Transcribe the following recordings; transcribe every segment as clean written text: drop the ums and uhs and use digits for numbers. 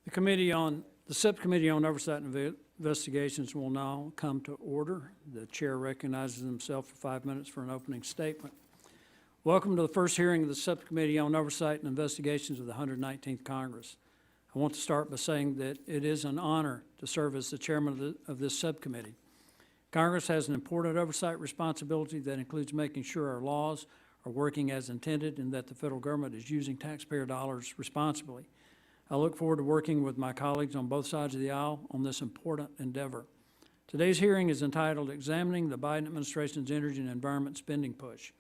The Subcommittee on Oversight and Investigations will now come to order. The chair recognizes himself for 5 minutes for an opening statement. Welcome to the first hearing of the Subcommittee on Oversight and Investigations of the 119th Congress. I want to start by saying that it is an honor to serve as the chairman of this subcommittee. Congress has an important oversight responsibility that includes making sure our laws are working as intended and that the federal government is using taxpayer dollars responsibly. I look forward to working with my colleagues on both sides of the aisle on this important endeavor. Today's hearing is entitled Examining the Biden Administration's Energy and Environment Spending Push.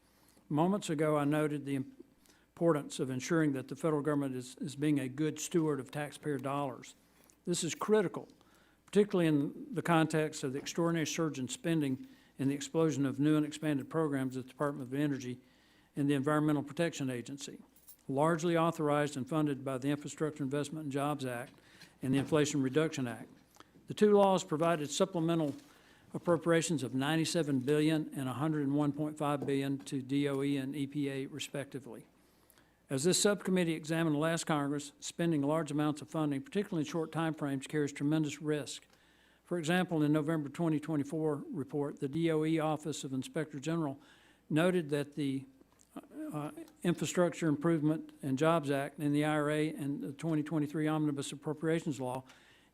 Moments ago, I noted the importance of ensuring that the federal government is being a good steward of taxpayer dollars. This is critical, particularly in the context of the extraordinary surge in spending and the explosion of new and expanded programs at the Department of Energy and the Environmental Protection Agency, largely authorized and funded by the Infrastructure Investment and Jobs Act and the Inflation Reduction Act. The two laws provided supplemental appropriations of $97 billion and $101.5 billion to DOE and EPA, respectively. As this subcommittee examined last Congress, spending large amounts of funding, particularly in short time frames, carries tremendous risk. For example, in November 2024 report, the DOE Office of Inspector General noted that the Infrastructure Improvement and Jobs Act and the IRA and the 2023 Omnibus Appropriations Law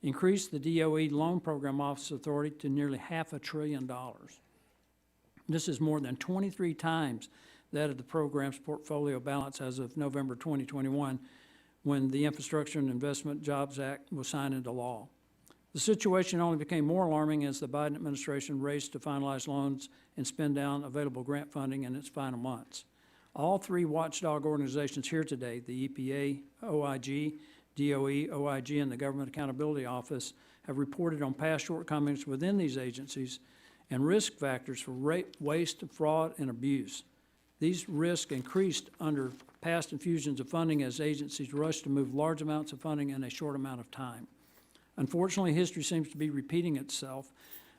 increased the DOE Loan Program Office authority to nearly $500 billion. This is more than 23 times that of the program's portfolio balance as of November 2021, when the Infrastructure and Investment Jobs Act was signed into law. The situation only became more alarming as the Biden administration raced to finalize loans and spend down available grant funding in its final months. All three watchdog organizations here today, the EPA, OIG, DOE, OIG, and the Government Accountability Office, have reported on past shortcomings within these agencies and risk factors for rape, waste, fraud, and abuse. These risks increased under past infusions of funding as agencies rushed to move large amounts of funding in a short amount of time. Unfortunately, history seems to be repeating itself,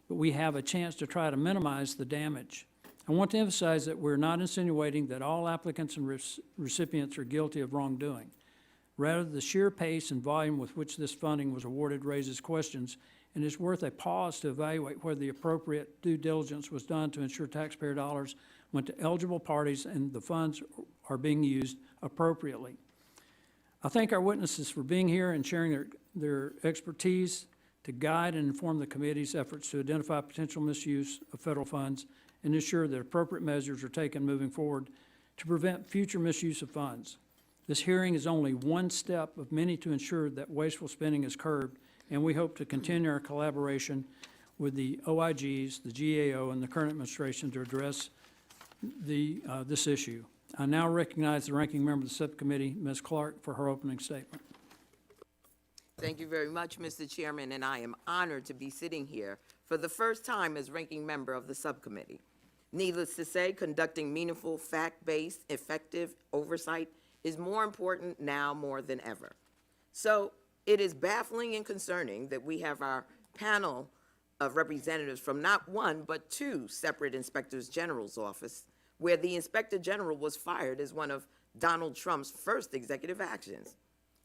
but we have a chance to try to minimize the damage. I want to emphasize that we're not insinuating that all applicants and recipients are guilty of wrongdoing. Rather, the sheer pace and volume with which this funding was awarded raises questions, and is worth a pause to evaluate whether the appropriate due diligence was done to ensure taxpayer dollars went to eligible parties and the funds are being used appropriately. I thank our witnesses for being here and sharing their expertise to guide and inform the committee's efforts to identify potential misuse of federal funds and ensure that appropriate measures are taken moving forward to prevent future misuse of funds. This hearing is only one step of many to ensure that wasteful spending is curbed, and we hope to continue our collaboration with the OIGs, the GAO, and the current administration to address this issue. I now recognize the ranking member of the subcommittee, Ms. Clark, for her opening statement. Thank you very much, Mr. Chairman, and I am honored to be sitting here for the first time as ranking member of the subcommittee. Needless to say, conducting meaningful, fact-based, effective oversight is more important now more than ever. So it is baffling and concerning that we have our panel of representatives from not one, but two separate inspectors general's office, where the inspector general was fired as one of Donald Trump's first executive actions.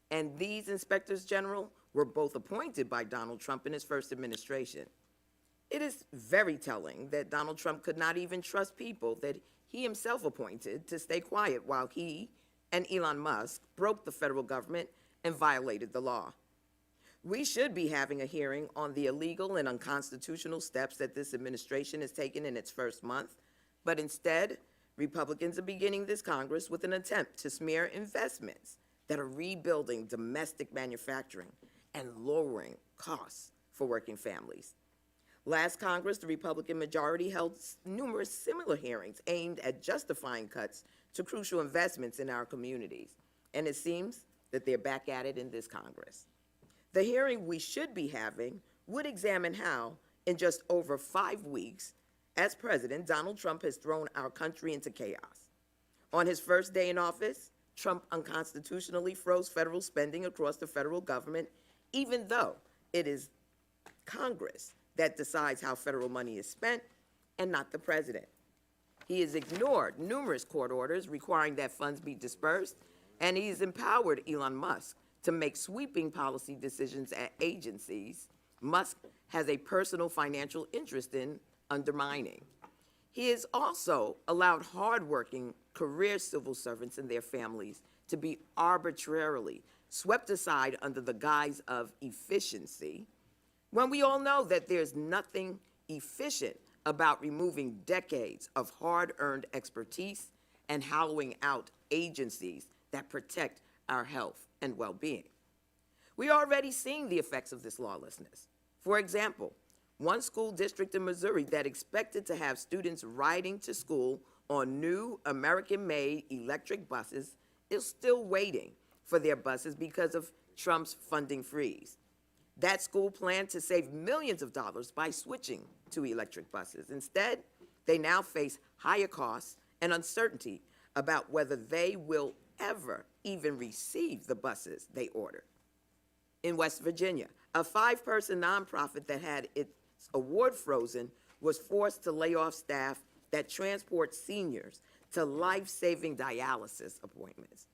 And these inspectors general were both appointed by Donald Trump in his first administration. It is very telling that Donald Trump could not even trust people that he himself appointed to stay quiet while he and Elon Musk broke the federal government and violated the law. We should be having a hearing on the illegal and unconstitutional steps that this administration has taken in its first month, but instead, Republicans are beginning this Congress with an attempt to smear investments that are rebuilding domestic manufacturing and lowering costs for working families. Last Congress, the Republican majority held numerous similar hearings aimed at justifying cuts to crucial investments in our communities, and it seems that they're back at it in this Congress. The hearing we should be having would examine how, in just over 5 weeks, as president, Donald Trump has thrown our country into chaos. On his first day in office, Trump unconstitutionally froze federal spending across the federal government, even though it is Congress that decides how federal money is spent and not the president. He has ignored numerous court orders requiring that funds be dispersed, and he's empowered Elon Musk to make sweeping policy decisions at agencies Musk has a personal financial interest in undermining. He has also allowed hardworking career civil servants and their families to be arbitrarily swept aside under the guise of efficiency, when we all know that there's nothing efficient about removing decades of hard-earned expertise and hollowing out agencies that protect our health and well-being. We are already seeing the effects of this lawlessness. For example, one school district in Missouri that expected to have students riding to school on new American-made electric buses is still waiting for their buses because of Trump's funding freeze. That school planned to save millions of dollars by switching to electric buses. Instead, they now face higher costs and uncertainty about whether they will ever even receive the buses they ordered. In West Virginia, a 5-person nonprofit that had its award frozen was forced to lay off staff that transport seniors to life-saving dialysis appointments.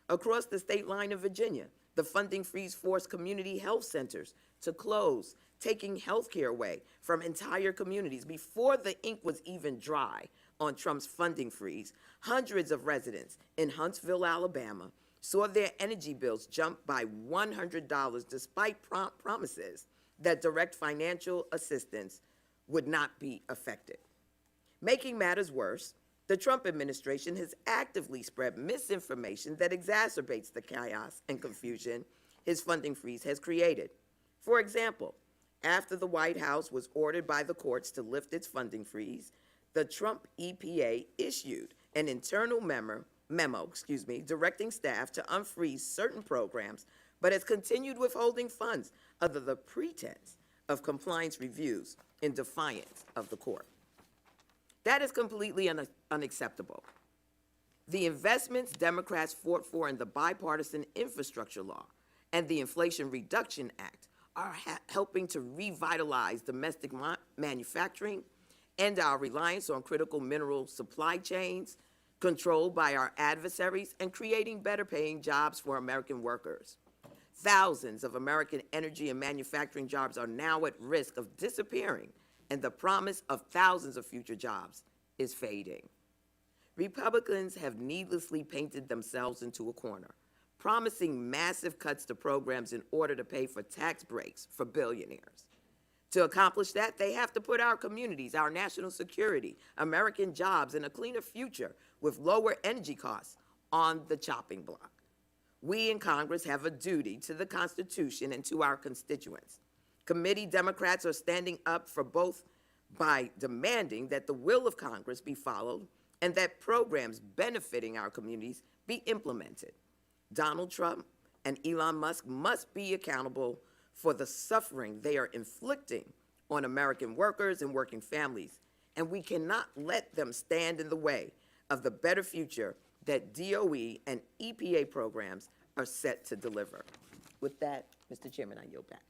Across the state line of Virginia, the funding freeze forced community health centers to close, taking health care away from entire communities. Before the ink was even dry on Trump's funding freeze, hundreds of residents in Huntsville, Alabama, saw their energy bills jump by $100 despite promises that direct financial assistance would not be affected. Making matters worse, the Trump administration has actively spread misinformation that exacerbates the chaos and confusion his funding freeze has created. For example, after the White House was ordered by the courts to lift its funding freeze, the Trump EPA issued an internal memo, directing staff to unfreeze certain programs, but has continued withholding funds under the pretense of compliance reviews in defiance of the court. That is completely unacceptable. The investments Democrats fought for in the bipartisan infrastructure law and the Inflation Reduction Act are helping to revitalize domestic manufacturing and our reliance on critical mineral supply chains controlled by our adversaries and creating better paying jobs for American workers. Thousands of American energy and manufacturing jobs are now at risk of disappearing, and the promise of thousands of future jobs is fading. Republicans have needlessly painted themselves into a corner, promising massive cuts to programs in order to pay for tax breaks for billionaires. To accomplish that, they have to put our communities, our national security, American jobs, and a cleaner future with lower energy costs on the chopping block. We in Congress have a duty to the Constitution and to our constituents. Committee Democrats are standing up for both by demanding that the will of Congress be followed and that programs benefiting our communities be implemented. Donald Trump and Elon Musk must be accountable for the suffering they are inflicting on American workers and working families, and we cannot let them stand in the way of the better future that DOE and EPA programs are set to deliver. With that, Mr. Chairman, I yield back.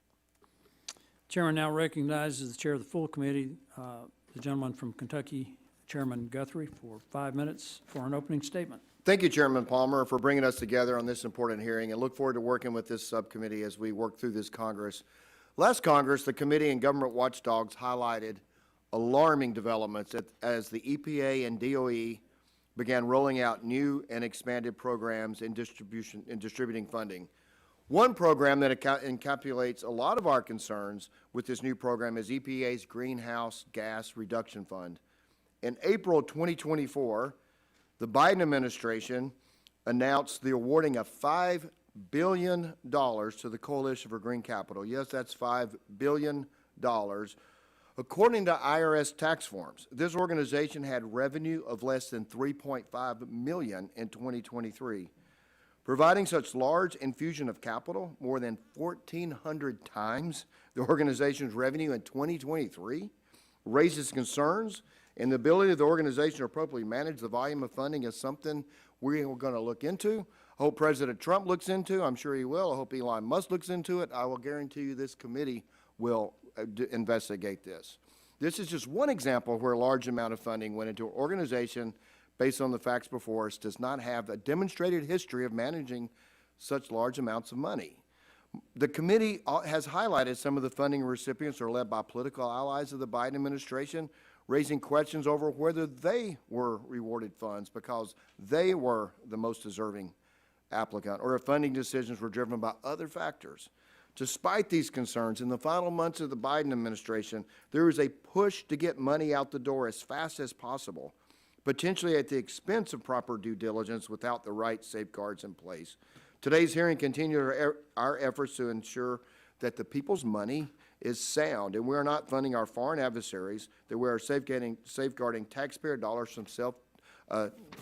Chairman now recognizes the chair of the full committee, the gentleman from Kentucky, Chairman Guthrie, for 5 minutes for an opening statement. Thank you, Chairman Palmer, for bringing us together on this important hearing, and look forward to working with this subcommittee as we work through this Congress. Last Congress, the committee and government watchdogs highlighted alarming developments as the EPA and DOE began rolling out new and expanded programs in distributing funding. One program that encapsulates a lot of our concerns with this new program is EPA's Greenhouse Gas Reduction Fund. In April 2024, the Biden administration announced the awarding of $5 billion to the Coalition for Green Capital. Yes, that's $5 billion. According to IRS tax forms, this organization had revenue of less than $3.5 million in 2023. Providing such large infusion of capital, more than 1,400 times the organization's revenue in 2023, raises concerns, and the ability of the organization to appropriately manage the volume of funding is something we're going to look into. I hope President Trump looks into. I'm sure he will. I hope Elon Musk looks into it. I will guarantee you this committee will investigate this. This is just one example where a large amount of funding went into an organization based on the facts before us does not have a demonstrated history of managing such large amounts of money. The committee has highlighted some of the funding recipients are led by political allies of the Biden administration, raising questions over whether they were rewarded funds because they were the most deserving applicant, or if funding decisions were driven by other factors. Despite these concerns, in the final months of the Biden administration, there is a push to get money out the door as fast as possible, potentially at the expense of proper due diligence without the right safeguards in place. Today's hearing continues our efforts to ensure that the people's money is sound, and we are not funding our foreign adversaries, that we are safeguarding taxpayer dollars from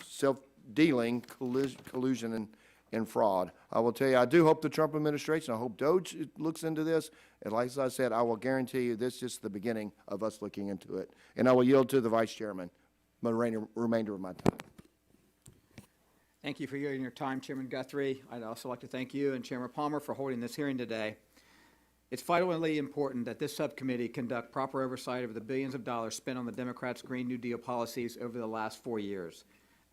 self-dealing, collusion, and fraud. I will tell you, I do hope the Trump administration, I hope DOJ looks into this, and like I said, I will guarantee you this is just the beginning of us looking into it. And I will yield to the Vice Chairman the remainder of my time. Thank you for your time, Chairman Guthrie. I'd also like to thank you and Chairman Palmer for holding this hearing today. It's vitally important that this subcommittee conduct proper oversight of the billions of dollars spent on the Democrats' Green New Deal policies over the last 4 years.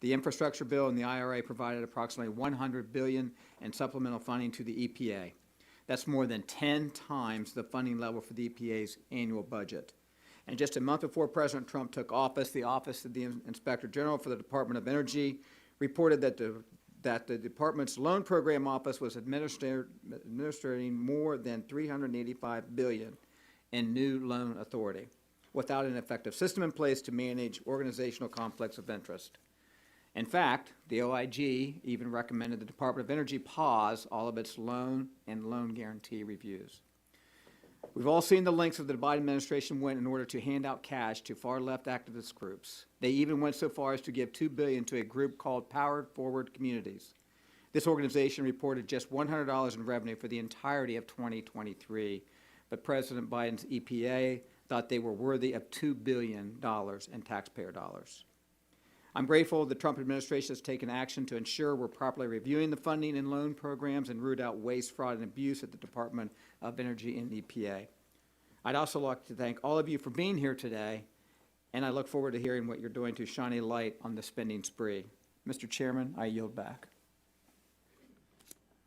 The infrastructure bill and the IRA provided approximately $100 billion in supplemental funding to the EPA. That's more than 10 times the funding level for the EPA's annual budget. And just a month before President Trump took office, the Office of the Inspector General for the Department of Energy reported that the department's loan program office was administering more than $385 billion in new loan authority without an effective system in place to manage organizational conflicts of interest. In fact, the OIG even recommended the Department of Energy pause all of its loan and loan guarantee reviews. We've all seen the lengths that the Biden administration went in order to hand out cash to far-left activist groups. They even went so far as to give $2 billion to a group called Powered Forward Communities. This organization reported just $100 in revenue for the entirety of 2023, but President Biden's EPA thought they were worthy of $2 billion in taxpayer dollars. I'm grateful the Trump administration has taken action to ensure we're properly reviewing the funding and loan programs and root out waste, fraud, and abuse at the Department of Energy and EPA. I'd also like to thank all of you for being here today, and I look forward to hearing what you're doing to shine a light on the spending spree. Mr. Chairman, I yield back.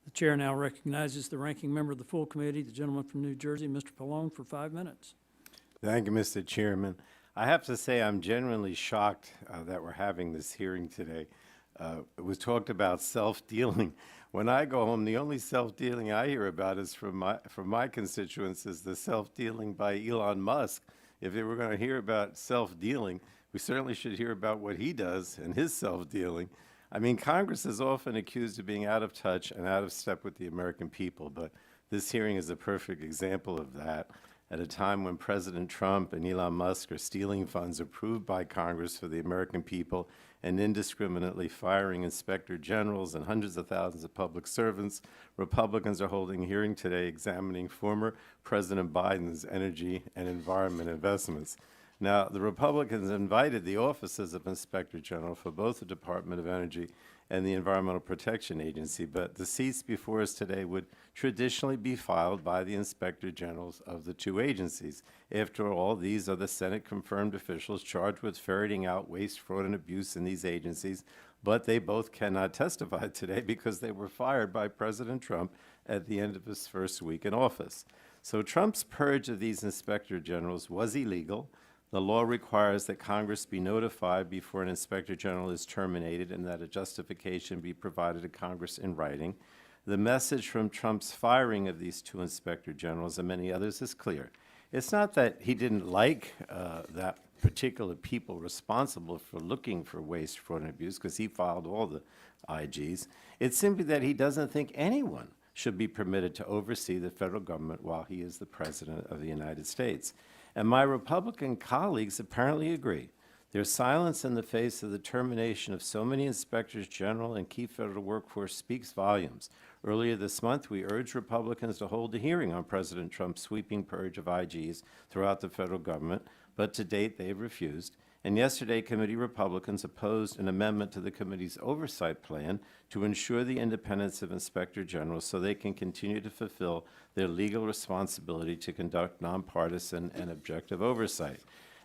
The chair now recognizes the ranking member of the full committee, the gentleman from New Jersey, Mr. Pallone, for 5 minutes. Thank you, Mr. Chairman. I have to say I'm genuinely shocked that we're having this hearing today. It was talked about self-dealing. When I go home, the only self-dealing I hear about is from my constituents is the self-dealing by Elon Musk. If they were going to hear about self-dealing, we certainly should hear about what he does and his self-dealing. I mean, Congress is often accused of being out of touch and out of step with the American people, but this hearing is a perfect example of that. At a time when President Trump and Elon Musk are stealing funds approved by Congress for the American people and indiscriminately firing inspector generals and hundreds of thousands of public servants, Republicans are holding a hearing today examining former President Biden's energy and environment investments. Now, the Republicans invited the offices of Inspector General for both the Department of Energy and the Environmental Protection Agency, but the seats before us today would traditionally be filed by the Inspector Generals of the two agencies. After all, these are the Senate-confirmed officials charged with ferreting out waste, fraud, and abuse in these agencies, but they both cannot testify today because they were fired by President Trump at the end of his first week in office. So Trump's purge of these Inspector Generals was illegal. The law requires that Congress be notified before an Inspector General is terminated and that a justification be provided to Congress in writing. The message from Trump's firing of these two Inspector Generals and many others is clear. It's not that he didn't like that particular people responsible for looking for waste, fraud, and abuse, because he filed all the IGs. It's simply that he doesn't think anyone should be permitted to oversee the federal government while he is the President of the United States. And my Republican colleagues apparently agree. Their silence in the face of the termination of so many inspectors general and key federal workforce speaks volumes. Earlier this month, we urged Republicans to hold a hearing on President Trump's sweeping purge of IGs throughout the federal government, but to date they have refused. And yesterday, committee Republicans opposed an amendment to the committee's oversight plan to ensure the independence of inspector generals so they can continue to fulfill their legal responsibility to conduct nonpartisan and objective oversight.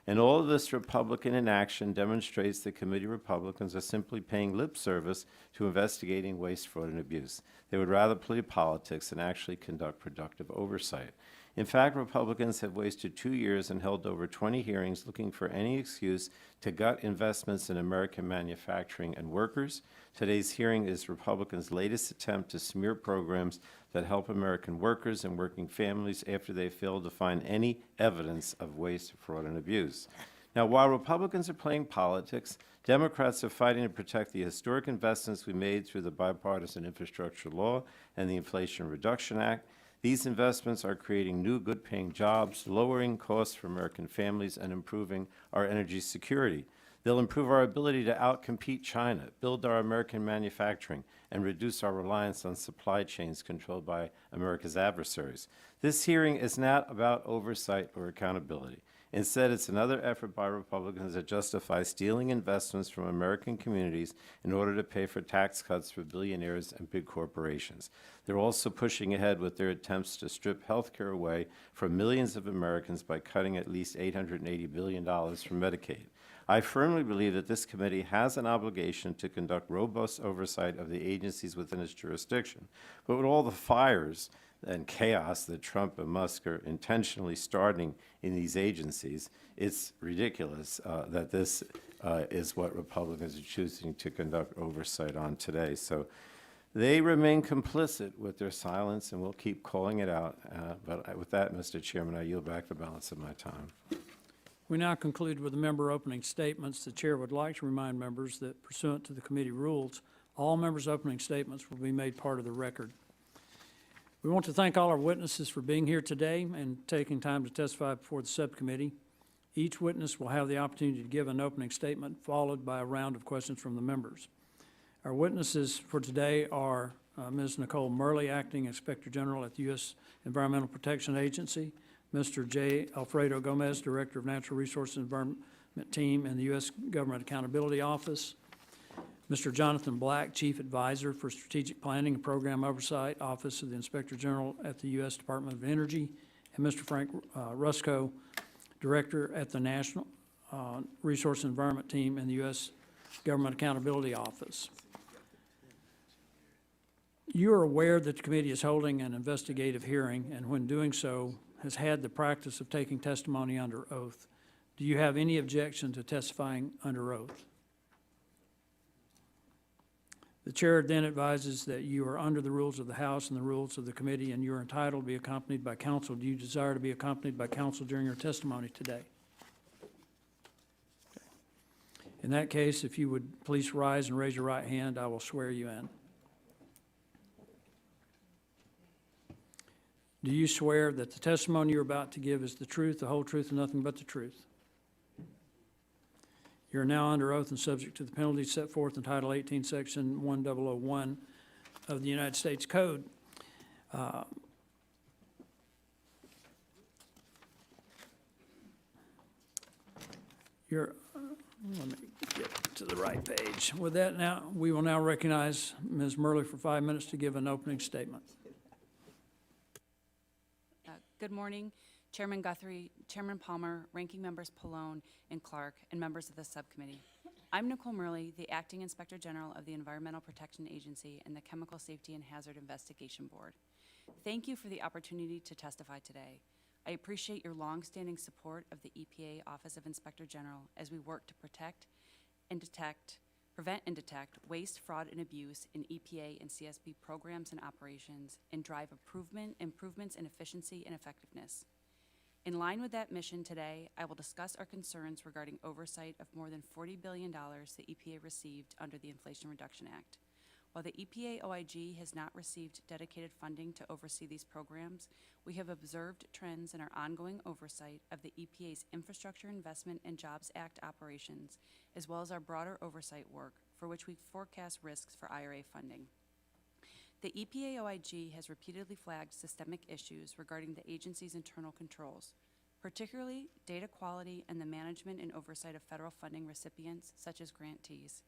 And all of this Republican inaction demonstrates that committee Republicans are simply paying lip service to investigating waste, fraud, and abuse. They would rather play politics than actually conduct productive oversight. In fact, Republicans have wasted 2 years and held over 20 hearings looking for any excuse to gut investments in American manufacturing and workers. Today's hearing is Republicans' latest attempt to smear programs that help American workers and working families after they failed to find any evidence of waste, fraud, and abuse. Now, while Republicans are playing politics, Democrats are fighting to protect the historic investments we made through the bipartisan infrastructure law and the Inflation Reduction Act. These investments are creating new good-paying jobs, lowering costs for American families, and improving our energy security. They'll improve our ability to outcompete China, build our American manufacturing, and reduce our reliance on supply chains controlled by America's adversaries. This hearing is not about oversight or accountability. Instead, it's another effort by Republicans to justify stealing investments from American communities in order to pay for tax cuts for billionaires and big corporations. They're also pushing ahead with their attempts to strip health care away from millions of Americans by cutting at least $880 billion from Medicaid. I firmly believe that this committee has an obligation to conduct robust oversight of the agencies within its jurisdiction. But with all the fires and chaos that Trump and Musk are intentionally starting in these agencies, it's ridiculous that this is what Republicans are choosing to conduct oversight on today. So they remain complicit with their silence, and we'll keep calling it out. But with that, Mr. Chairman, I yield back the balance of my time. We now conclude with the member opening statements. The chair would like to remind members that pursuant to the committee rules, all members' opening statements will be made part of the record. We want to thank all our witnesses for being here today and taking time to testify before the subcommittee. Each witness will have the opportunity to give an opening statement, followed by a round of questions from the members. Our witnesses for today are Ms. Nicole Murley, Acting Inspector General at the U.S. Environmental Protection Agency, Mr. J. Alfredo Gomez, Director of Natural Resources and Environment Team in the U.S. Government Accountability Office, Mr. Jonathan Black, Chief Advisor for Strategic Planning and Program Oversight, Office of the Inspector General at the U.S. Department of Energy, and Mr. Frank Rusco, Director at the National Resource and Environment Team in the U.S. Government Accountability Office. You are aware that the committee is holding an investigative hearing, and when doing so, has had the practice of taking testimony under oath. Do you have any objection to testifying under oath? The chair then advises that you are under the rules of the House and the rules of the committee, and you are entitled to be accompanied by counsel. Do you desire to be accompanied by counsel during your testimony today? Okay. In that case, if you would please rise and raise your right hand, I will swear you in. Do you swear that the testimony you're about to give is the truth, the whole truth, and nothing but the truth? You are now under oath and subject to the penalties set forth in Title 18, Section 1001 of the United States Code. Let me get to the right page. With that, now we will now recognize Ms. Murley for 5 minutes to give an opening statement. Good morning, Chairman Guthrie, Chairman Palmer, Ranking Members Pallone and Clark, and members of the subcommittee. I'm Nicole Murley, the Acting Inspector General of the Environmental Protection Agency and the Chemical Safety and Hazard Investigation Board. Thank you for the opportunity to testify today. I appreciate your longstanding support of the EPA Office of Inspector General as we work to prevent and detect waste, fraud, and abuse in EPA and CSB programs and operations, and drive improvements in efficiency and effectiveness. In line with that mission today, I will discuss our concerns regarding oversight of more than $40 billion the EPA received under the Inflation Reduction Act. While the EPA OIG has not received dedicated funding to oversee these programs, we have observed trends in our ongoing oversight of the EPA's Infrastructure Investment and Jobs Act operations, as well as our broader oversight work, for which we forecast risks for IRA funding. The EPA OIG has repeatedly flagged systemic issues regarding the agency's internal controls, particularly data quality and the management and oversight of federal funding recipients, such as grantees.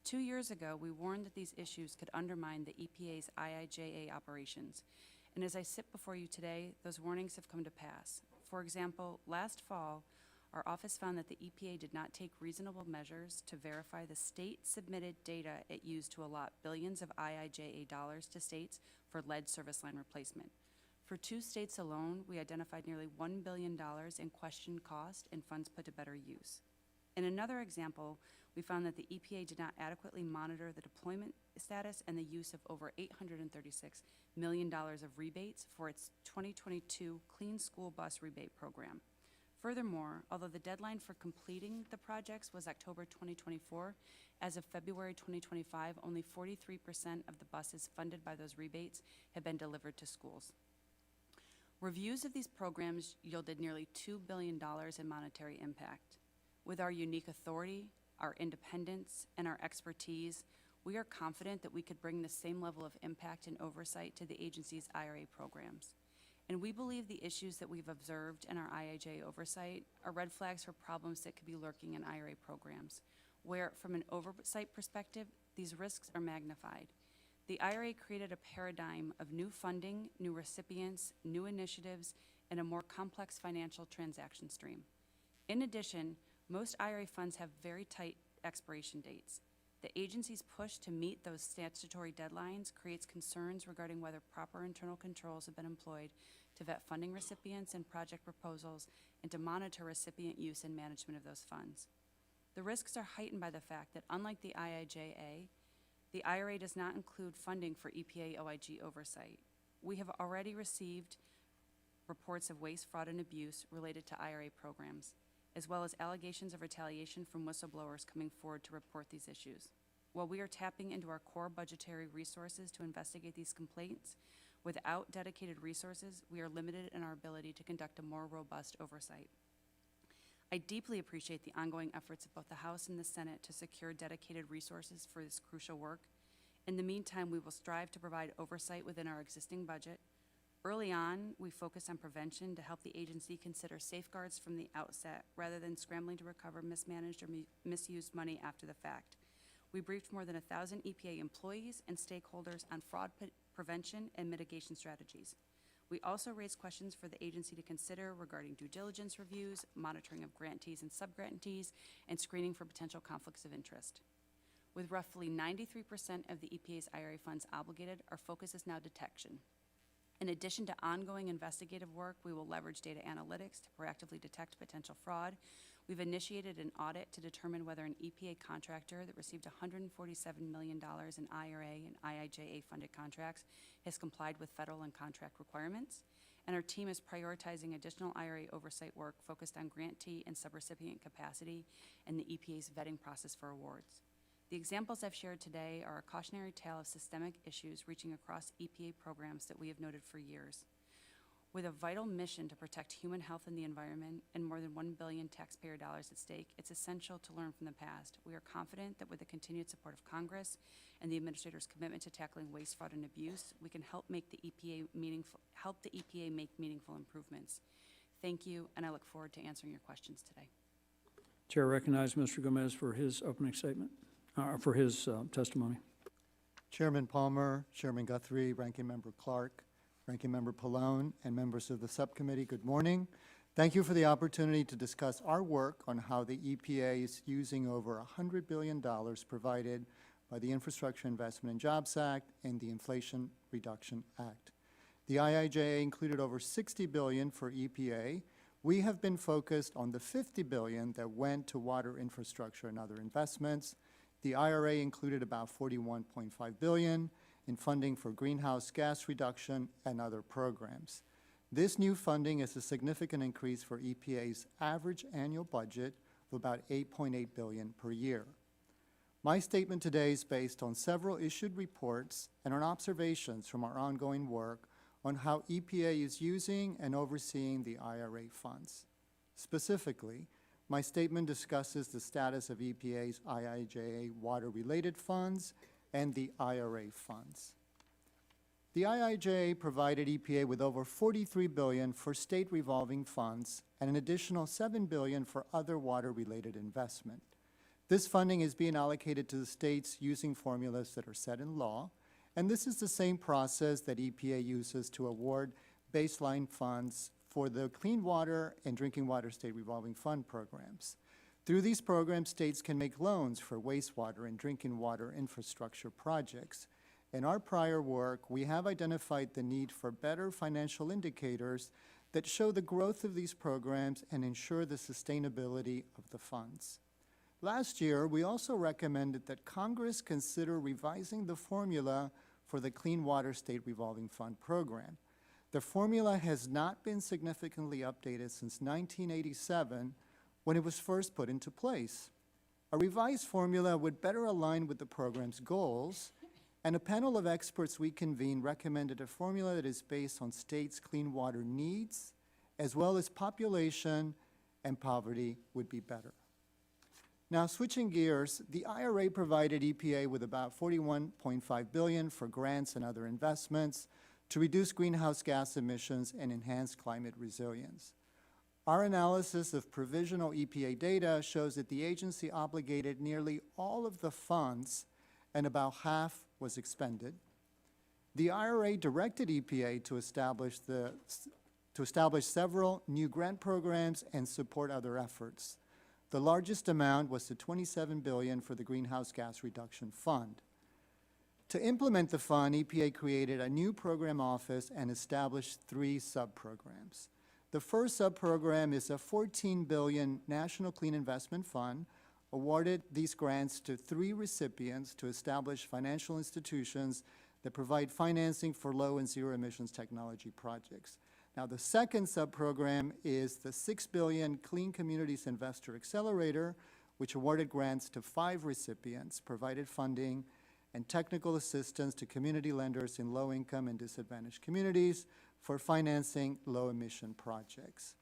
2 years ago, we warned that these issues could undermine the EPA's IIJA operations, and as I sit before you today, those warnings have come to pass. For example, last fall, our office found that the EPA did not take reasonable measures to verify the state-submitted data it used to allot billions of IIJA dollars to states for lead service line replacement. For 2 states alone, we identified nearly $1 billion in questioned cost and funds put to better use. In another example, we found that the EPA did not adequately monitor the deployment status and the use of over $836 million of rebates for its 2022 Clean School Bus Rebate Program. Furthermore, although the deadline for completing the projects was October 2024, as of February 2025, only 43% of the buses funded by those rebates have been delivered to schools. Reviews of these programs yielded nearly $2 billion in monetary impact. With our unique authority, our independence, and our expertise, we are confident that we could bring the same level of impact and oversight to the agency's IRA programs. And we believe the issues that we've observed in our IIJ oversight are red flags for problems that could be lurking in IRA programs, where, from an oversight perspective, these risks are magnified. The IRA created a paradigm of new funding, new recipients, new initiatives, and a more complex financial transaction stream. In addition, most IRA funds have very tight expiration dates. The agency's push to meet those statutory deadlines creates concerns regarding whether proper internal controls have been employed to vet funding recipients and project proposals and to monitor recipient use and management of those funds. The risks are heightened by the fact that, unlike the IIJA, the IRA does not include funding for EPA OIG oversight. We have already received reports of waste, fraud, and abuse related to IRA programs, as well as allegations of retaliation from whistleblowers coming forward to report these issues. While we are tapping into our core budgetary resources to investigate these complaints, without dedicated resources, we are limited in our ability to conduct a more robust oversight. I deeply appreciate the ongoing efforts of both the House and the Senate to secure dedicated resources for this crucial work. In the meantime, we will strive to provide oversight within our existing budget. Early on, we focused on prevention to help the agency consider safeguards from the outset rather than scrambling to recover mismanaged or misused money after the fact. We briefed more than 1,000 EPA employees and stakeholders on fraud prevention and mitigation strategies. We also raised questions for the agency to consider regarding due diligence reviews, monitoring of grantees and subgrantees, and screening for potential conflicts of interest. With roughly 93% of the EPA's IRA funds obligated, our focus is now detection. In addition to ongoing investigative work, we will leverage data analytics to proactively detect potential fraud. We've initiated an audit to determine whether an EPA contractor that received $147 million in IRA and IIJA-funded contracts has complied with federal and contract requirements. And our team is prioritizing additional IRA oversight work focused on grantee and subrecipient capacity and the EPA's vetting process for awards. The examples I've shared today are a cautionary tale of systemic issues reaching across EPA programs that we have noted for years. With a vital mission to protect human health and the environment and more than $1 billion taxpayer dollars at stake, it's essential to learn from the past. We are confident that with the continued support of Congress and the Administrator's commitment to tackling waste, fraud, and abuse, we can help the EPA make meaningful improvements. Thank you, and I look forward to answering your questions today. Chair recognizes Mr. Gomez for his opening statement, for his testimony. Chairman Palmer, Chairman Guthrie, Ranking Member Clark, Ranking Member Pallone, and members of the subcommittee, good morning. Thank you for the opportunity to discuss our work on how the EPA is using over $100 billion provided by the Infrastructure Investment and Jobs Act and the Inflation Reduction Act. The IIJA included over $60 billion for EPA. We have been focused on the $50 billion that went to water infrastructure and other investments. The IRA included about $41.5 billion in funding for greenhouse gas reduction and other programs. This new funding is a significant increase for EPA's average annual budget of about $8.8 billion per year. My statement today is based on several issued reports and on observations from our ongoing work on how EPA is using and overseeing the IRA funds. Specifically, my statement discusses the status of EPA's IIJA water-related funds and the IRA funds. The IIJA provided EPA with over $43 billion for state revolving funds and an additional $7 billion for other water-related investment. This funding is being allocated to the states using formulas that are set in law, and this is the same process that EPA uses to award baseline funds for the Clean Water and Drinking Water State Revolving Fund programs. Through these programs, states can make loans for wastewater and drinking water infrastructure projects. In our prior work, we have identified the need for better financial indicators that show the growth of these programs and ensure the sustainability of the funds. Last year, we also recommended that Congress consider revising the formula for the Clean Water State Revolving Fund program. The formula has not been significantly updated since 1987, when it was first put into place. A revised formula would better align with the program's goals, and a panel of experts we convened recommended a formula that is based on states' clean water needs, as well as population and poverty would be better. Now, switching gears, the IRA provided EPA with about $41.5 billion for grants and other investments to reduce greenhouse gas emissions and enhance climate resilience. Our analysis of provisional EPA data shows that the agency obligated nearly all of the funds, and about half was expended. The IRA directed EPA to establish several new grant programs and support other efforts. The largest amount was the $27 billion for the Greenhouse Gas Reduction Fund. To implement the fund, EPA created a new program office and established 3 sub-programs. The first sub-program is a $14 billion National Clean Investment Fund, awarded these grants to 3 recipients to establish financial institutions that provide financing for low and zero emissions technology projects. Now, the second sub-program is the $6 billion Clean Communities Investor Accelerator, which awarded grants to 5 recipients, provided funding and technical assistance to community lenders in low-income and disadvantaged communities for financing low-emission projects.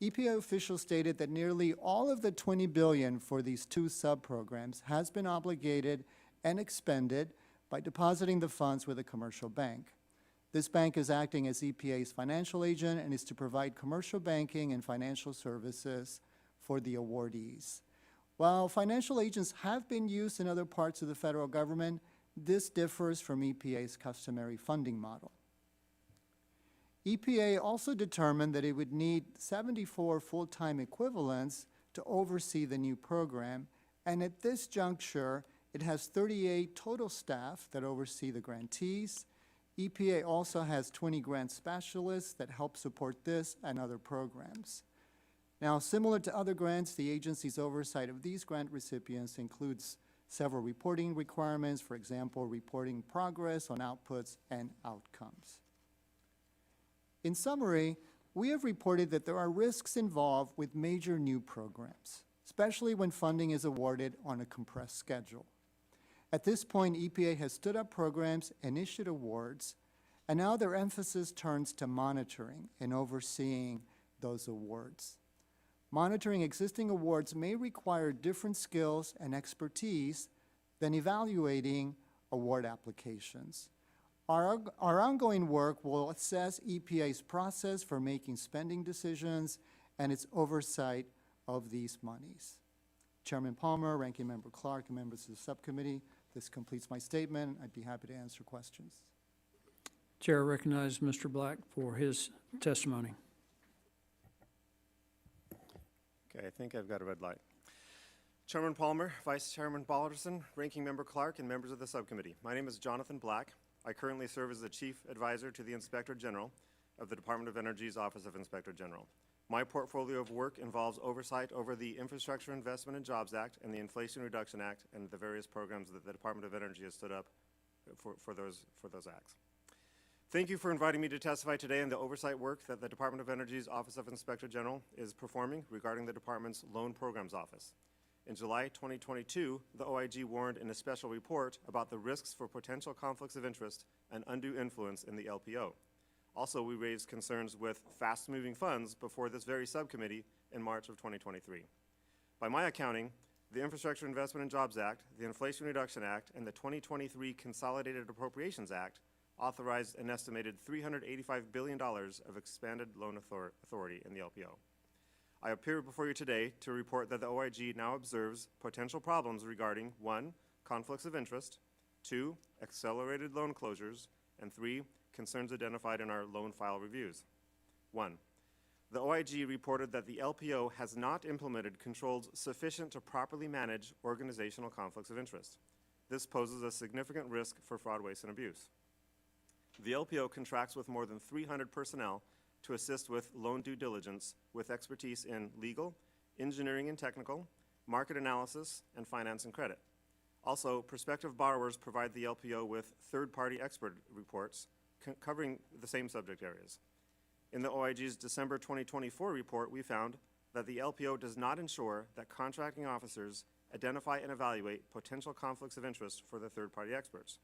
EPA officials stated that nearly all of the $20 billion for these 2 sub-programs has been obligated and expended by depositing the funds with a commercial bank. This bank is acting as EPA's financial agent and is to provide commercial banking and financial services for the awardees. While financial agents have been used in other parts of the federal government, this differs from EPA's customary funding model. EPA also determined that it would need 74 full-time equivalents to oversee the new program, and at this juncture, it has 38 total staff that oversee the grantees. EPA also has 20 grant specialists that help support this and other programs. Now, similar to other grants, the agency's oversight of these grant recipients includes several reporting requirements, for example, reporting progress on outputs and outcomes. In summary, we have reported that there are risks involved with major new programs, especially when funding is awarded on a compressed schedule. At this point, EPA has stood up programs and issued awards, and now their emphasis turns to monitoring and overseeing those awards. Monitoring existing awards may require different skills and expertise than evaluating award applications. Our ongoing work will assess EPA's process for making spending decisions and its oversight of these monies. Chairman Palmer, Ranking Member Clark, and members of the subcommittee, this completes my statement. I'd be happy to answer questions. Chair recognizes Mr. Black for his testimony. Okay, I think I've got a red light. Chairman Palmer, Vice Chairman Balderson, Ranking Member Clark, and members of the subcommittee. My name is Jonathan Black. I currently serve as the Chief Advisor to the Inspector General of the Department of Energy's Office of Inspector General. My portfolio of work involves oversight over the Infrastructure Investment and Jobs Act and the Inflation Reduction Act and the various programs that the Department of Energy has stood up for those acts. Thank you for inviting me to testify today on the oversight work that the Department of Energy's Office of Inspector General is performing regarding the department's Loan Programs Office. In July 2022, the OIG warned in a special report about the risks for potential conflicts of interest and undue influence in the LPO. Also, we raised concerns with fast-moving funds before this very subcommittee in March of 2023. By my accounting, the Infrastructure Investment and Jobs Act, the Inflation Reduction Act, and the 2023 Consolidated Appropriations Act authorized an estimated $385 billion of expanded loan authority in the LPO. I appear before you today to report that the OIG now observes potential problems regarding 1, conflicts of interest, 2, accelerated loan closures, and 3, concerns identified in our loan file reviews. 1. The OIG reported that the LPO has not implemented controls sufficient to properly manage organizational conflicts of interest. This poses a significant risk for fraud, waste, and abuse. The LPO contracts with more than 300 personnel to assist with loan due diligence with expertise in legal, engineering and technical, market analysis, and finance and credit. Also, prospective borrowers provide the LPO with third-party expert reports covering the same subject areas. In the OIG's December 2024 report, we found that the LPO does not ensure that contracting officers identify and evaluate potential conflicts of interest for the third-party experts.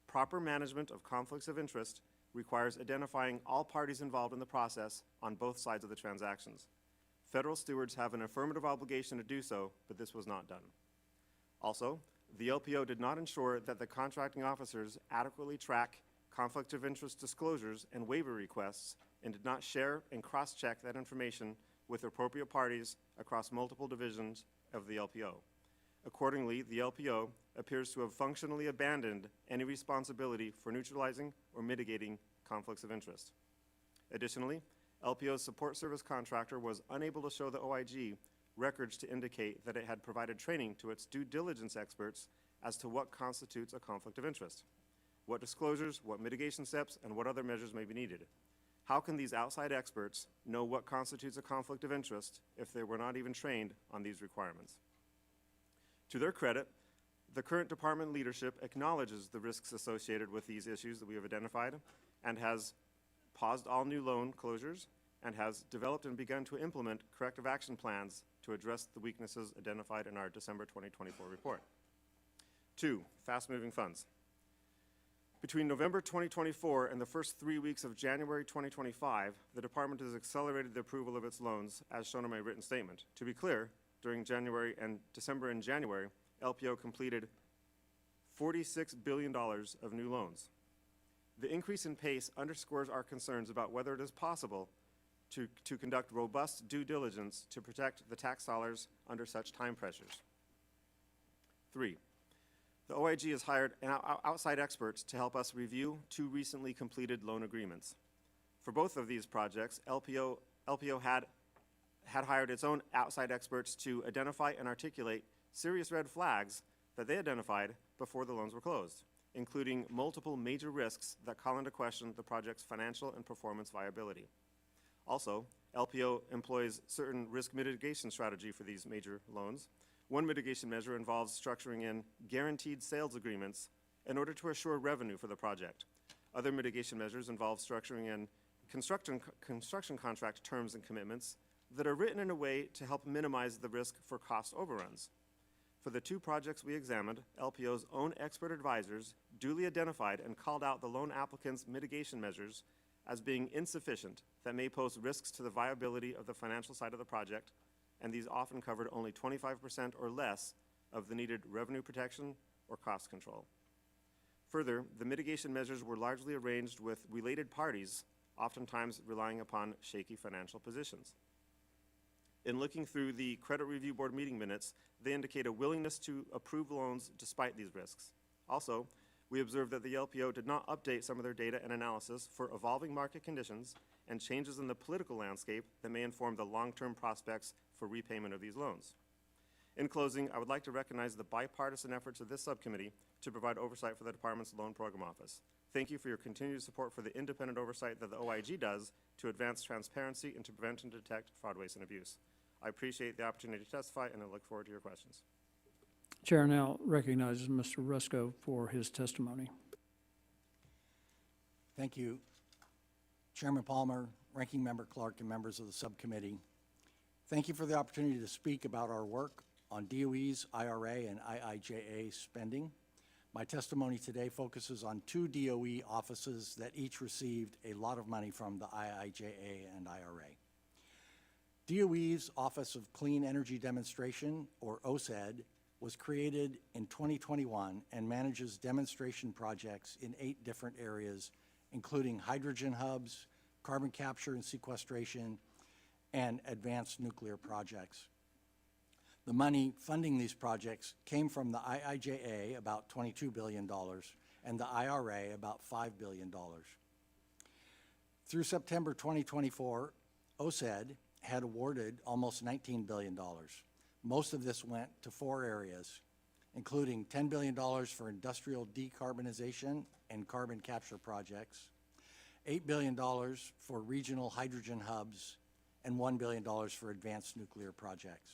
Proper management of conflicts of interest requires identifying all parties involved in the process on both sides of the transactions. Federal stewards have an affirmative obligation to do so, but this was not done. Also, the LPO did not ensure that the contracting officers adequately track conflict of interest disclosures and waiver requests and did not share and cross-check that information with appropriate parties across multiple divisions of the LPO. Accordingly, the LPO appears to have functionally abandoned any responsibility for neutralizing or mitigating conflicts of interest. Additionally, LPO's support service contractor was unable to show the OIG records to indicate that it had provided training to its due diligence experts as to what constitutes a conflict of interest, what disclosures, what mitigation steps, and what other measures may be needed. How can these outside experts know what constitutes a conflict of interest if they were not even trained on these requirements? To their credit, the current department leadership acknowledges the risks associated with these issues that we have identified and has paused all new loan closures and has developed and begun to implement corrective action plans to address the weaknesses identified in our December 2024 report. 2, fast-moving funds. Between November 2024 and the first 3 weeks of January 2025, the department has accelerated the approval of its loans, as shown in my written statement. To be clear, during December and January, LPO completed $46 billion of new loans. The increase in pace underscores our concerns about whether it is possible to conduct robust due diligence to protect the tax dollars under such time pressures. 3, the OIG has hired outside experts to help us review 2 recently completed loan agreements. For both of these projects, LPO had hired its own outside experts to identify and articulate serious red flags that they identified before the loans were closed, including multiple major risks that call into question the project's financial and performance viability. Also, LPO employs certain risk mitigation strategy for these major loans. One mitigation measure involves structuring in guaranteed sales agreements in order to assure revenue for the project. Other mitigation measures involve structuring in construction contract terms and commitments that are written in a way to help minimize the risk for cost overruns. For the 2 projects we examined, LPO's own expert advisors duly identified and called out the loan applicant's mitigation measures as being insufficient that may pose risks to the viability of the financial side of the project, and these often covered only 25% or less of the needed revenue protection or cost control. Further, the mitigation measures were largely arranged with related parties, oftentimes relying upon shaky financial positions. In looking through the Credit Review Board meeting minutes, they indicate a willingness to approve loans despite these risks. Also, we observed that the LPO did not update some of their data and analysis for evolving market conditions and changes in the political landscape that may inform the long-term prospects for repayment of these loans. In closing, I would like to recognize the bipartisan efforts of this subcommittee to provide oversight for the department's loan program office. Thank you for your continued support for the independent oversight that the OIG does to advance transparency and to prevent and detect fraud, waste, and abuse. I appreciate the opportunity to testify, and I look forward to your questions. Chair now recognizes Mr. Rusco for his testimony. Thank you, Chairman Palmer, Ranking Member Clark, and members of the subcommittee. Thank you for the opportunity to speak about our work on DOE's IRA and IIJA spending. My testimony today focuses on 2 DOE offices that each received a lot of money from the IIJA and IRA. DOE's Office of Clean Energy Demonstration, or OCED, was created in 2021 and manages demonstration projects in 8 different areas, including hydrogen hubs, carbon capture and sequestration, and advanced nuclear projects. The money funding these projects came from the IIJA, about $22 billion, and the IRA, about $5 billion. Through September 2024, OSED had awarded almost $19 billion. Most of this went to 4 areas, including $10 billion for industrial decarbonization and carbon capture projects, $8 billion for regional hydrogen hubs, and $1 billion for advanced nuclear projects.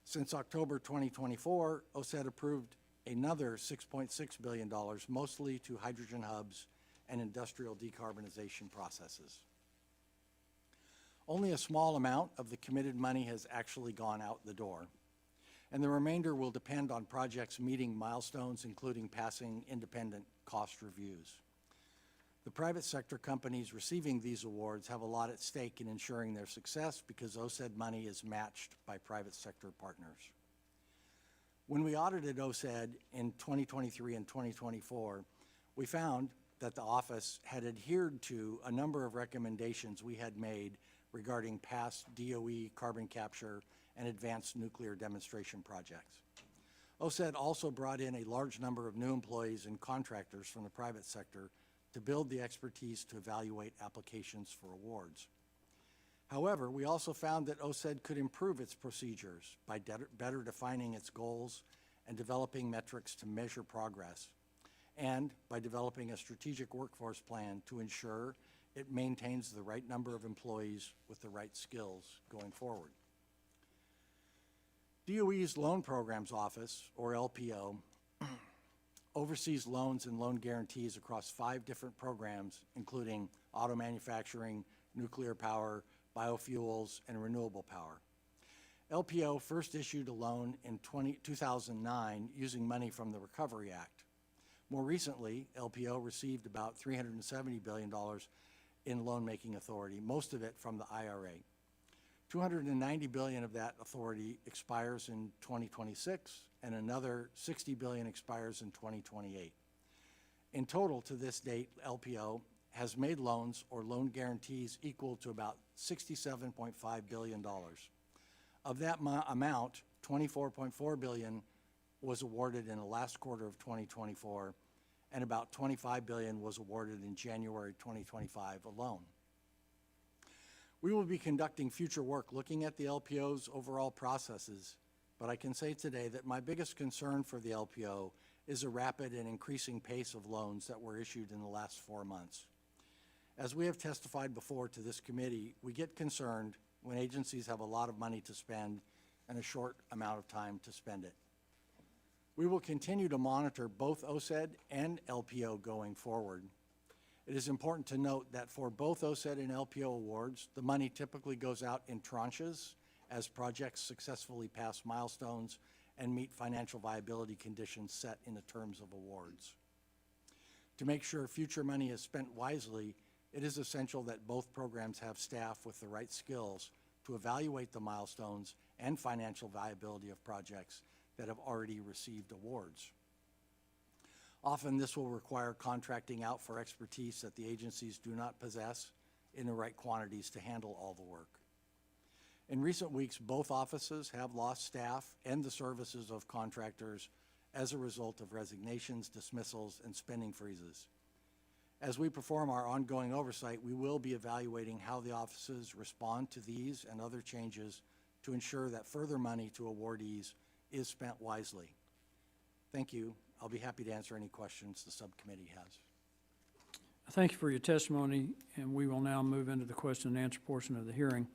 Since October 2024, OSED approved another $6.6 billion, mostly to hydrogen hubs and industrial decarbonization processes. Only a small amount of the committed money has actually gone out the door, and the remainder will depend on projects meeting milestones, including passing independent cost reviews. The private sector companies receiving these awards have a lot at stake in ensuring their success because OSED money is matched by private sector partners. When we audited OSED in 2023 and 2024, we found that the office had adhered to a number of recommendations we had made regarding past DOE carbon capture and advanced nuclear demonstration projects. OSED also brought in a large number of new employees and contractors from the private sector to build the expertise to evaluate applications for awards. However, we also found that OSED could improve its procedures by better defining its goals and developing metrics to measure progress, and by developing a strategic workforce plan to ensure it maintains the right number of employees with the right skills going forward. DOE's Loan Programs Office, or LPO, oversees loans and loan guarantees across 5 different programs, including auto manufacturing, nuclear power, biofuels, and renewable power. LPO first issued a loan in 2009 using money from the Recovery Act. More recently, LPO received about $370 billion in loan-making authority, most of it from the IRA. $290 billion of that authority expires in 2026, and another $60 billion expires in 2028. In total, to this date, LPO has made loans or loan guarantees equal to about $67.5 billion. Of that amount, $24.4 billion was awarded in the last quarter of 2024, and about $25 billion was awarded in January 2025 alone. We will be conducting future work looking at the LPO's overall processes, but I can say today that my biggest concern for the LPO is a rapid and increasing pace of loans that were issued in the last 4 months. As we have testified before to this committee, we get concerned when agencies have a lot of money to spend and a short amount of time to spend it. We will continue to monitor both OSED and LPO going forward. It is important to note that for both OSED and LPO awards, the money typically goes out in tranches as projects successfully pass milestones and meet financial viability conditions set in the terms of awards. To make sure future money is spent wisely, it is essential that both programs have staff with the right skills to evaluate the milestones and financial viability of projects that have already received awards. Often this will require contracting out for expertise that the agencies do not possess in the right quantities to handle all the work. In recent weeks, both offices have lost staff and the services of contractors as a result of resignations, dismissals, and spending freezes. As we perform our ongoing oversight, we will be evaluating how the offices respond to these and other changes to ensure that further money to awardees is spent wisely. Thank you. I'll be happy to answer any questions the subcommittee has. Thank you for your testimony, and we will now move into the question and answer portion of the hearing.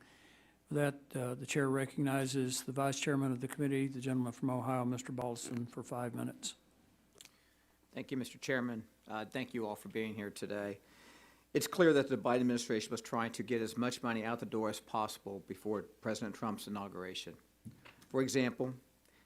For that, the chair recognizes the vice chairman of the committee, the gentleman from Ohio, Mr. Balderson, for 5 minutes. Thank you, Mr. Chairman. Thank you all for being here today. It's clear that the Biden administration was trying to get as much money out the door as possible before President Trump's inauguration. For example,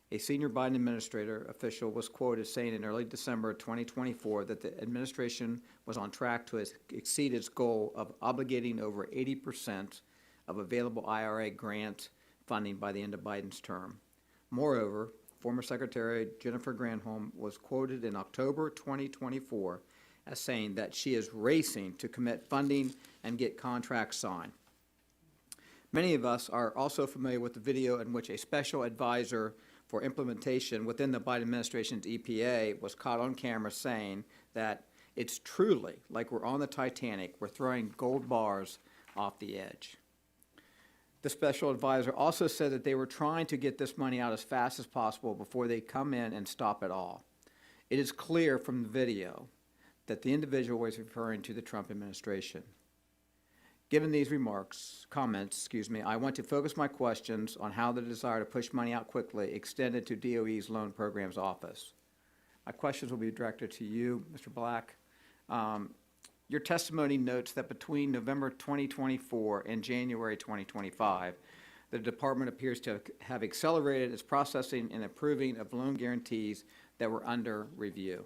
a senior Biden administrator official was quoted saying in early December 2024 that the administration was on track to exceed its goal of obligating over 80% of available IRA grant funding by the end of Biden's term. Moreover, former Secretary Jennifer Granholm was quoted in October 2024 as saying that she is racing to commit funding and get contracts signed. Many of us are also familiar with the video in which a special advisor for implementation within the Biden administration's EPA was caught on camera saying that It's truly like we're on the Titanic. We're throwing gold bars off the edge. The special advisor also said that they were trying to get this money out as fast as possible before they come in and stop it all. It is clear from the video that the individual was referring to the Trump administration. Given these comments, I want to focus my questions on how the desire to push money out quickly extended to DOE's Loan Programs Office. My questions will be directed to you, Mr. Black. Your testimony notes that between November 2024 and January 2025, the department appears to have accelerated its processing and approving of loan guarantees that were under review.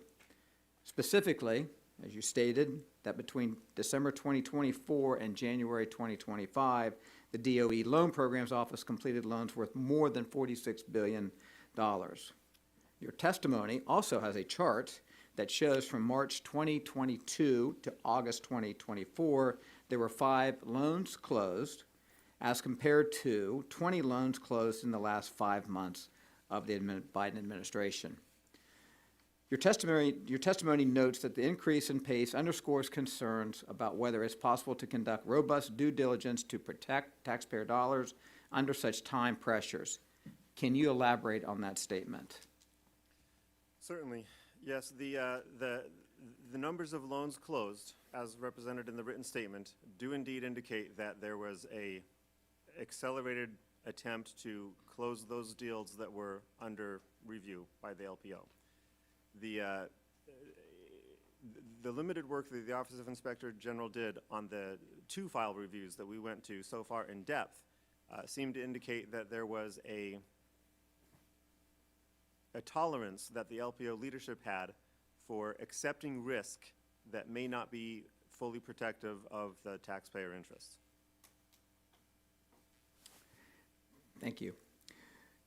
Specifically, as you stated, that between December 2024 and January 2025, the DOE Loan Programs Office completed loans worth more than $46 billion. Your testimony also has a chart that shows from March 2022 to August 2024, there were 5 loans closed as compared to 20 loans closed in the last 5 months of the Biden administration. Your testimony notes that the increase in pace underscores concerns about whether it's possible to conduct robust due diligence to protect taxpayer dollars under such time pressures. Can you elaborate on that statement? Certainly. Yes, the numbers of loans closed, as represented in the written statement, do indeed indicate that there was a accelerated attempt to close those deals that were under review by the LPO. The limited work that the Office of Inspector General did on the 2 file reviews that we went to so far in depth seemed to indicate that there was a tolerance that the LPO leadership had for accepting risk that may not be fully protective of the taxpayer interests. Thank you.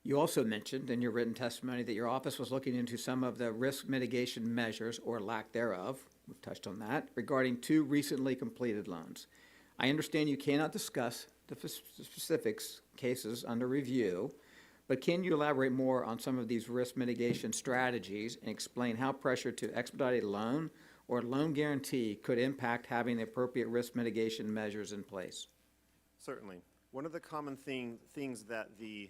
You also mentioned in your written testimony that your office was looking into some of the risk mitigation measures, or lack thereof, we've touched on that, regarding 2 recently completed loans. I understand you cannot discuss the specifics cases under review, but can you elaborate more on some of these risk mitigation strategies and explain how pressure to expedite a loan or loan guarantee could impact having the appropriate risk mitigation measures in place? Certainly. One of the common things that the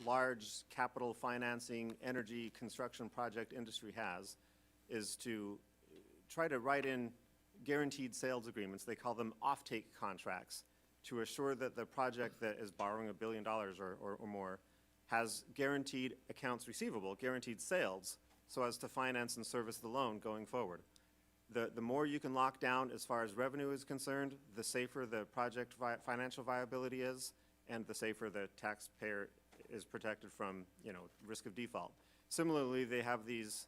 large capital financing, energy, construction project industry has is to try to write in guaranteed sales agreements. They call them offtake contracts to assure that the project that is borrowing $1 billion or more has guaranteed accounts receivable, guaranteed sales, so as to finance and service the loan going forward. The more you can lock down as far as revenue is concerned, the safer the project financial viability is, and the safer the taxpayer is protected from, risk of default. Similarly, they have these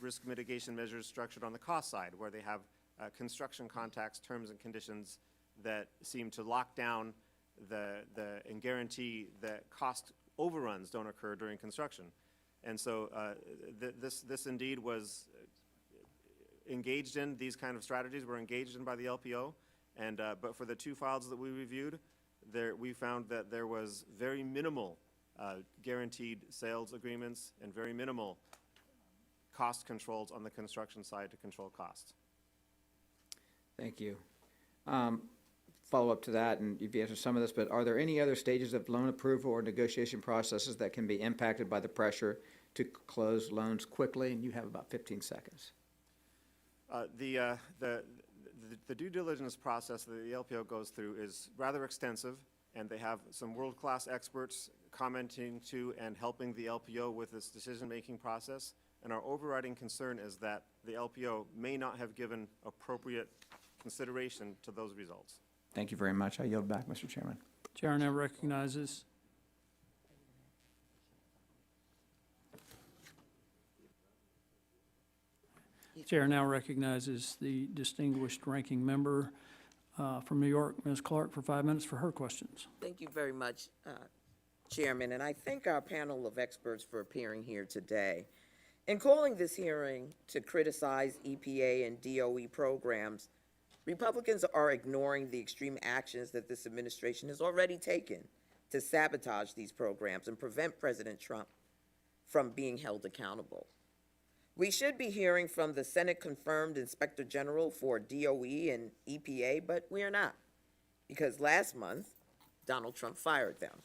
risk mitigation measures structured on the cost side, where they have construction contracts, terms and conditions that seem to lock down and guarantee that cost overruns don't occur during construction. And so this indeed was engaged in, these kind of strategies were engaged in by the LPO, and but for the 2 files that we reviewed, we found that there was very minimal guaranteed sales agreements and very minimal cost controls on the construction side to control costs. Thank you. Follow up to that, and you've answered some of this, but are there any other stages of loan approval or negotiation processes that can be impacted by the pressure to close loans quickly? And you have about 15 seconds. The due diligence process that the LPO goes through is rather extensive, and they have some world-class experts commenting to and helping the LPO with this decision-making process. And our overriding concern is that the LPO may not have given appropriate consideration to those results. Thank you very much. I yield back, Mr. Chairman. Chair now recognizes the distinguished ranking member from New York, Ms. Clark, for 5 minutes for her questions. Thank you very much, Chairman, and I thank our panel of experts for appearing here today. In calling this hearing to criticize EPA and DOE programs, Republicans are ignoring the extreme actions that this administration has already taken to sabotage these programs and prevent President Trump from being held accountable. We should be hearing from the Senate-confirmed Inspector General for DOE and EPA, but we are not, because last month, Donald Trump fired them.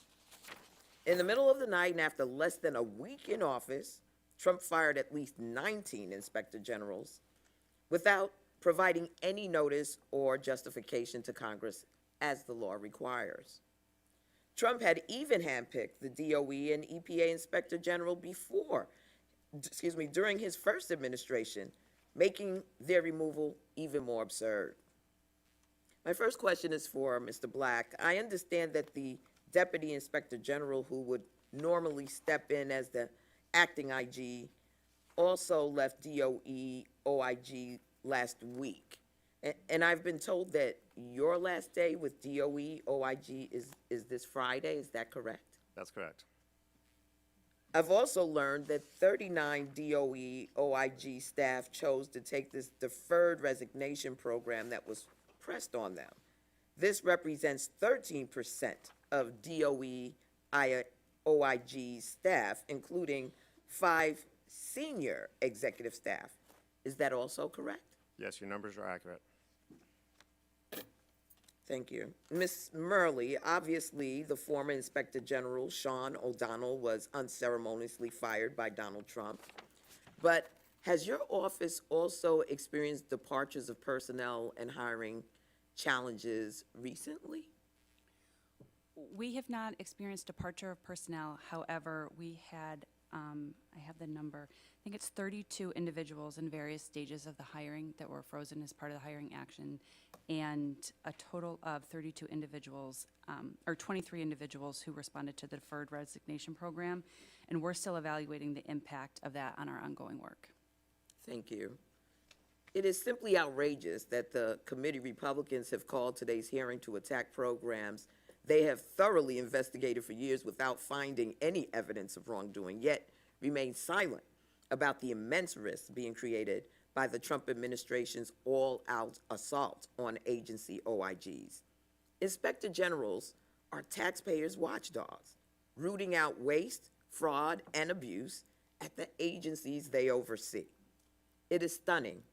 In the middle of the night and after less than a week in office, Trump fired at least 19 Inspector Generals without providing any notice or justification to Congress as the law requires. Trump had even handpicked the DOE and EPA Inspector General during his first administration, making their removal even more absurd. My first question is for Mr. Black. I understand that the Deputy Inspector General, who would normally step in as the acting IG, also left DOE OIG last week. And I've been told that your last day with DOE OIG is this Friday. Is that correct? That's correct. I've also learned that 39 DOE OIG staff chose to take this deferred resignation program that was pressed on them. This represents 13% of DOE OIG staff, including 5 senior executive staff. Is that also correct? Yes, your numbers are accurate. Thank you. Ms. Murley, obviously, the former Inspector General, Sean O'Donnell, was unceremoniously fired by Donald Trump. But has your office also experienced departures of personnel and hiring challenges recently? We have not experienced departure of personnel. However, we had, I have the number, I think it's 32 individuals in various stages of the hiring that were frozen as part of the hiring action, and a total of 32 individuals, or 23 individuals who responded to the deferred resignation program, and we're still evaluating the impact of that on our ongoing work. Thank you. It is simply outrageous that the committee Republicans have called today's hearing to attack programs they have thoroughly investigated for years without finding any evidence of wrongdoing, yet remain silent about the immense risks being created by the Trump administration's all-out assault on agency OIGs. Inspector generals are taxpayers' watchdogs, rooting out waste, fraud, and abuse at the agencies they oversee. It is stunning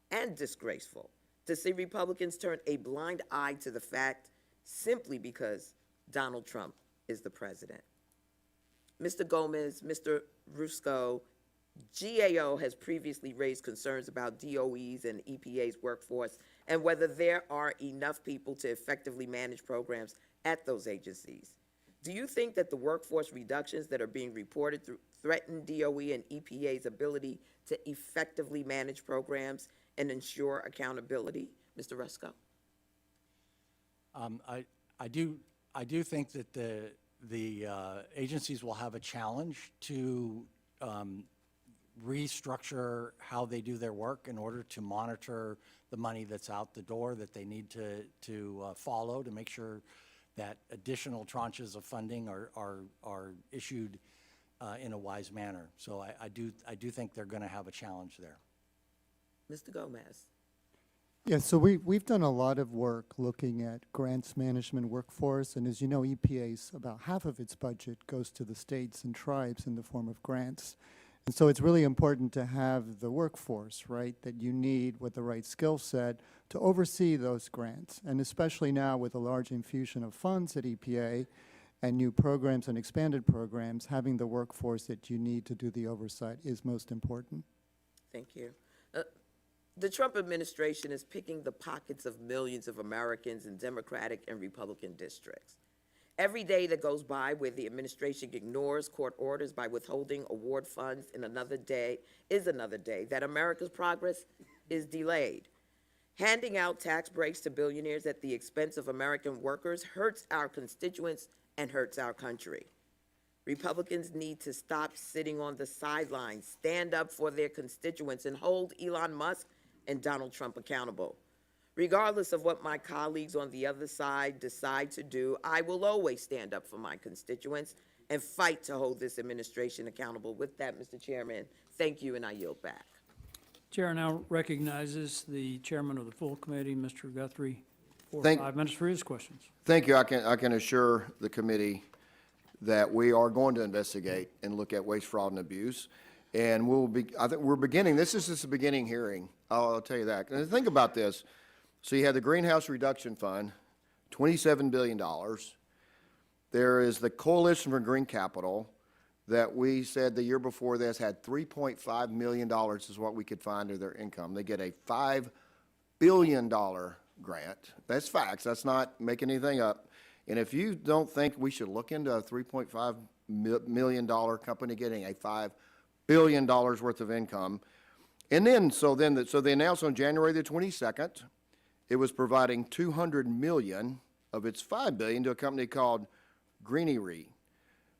and disgraceful to see Republicans turn a blind eye to the fact simply because Donald Trump is the president. Mr. Gomez, Mr. Rusco, GAO has previously raised concerns about DOE's and EPA's workforce and whether there are enough people to effectively manage programs at those agencies. Do you think that the workforce reductions that are being reported threaten DOE and EPA's ability to effectively manage programs and ensure accountability? Mr. Rusco? I do think that the agencies will have a challenge to restructure how they do their work in order to monitor the money that's out the door that they need to follow to make sure that additional tranches of funding are issued in a wise manner. So I do think they're going to have a challenge there. Mr. Gomez? Yeah, so we've done a lot of work looking at grants management workforce, and as you know, EPA's about half of its budget goes to the states and tribes in the form of grants. And so it's really important to have the workforce, right, that you need with the right skill set to oversee those grants. And especially now with a large infusion of funds at EPA and new programs and expanded programs, having the workforce that you need to do the oversight is most important. Thank you. The Trump administration is picking the pockets of millions of Americans in Democratic and Republican districts. Every day that goes by where the administration ignores court orders by withholding award funds is another day that America's progress is delayed. Handing out tax breaks to billionaires at the expense of American workers hurts our constituents and hurts our country. Republicans need to stop sitting on the sidelines, stand up for their constituents, and hold Elon Musk and Donald Trump accountable. Regardless of what my colleagues on the other side decide to do, I will always stand up for my constituents and fight to hold this administration accountable. With that, Mr. Chairman, thank you, and I yield back. Chair now recognizes the chairman of the full committee, Mr. Guthrie, for Thank- 5 minutes for his questions. Thank you. I can assure the committee that we are going to investigate and look at waste, fraud, and abuse. And I think we're beginning, this is just a beginning hearing, I'll tell you that. And think about this. So you have the Greenhouse Reduction Fund, $27 billion. There is the Coalition for Green Capital that we said the year before this had $3.5 million is what we could find of their income. They get a $5 billion grant. That's facts. That's not making anything up. And if you don't think we should look into a $3.5 million company getting a $5 billion worth of income. And then, so they announced on January the 22nd, it was providing $200 million of its $5 billion to a company called Greenie Re.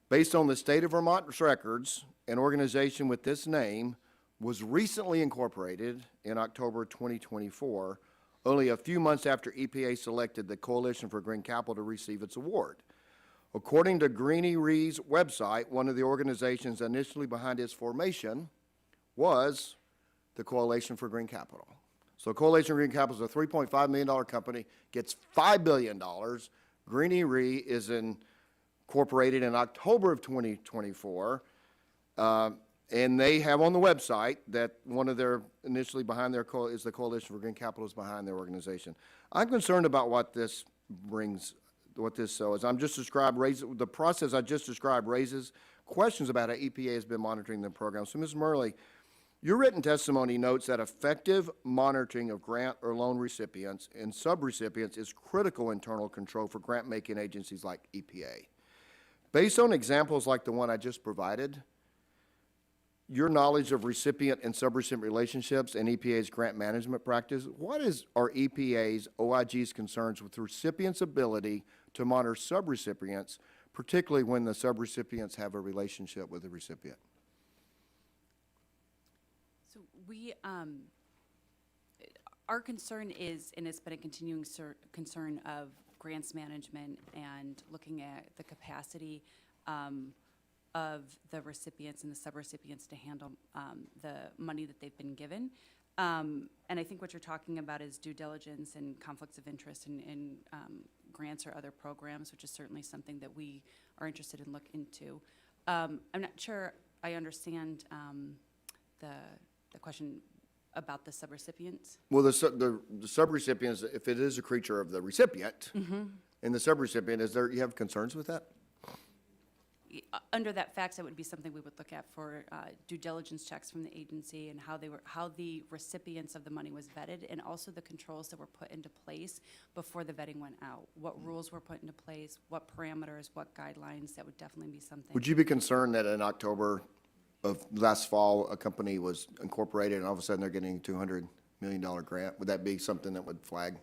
Based on the state of Vermont's records, an organization with this name was recently incorporated in October 2024, only a few months after EPA selected the Coalition for Green Capital to receive its award. According to Greenie Re's website, one of the organizations initially behind its formation was the Coalition for Green Capital. So Coalition for Green Capital is a $3.5 million company, gets $5 billion. Greenie Re is incorporated in October of 2024, and they have on the website that one of their, initially behind their, is the Coalition for Green Capital is behind their organization. I'm concerned about what this brings, what this is. The process I just described raises questions about how EPA has been monitoring the program. So, Ms. Murley, your written testimony notes that effective monitoring of grant or loan recipients and subrecipients is critical internal control for grant-making agencies like EPA. Based on examples like the one I just provided, your knowledge of recipient and subrecipient relationships and EPA's grant management practice, what are EPA's OIG's concerns with recipients' ability to monitor subrecipients, particularly when the subrecipients have a relationship with the recipient? So our concern is, and it's been a continuing concern of grants management and looking at the capacity of the recipients and the subrecipients to handle the money that they've been given. And I think what you're talking about is due diligence and conflicts of interest in grants or other programs, which is certainly something that we are interested in looking into. I'm not sure I understand the question about the subrecipients. Well, the subrecipients, if it is a creature of the recipient, and the subrecipient, you have concerns with that? Under that facts, that would be something we would look at for due diligence checks from the agency and how the recipients of the money was vetted, and also the controls that were put into place before the vetting went out. What rules were put into place, what parameters, what guidelines, that would definitely be something. Would you be concerned that in October of last fall, a company was incorporated and all of a sudden they're getting a $200 million grant? Would that be something that would flag?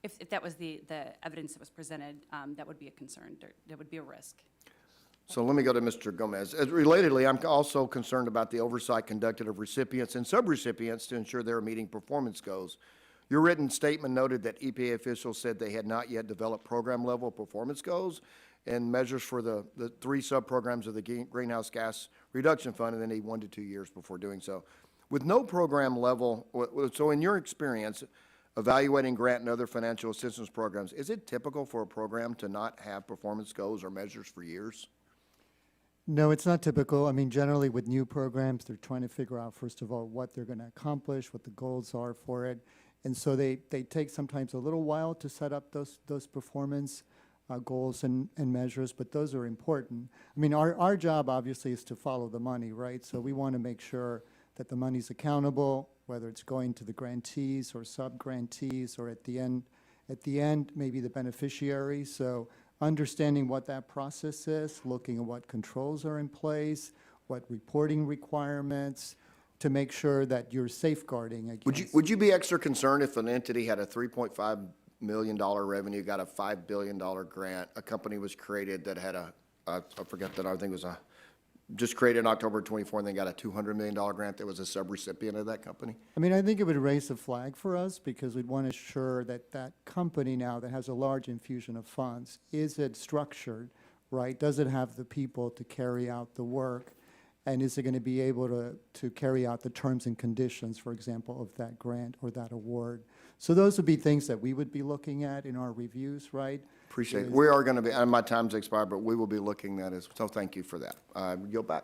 If that was the evidence that was presented, that would be a concern. There would be a risk. So let me go to Mr. Gomez. Relatedly, I'm also concerned about the oversight conducted of recipients and subrecipients to ensure they're meeting performance goals. Your written statement noted that EPA officials said they had not yet developed program-level performance goals and measures for the three sub-programs of the Greenhouse Gas Reduction Fund, and they need 1 to 2 years before doing so. With no program level, so in your experience, evaluating grant and other financial assistance programs, is it typical for a program to not have performance goals or measures for years? No, it's not typical. I mean, generally with new programs, they're trying to figure out, first of all, what they're going to accomplish, what the goals are for it. And so they take sometimes a little while to set up those performance goals and measures, but those are important. I mean, our job obviously is to follow the money, right? So we want to make sure that the money's accountable, whether it's going to the grantees or sub-grantees, or at the end, maybe the beneficiary. So understanding what that process is, looking at what controls are in place, what reporting requirements, to make sure that you're safeguarding against. Would you be extra concerned if an entity had a $3.5 million revenue, got a $5 billion grant, a company was created that had I forget that, I think it was just created in October 24, and then got a $200 million grant that was a subrecipient of that company? I mean, I think it would raise a flag for us, because we'd want to ensure that that company now that has a large infusion of funds, is it structured, right? Does it have the people to carry out the work? And is it going to be able to carry out the terms and conditions, for example, of that grant or that award? So those would be things that we would be looking at in our reviews, right? Appreciate it. We are going to be, and my time's expired, but we will be looking at it, so thank you for that. Yield back.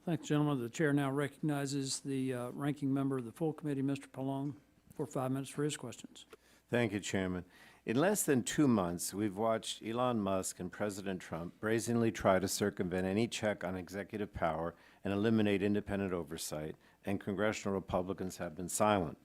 Thanks, gentlemen. The chair now recognizes the ranking member of the full committee, Mr. Pallone, for 5 minutes for his questions. Thank you, Chairman. In less than 2 months, we've watched Elon Musk and President Trump brazenly try to circumvent any check on executive power and eliminate independent oversight, and congressional Republicans have been silent.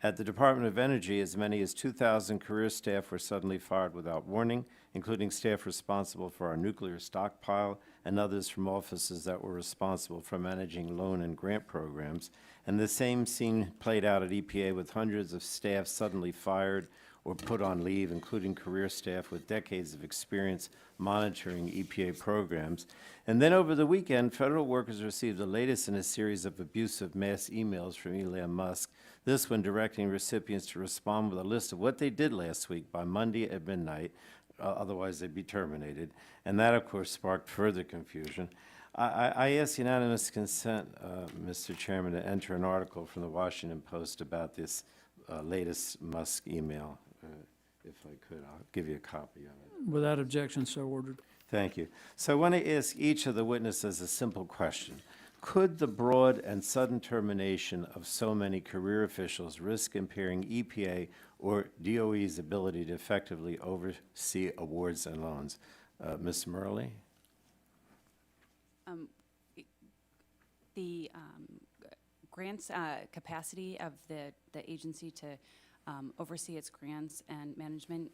At the Department of Energy, as many as 2,000 career staff were suddenly fired without warning, including staff responsible for our nuclear stockpile and others from offices that were responsible for managing loan and grant programs. And the same scene played out at EPA with hundreds of staff suddenly fired or put on leave, including career staff with decades of experience monitoring EPA programs. And then over the weekend, federal workers received the latest in a series of abusive mass emails from Elon Musk, this one directing recipients to respond with a list of what they did last week by Monday at midnight, otherwise they'd be terminated. And that, of course, sparked further confusion. I ask unanimous consent, Mr. Chairman, to enter an article from the Washington Post about this latest Musk email. If I could, I'll give you a copy of it. Without objection, so ordered. Thank you. So I want to ask each of the witnesses a simple question. Could the broad and sudden termination of so many career officials risk impairing EPA or DOE's ability to effectively oversee awards and loans? Ms. Murley? The grants capacity of the agency to oversee its grants and management,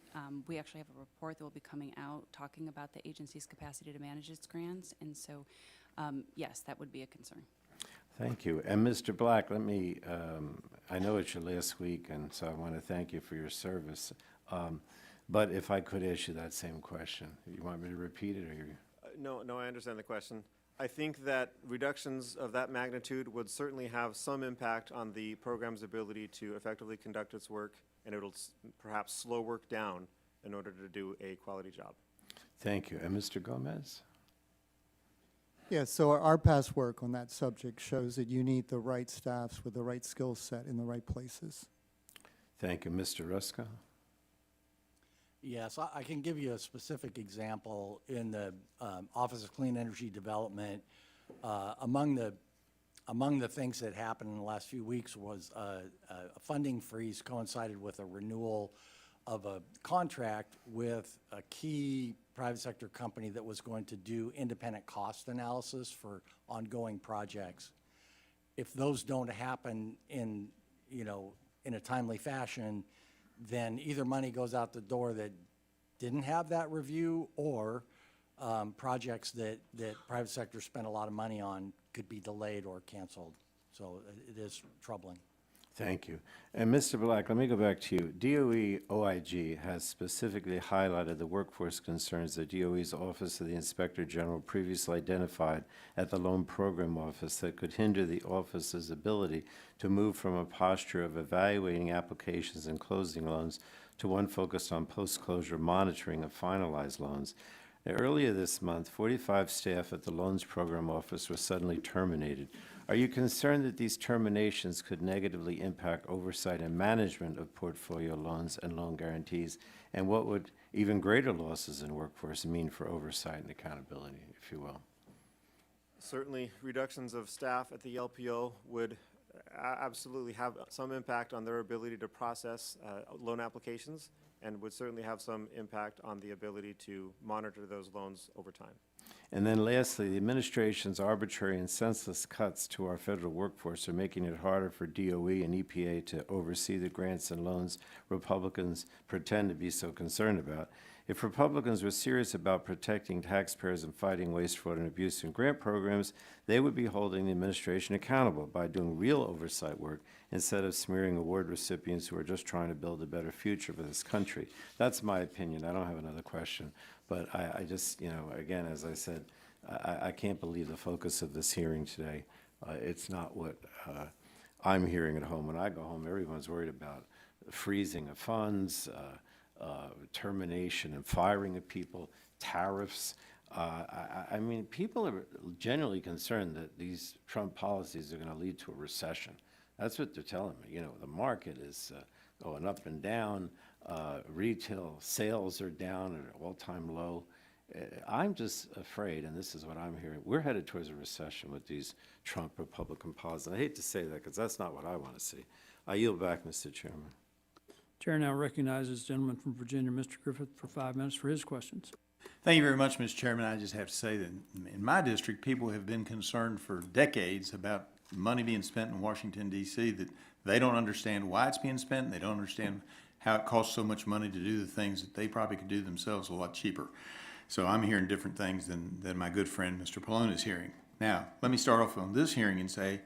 we actually have a report that will be coming out talking about the agency's capacity to manage its grants, and so yes, that would be a concern. Thank you. And Mr. Black, let me, I know it's your last week, and so I want to thank you for your service. But if I could ask you that same question, you want me to repeat it, or you? No, I understand the question. I think that reductions of that magnitude would certainly have some impact on the program's ability to effectively conduct its work, and it'll perhaps slow work down in order to do a quality job. Thank you. And Mr. Gomez? Yes, so our past work on that subject shows that you need the right staffs with the right skill set in the right places. Thank you. Mr. Rusco? Yes, I can give you a specific example in the Office of Clean Energy Development. Among the things that happened in the last few weeks was a funding freeze coincided with a renewal of a contract with a key private sector company that was going to do independent cost analysis for ongoing projects. If those don't happen in a timely fashion, then either money goes out the door that didn't have that review, or projects that private sector spent a lot of money on could be delayed or canceled. So it is troubling. Thank you. And Mr. Black, let me go back to you. DOE OIG has specifically highlighted the workforce concerns that DOE's Office of the Inspector General previously identified at the Loan Program Office that could hinder the office's ability to move from a posture of evaluating applications and closing loans to one focused on post-closure monitoring of finalized loans. Now, earlier this month, 45 staff at the Loans Program Office were suddenly terminated. Are you concerned that these terminations could negatively impact oversight and management of portfolio loans and loan guarantees? And what would even greater losses in workforce mean for oversight and accountability, if you will? Certainly, reductions of staff at the LPO would absolutely have some impact on their ability to process loan applications, and would certainly have some impact on the ability to monitor those loans over time. And then lastly, the administration's arbitrary and senseless cuts to our federal workforce are making it harder for DOE and EPA to oversee the grants and loans Republicans pretend to be so concerned about. If Republicans were serious about protecting taxpayers and fighting waste, fraud, and abuse in grant programs, they would be holding the administration accountable by doing real oversight work instead of smearing award recipients who are just trying to build a better future for this country. That's my opinion. I don't have another question. But I just, again, as I said, I can't believe the focus of this hearing today. It's not what I'm hearing at home. When I go home, everyone's worried about freezing of funds, termination and firing of people, tariffs. I mean, people are genuinely concerned that these Trump policies are going to lead to a recession. That's what they're telling me. The market is going up and down. Retail sales are down at an all-time low. I'm just afraid, and this is what I'm hearing, we're headed towards a recession with these Trump Republican policies. And I hate to say that because that's not what I want to see. I yield back, Mr. Chairman. Chair now recognizes the gentleman from Virginia, Mr. Griffith, for 5 minutes for his questions. Thank you very much, Mr. Chairman. I just have to say that in my district, people have been concerned for decades about money being spent in Washington, D.C., that they don't understand why it's being spent, and they don't understand how it costs so much money to do the things that they probably could do themselves a lot cheaper. So I'm hearing different things than my good friend, Mr. Pallone, is hearing. Now, let me start off on this hearing and say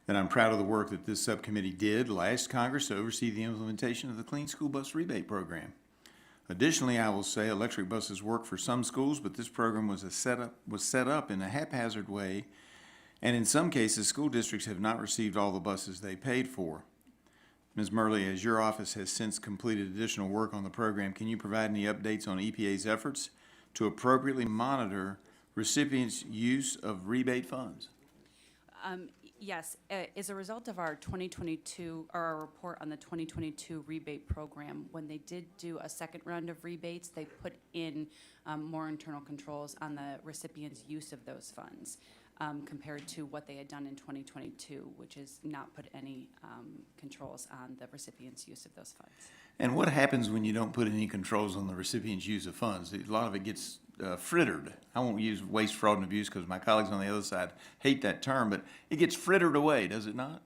that I'm proud of the work that this subcommittee did last Congress to oversee the implementation of the Clean School Bus Rebate Program. Additionally, I will say electric buses work for some schools, but this program was set up in a haphazard way, and in some cases, school districts have not received all the buses they paid for. Ms. Murley, as your office has since completed additional work on the program, can you provide any updates on EPA's efforts to appropriately monitor recipients' use of rebate funds? Yes, as a result of our 2022, or our report on the 2022 rebate program, when they did do a second round of rebates, they put in more internal controls on the recipient's use of those funds compared to what they had done in 2022, which is not put any controls on the recipient's use of those funds. And what happens when you don't put any controls on the recipient's use of funds? A lot of it gets frittered. I won't use waste, fraud, and abuse because my colleagues on the other side hate that term, but it gets frittered away, does it not?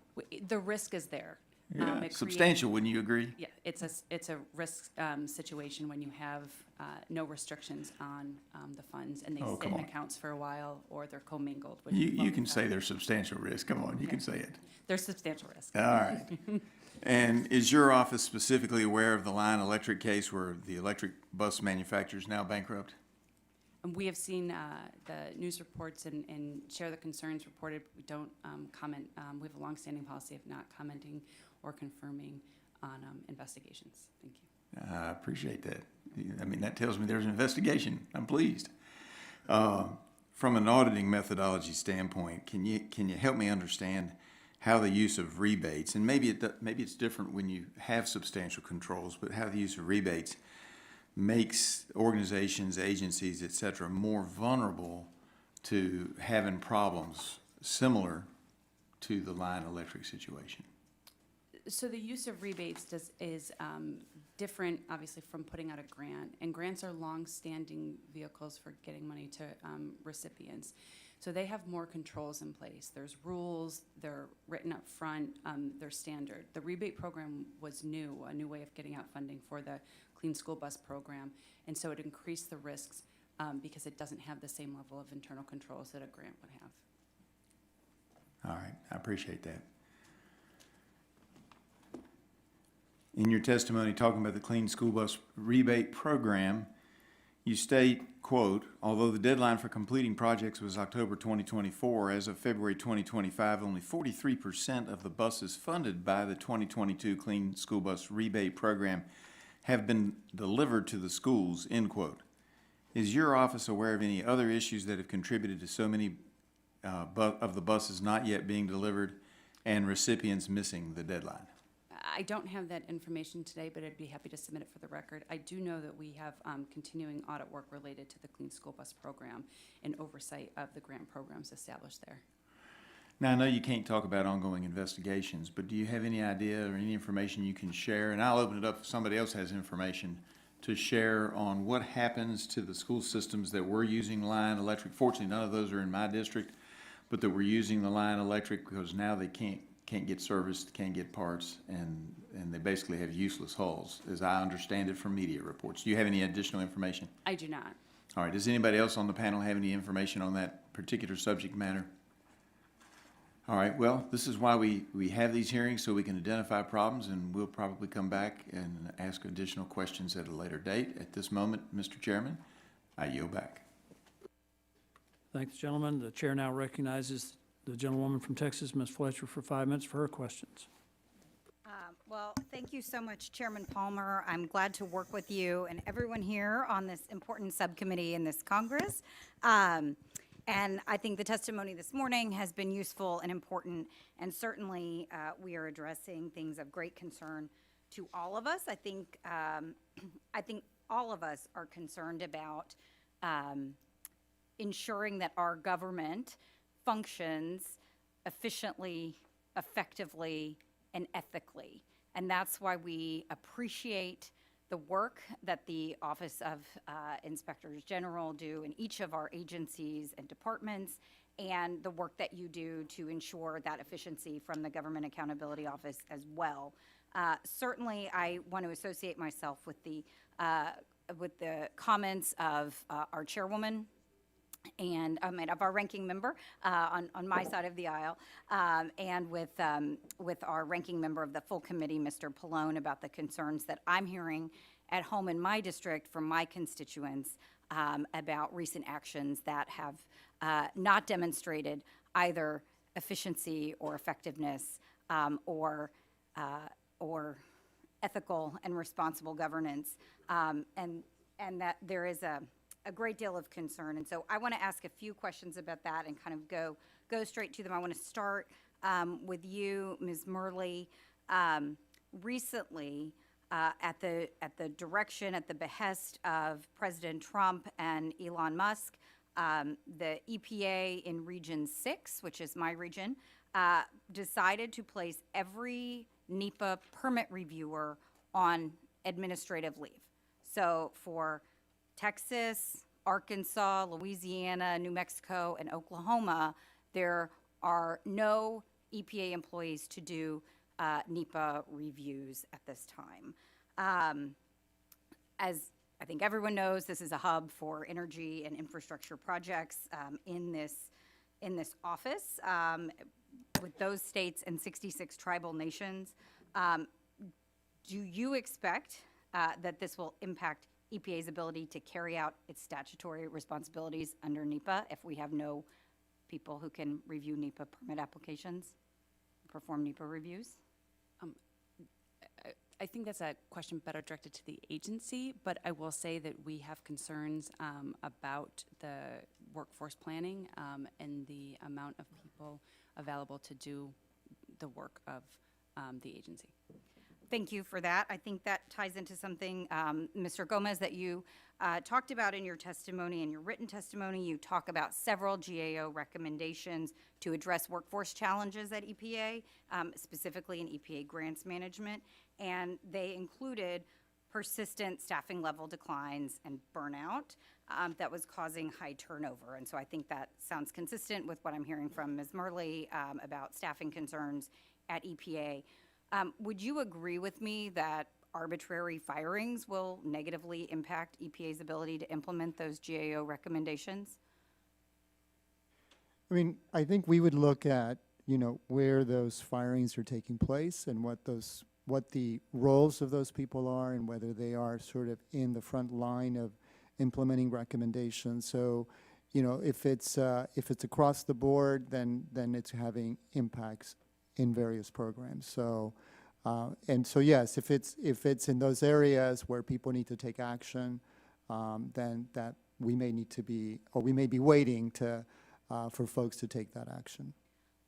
The risk is there. Yeah, It substantial, wouldn't you agree? Yeah, it's a risk situation when you have no restrictions on the funds and they Oh, sit come in on. accounts for a while or they're commingled. Which You can say there's substantial risk. Come on, you can say it. There's substantial risk. All right. And is your office specifically aware of the Lion Electric case where the electric bus manufacturer is now bankrupt? And we have seen the news reports and share the concerns reported. We don't comment. We have a longstanding policy of not commenting or confirming on investigations. Thank you. I appreciate that. I mean, that tells me there's an investigation. I'm pleased. From an auditing methodology standpoint, can you help me understand how the use of rebates, and maybe it's different when you have substantial controls, but how the use of rebates makes organizations, agencies, et cetera, more vulnerable to having problems similar to the Lion Electric situation? So the use of rebates is different, obviously, from putting out a grant. And grants are long-standing vehicles for getting money to recipients. So they have more controls in place. There's rules, they're written up front, they're standard. The rebate program was new, a new way of getting out funding for the Clean School Bus Program. And so it increased the risks because it doesn't have the same level of internal controls that a grant would have. All right, I appreciate that. In your testimony talking about the Clean School Bus Rebate Program, you state, quote, although the deadline for completing projects was October 2024, as of February 2025, only 43% of the buses funded by the 2022 Clean School Bus Rebate Program have been delivered to the schools, end quote. Is your office aware of any other issues that have contributed to so many of the buses not yet being delivered and recipients missing the deadline? I don't have that information today, but I'd be happy to submit it for the record. I do know that we have continuing audit work related to the Clean School Bus Program and oversight of the grant programs established there. Now, I know you can't talk about ongoing investigations, but do you have any idea or any information you can share? And I'll open it up if somebody else has information to share on what happens to the school systems that were using Lion Electric. Fortunately, none of those are in my district, but that were using the Lion Electric because now they can't get serviced, can't get parts, and they basically have useless hulls, as I understand it from media reports. Do you have any additional information? I do not. All right, does anybody else on the panel have any information on that particular subject matter? All right, well, this is why we have these hearings, so we can identify problems, and we'll probably come back and ask additional questions at a later date. At this moment, Mr. Chairman, I yield back. Thanks, gentlemen. The chair now recognizes the gentlewoman from Texas, Ms. Fletcher, for 5 minutes for her questions. Well, thank you so much, Chairman Palmer. I'm glad to work with you and everyone here on this important subcommittee in this Congress. And I think the testimony this morning has been useful and important, and certainly we are addressing things of great concern to all of us. I think all of us are concerned about ensuring that our government functions efficiently, effectively, and ethically. And that's why we appreciate the work that the Office of Inspectors General do in each of our agencies and departments, and the work that you do to ensure that efficiency from the Government Accountability Office as well. Certainly, I want to associate myself with the comments of our chairwoman, and of our ranking member on my side of the aisle, and with our ranking member of the full committee, Mr. Pallone, about the concerns that I'm hearing at home in my district from my constituents about recent actions that have not demonstrated either efficiency or effectiveness or ethical and responsible governance, and that there is a great deal of concern. And so I want to ask a few questions about that and kind of go straight to them. I want to start with you, Ms. Murley. Recently, at the direction, at the behest of President Trump and Elon Musk, the EPA in Region 6, which is my region, decided to place every NEPA permit reviewer on administrative leave. So for Texas, Arkansas, Louisiana, New Mexico, and Oklahoma, there are no EPA employees to do NEPA reviews at this time. As I think everyone knows, this is a hub for energy and infrastructure projects in this office with those states and 66 tribal nations. Do you expect that this will impact EPA's ability to carry out its statutory responsibilities under NEPA if we have no people who can review NEPA permit applications, perform NEPA reviews? I think that's a question better directed to the agency, but I will say that we have concerns about the workforce planning and the amount of people available to do the work of the agency. Thank you for that. I think that ties into something, Mr. Gomez, that you talked about in your testimony, in your written testimony. You talk about several GAO recommendations to address workforce challenges at EPA, specifically in EPA grants management, and they included persistent staffing level declines and burnout that was causing high turnover. And so I think that sounds consistent with what I'm hearing from Ms. Murley about staffing concerns at EPA. Would you agree with me that arbitrary firings will negatively impact EPA's ability to implement those GAO recommendations? I mean, I think we would look at, where those firings are taking place and what the roles of those people are and whether they are sort of in the front line of implementing recommendations. So, if it's across the board, then it's having impacts in various programs. So, and so yes, if it's in those areas where people need to take action, then that we may need to be, or we may be waiting for folks to take that action.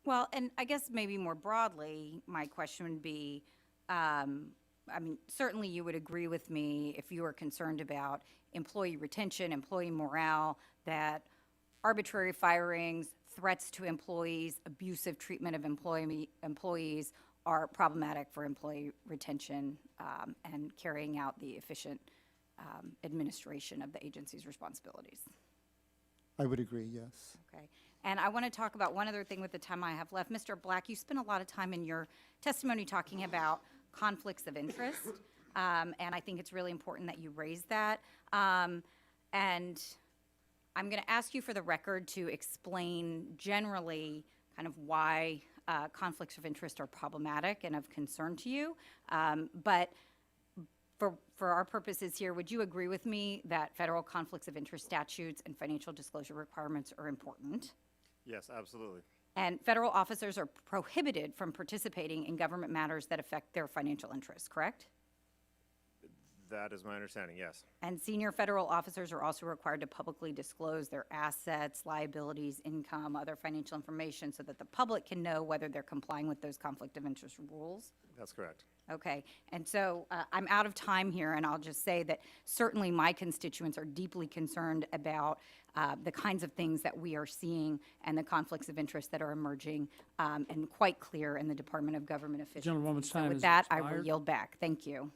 Well, and I guess maybe more broadly, my question would be, certainly you would agree with me if you were concerned about employee retention, employee morale, that arbitrary firings, threats to employees, abusive treatment of employees are problematic for employee retention and carrying out the efficient administration of the agency's responsibilities. I would agree, yes. Okay. And I want to talk about one other thing with the time I have left. Mr. Black, you spent a lot of time in your testimony talking about conflicts of interest, and I think it's really important that you raise that. And I'm going to ask you for the record to explain generally kind of why conflicts of interest are problematic and of concern to you. But for our purposes here, would you agree with me that federal conflicts of interest statutes and financial disclosure requirements are important? Yes, absolutely. And federal officers are prohibited from participating in government matters that affect their financial interests, correct? That is my understanding, yes. And senior federal officers are also required to publicly disclose their assets, liabilities, income, other financial information so that the public can know whether they're complying with those conflict of interest rules. That's correct. Okay, and so I'm out of time here, and I'll just say that certainly my constituents are deeply concerned about the kinds of things that we are seeing and the conflicts of interest that are emerging and quite clear in the Department of Government Efficiency. Gentlewoman's So time with has that, I will expired. yield back. Thank you.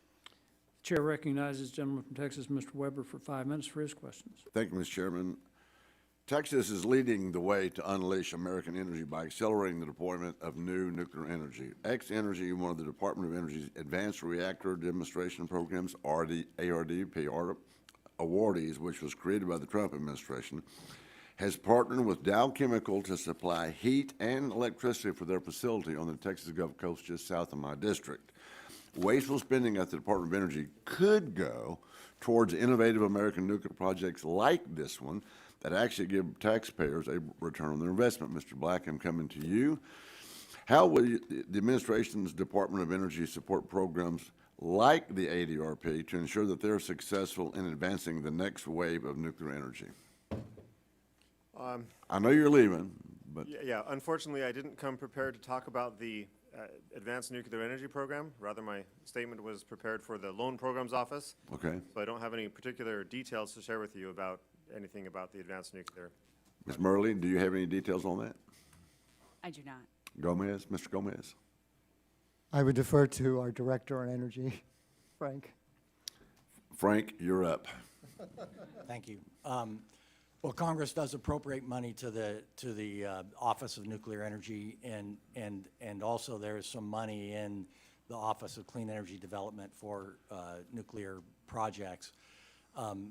Chair recognizes the gentleman from Texas, Mr. Weber, for 5 minutes for his questions. Thank you, Mr. Chairman. Texas is leading the way to unleash American energy by accelerating the deployment of new nuclear energy. X-Energy, one of the Department of Energy's Advanced Reactor Demonstration Programs, ARDP awardees, which was created by the Trump administration, has partnered with Dow Chemical to supply heat and electricity for their facility on the Texas Gulf Coast just south of my district. Wasteful spending at the Department of Energy could go towards innovative American nuclear projects like this one that actually give taxpayers a return on their investment. Mr. Black, I'm coming to you. How will the administration's Department of Energy support programs like the ADRP to ensure that they're successful in advancing the next wave of nuclear energy? I know you're leaving, but Yeah, unfortunately, I didn't come prepared to talk about the Advanced Nuclear Energy Program. Rather, my statement was prepared for the Loan Programs Office. okay. So I don't have any particular details to share with you about anything about the advanced nuclear. Ms. Murley, do you have any details on that? I do not. Gomez, Mr. Gomez? I would defer to our Director on Energy, Frank. Frank, you're up. Thank you. Well, Congress does appropriate money to the Office of Nuclear Energy, and also there is some money in the Office of Clean Energy Development for nuclear projects.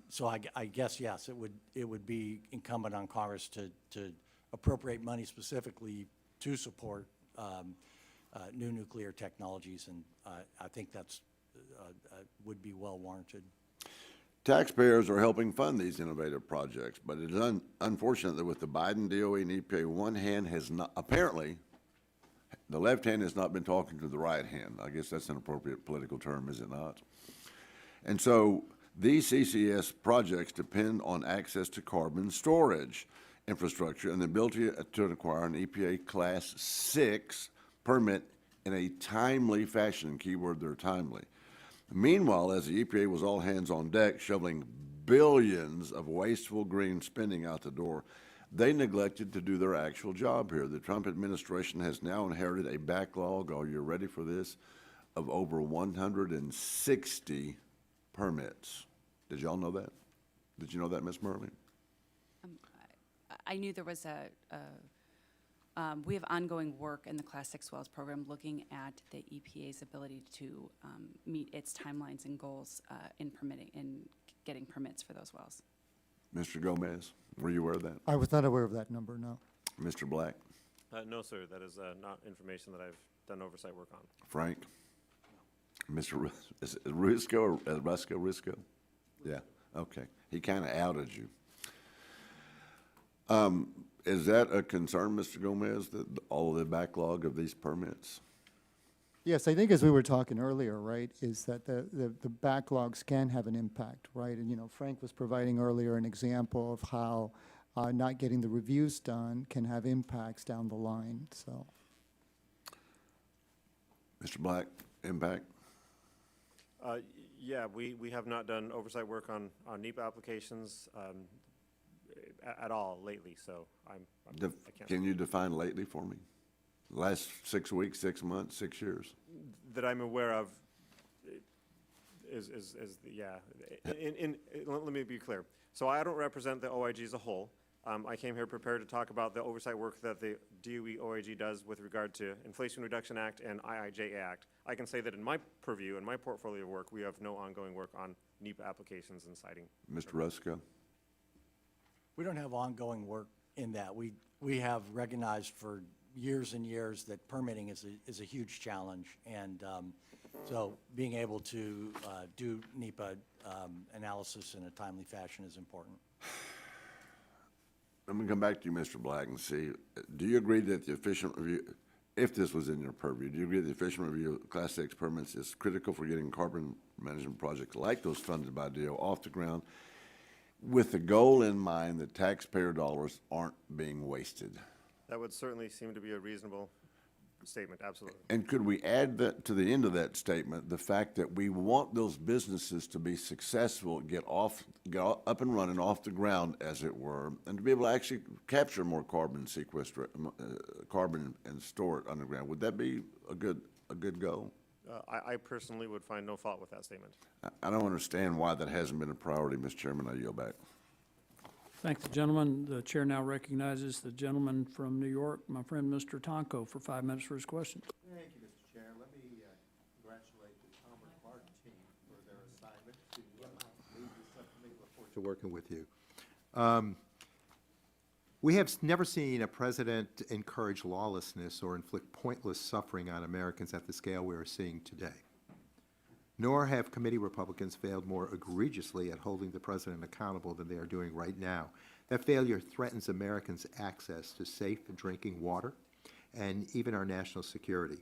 So I guess, yes, it would be incumbent on Congress to appropriate money specifically to support new nuclear technologies, and I think that's would be well warranted. Taxpayers are helping fund these innovative projects, but it is unfortunate that with the Biden, DOE, and EPA, one hand has not, apparently, the left hand has not been talking to the right hand. I guess that's an appropriate political term, is it not? And so these CCS projects depend on access to carbon storage infrastructure and the ability to acquire an EPA Class 6 permit in a timely fashion, keyword there, timely. Meanwhile, as the EPA was all hands on deck shoveling billions of wasteful green spending out the door, they neglected to do their actual job here. The Trump administration has now inherited a backlog, are you ready for this, of over 160 permits. Did y'all know that? Did you know that, Ms. Murley? I knew there was we have ongoing work in the Class 6 wells program looking at the EPA's ability to meet its timelines and goals in getting permits for those wells. Mr. Gomez, were you aware of that? I was not aware of that number, no. Mr. Black? No, sir, that is not information that I've done oversight work on. Frank? Mr. Is it Rusco or Rusco? Yeah, okay. He kind of outed you. Is that a concern, Mr. Gomez, that all of the backlog of these permits? Yes, I think as we were talking earlier, right, is that the backlogs can have an impact, right? And, you know, Frank was providing earlier an example of how not getting the reviews done can have impacts down the line, so. Mr. Black, impact? Yeah, we have not done oversight work on NEPA applications at all lately, so I can't. Can you define lately for me? Last 6 weeks, 6 months, 6 years? That I'm aware of is yeah. Let me be clear. So I don't represent the OIG as a whole. I came here prepared to talk about the oversight work that the DOE OIG does with regard to Inflation Reduction Act and IIJA Act. I can say that in my purview, in my portfolio of work, we have no ongoing work on NEPA applications and citing. Mr. Rusco? We don't have ongoing work in that. We have recognized for years and years that permitting is a huge challenge, and so being able to do NEPA analysis in a timely fashion is important. I'm going to come back to you, Mr. Black, and see, do you agree that the efficient review, if this was in your purview, do you agree that the efficient review of Class 6 permits is critical for getting carbon management projects like those funded by DO off the ground, with the goal in mind that taxpayer dollars aren't being wasted? That would certainly seem to be a reasonable statement, absolutely. And could we add that to the end of that statement, the fact that we want those businesses to be successful, get up and running off the ground, as it were, and to be able to actually capture more carbon carbon and store it underground? Would that be a good goal? I personally would find no fault with that statement. I don't understand why that hasn't been a priority, Mr. Chairman. I yield back. Thank the gentleman. The chair now recognizes the gentleman from New York, my friend Mr. Tonko, for 5 minutes for his question. Thank you, Mr. Chair. Let me congratulate the Palmer Clark team for their assignment to lead the subcommittee. Look forward to working with you. We have never seen a president encourage lawlessness or inflict pointless suffering on Americans at the scale we are seeing today. Nor have committee Republicans failed more egregiously at holding the president accountable than they are doing right now. That failure threatens Americans' access to safe drinking water and even our national security.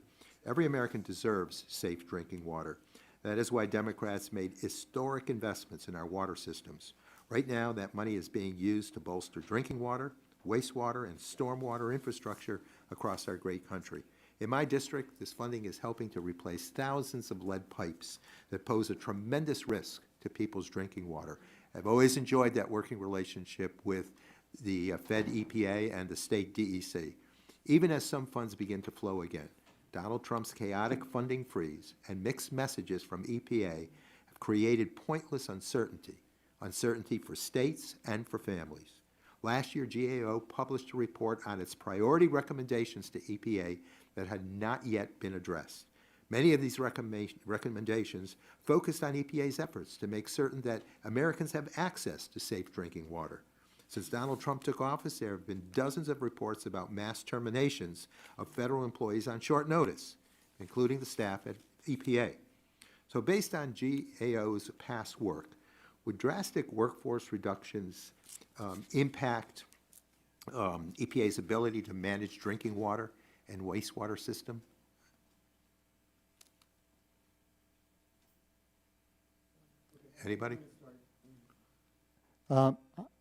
Every American deserves safe drinking water. That is why Democrats made historic investments in our water systems. Right now, that money is being used to bolster drinking water, wastewater, and stormwater infrastructure across our great country. In my district, this funding is helping to replace thousands of lead pipes that pose a tremendous risk to people's drinking water. I've always enjoyed that working relationship with the Fed EPA and the state DEC. Even as some funds begin to flow again, Donald Trump's chaotic funding freeze and mixed messages from EPA have created pointless uncertainty for states and for families. Last year, GAO published a report on its priority recommendations to EPA that had not yet been addressed. Many of these recommendations focused on EPA's efforts to make certain that Americans have access to safe drinking water. Since Donald Trump took office, there have been dozens of reports about mass terminations of federal employees on short notice, including the staff at EPA. So based on GAO's past work, would drastic workforce reductions impact EPA's ability to manage drinking water and wastewater system? Anybody? I'm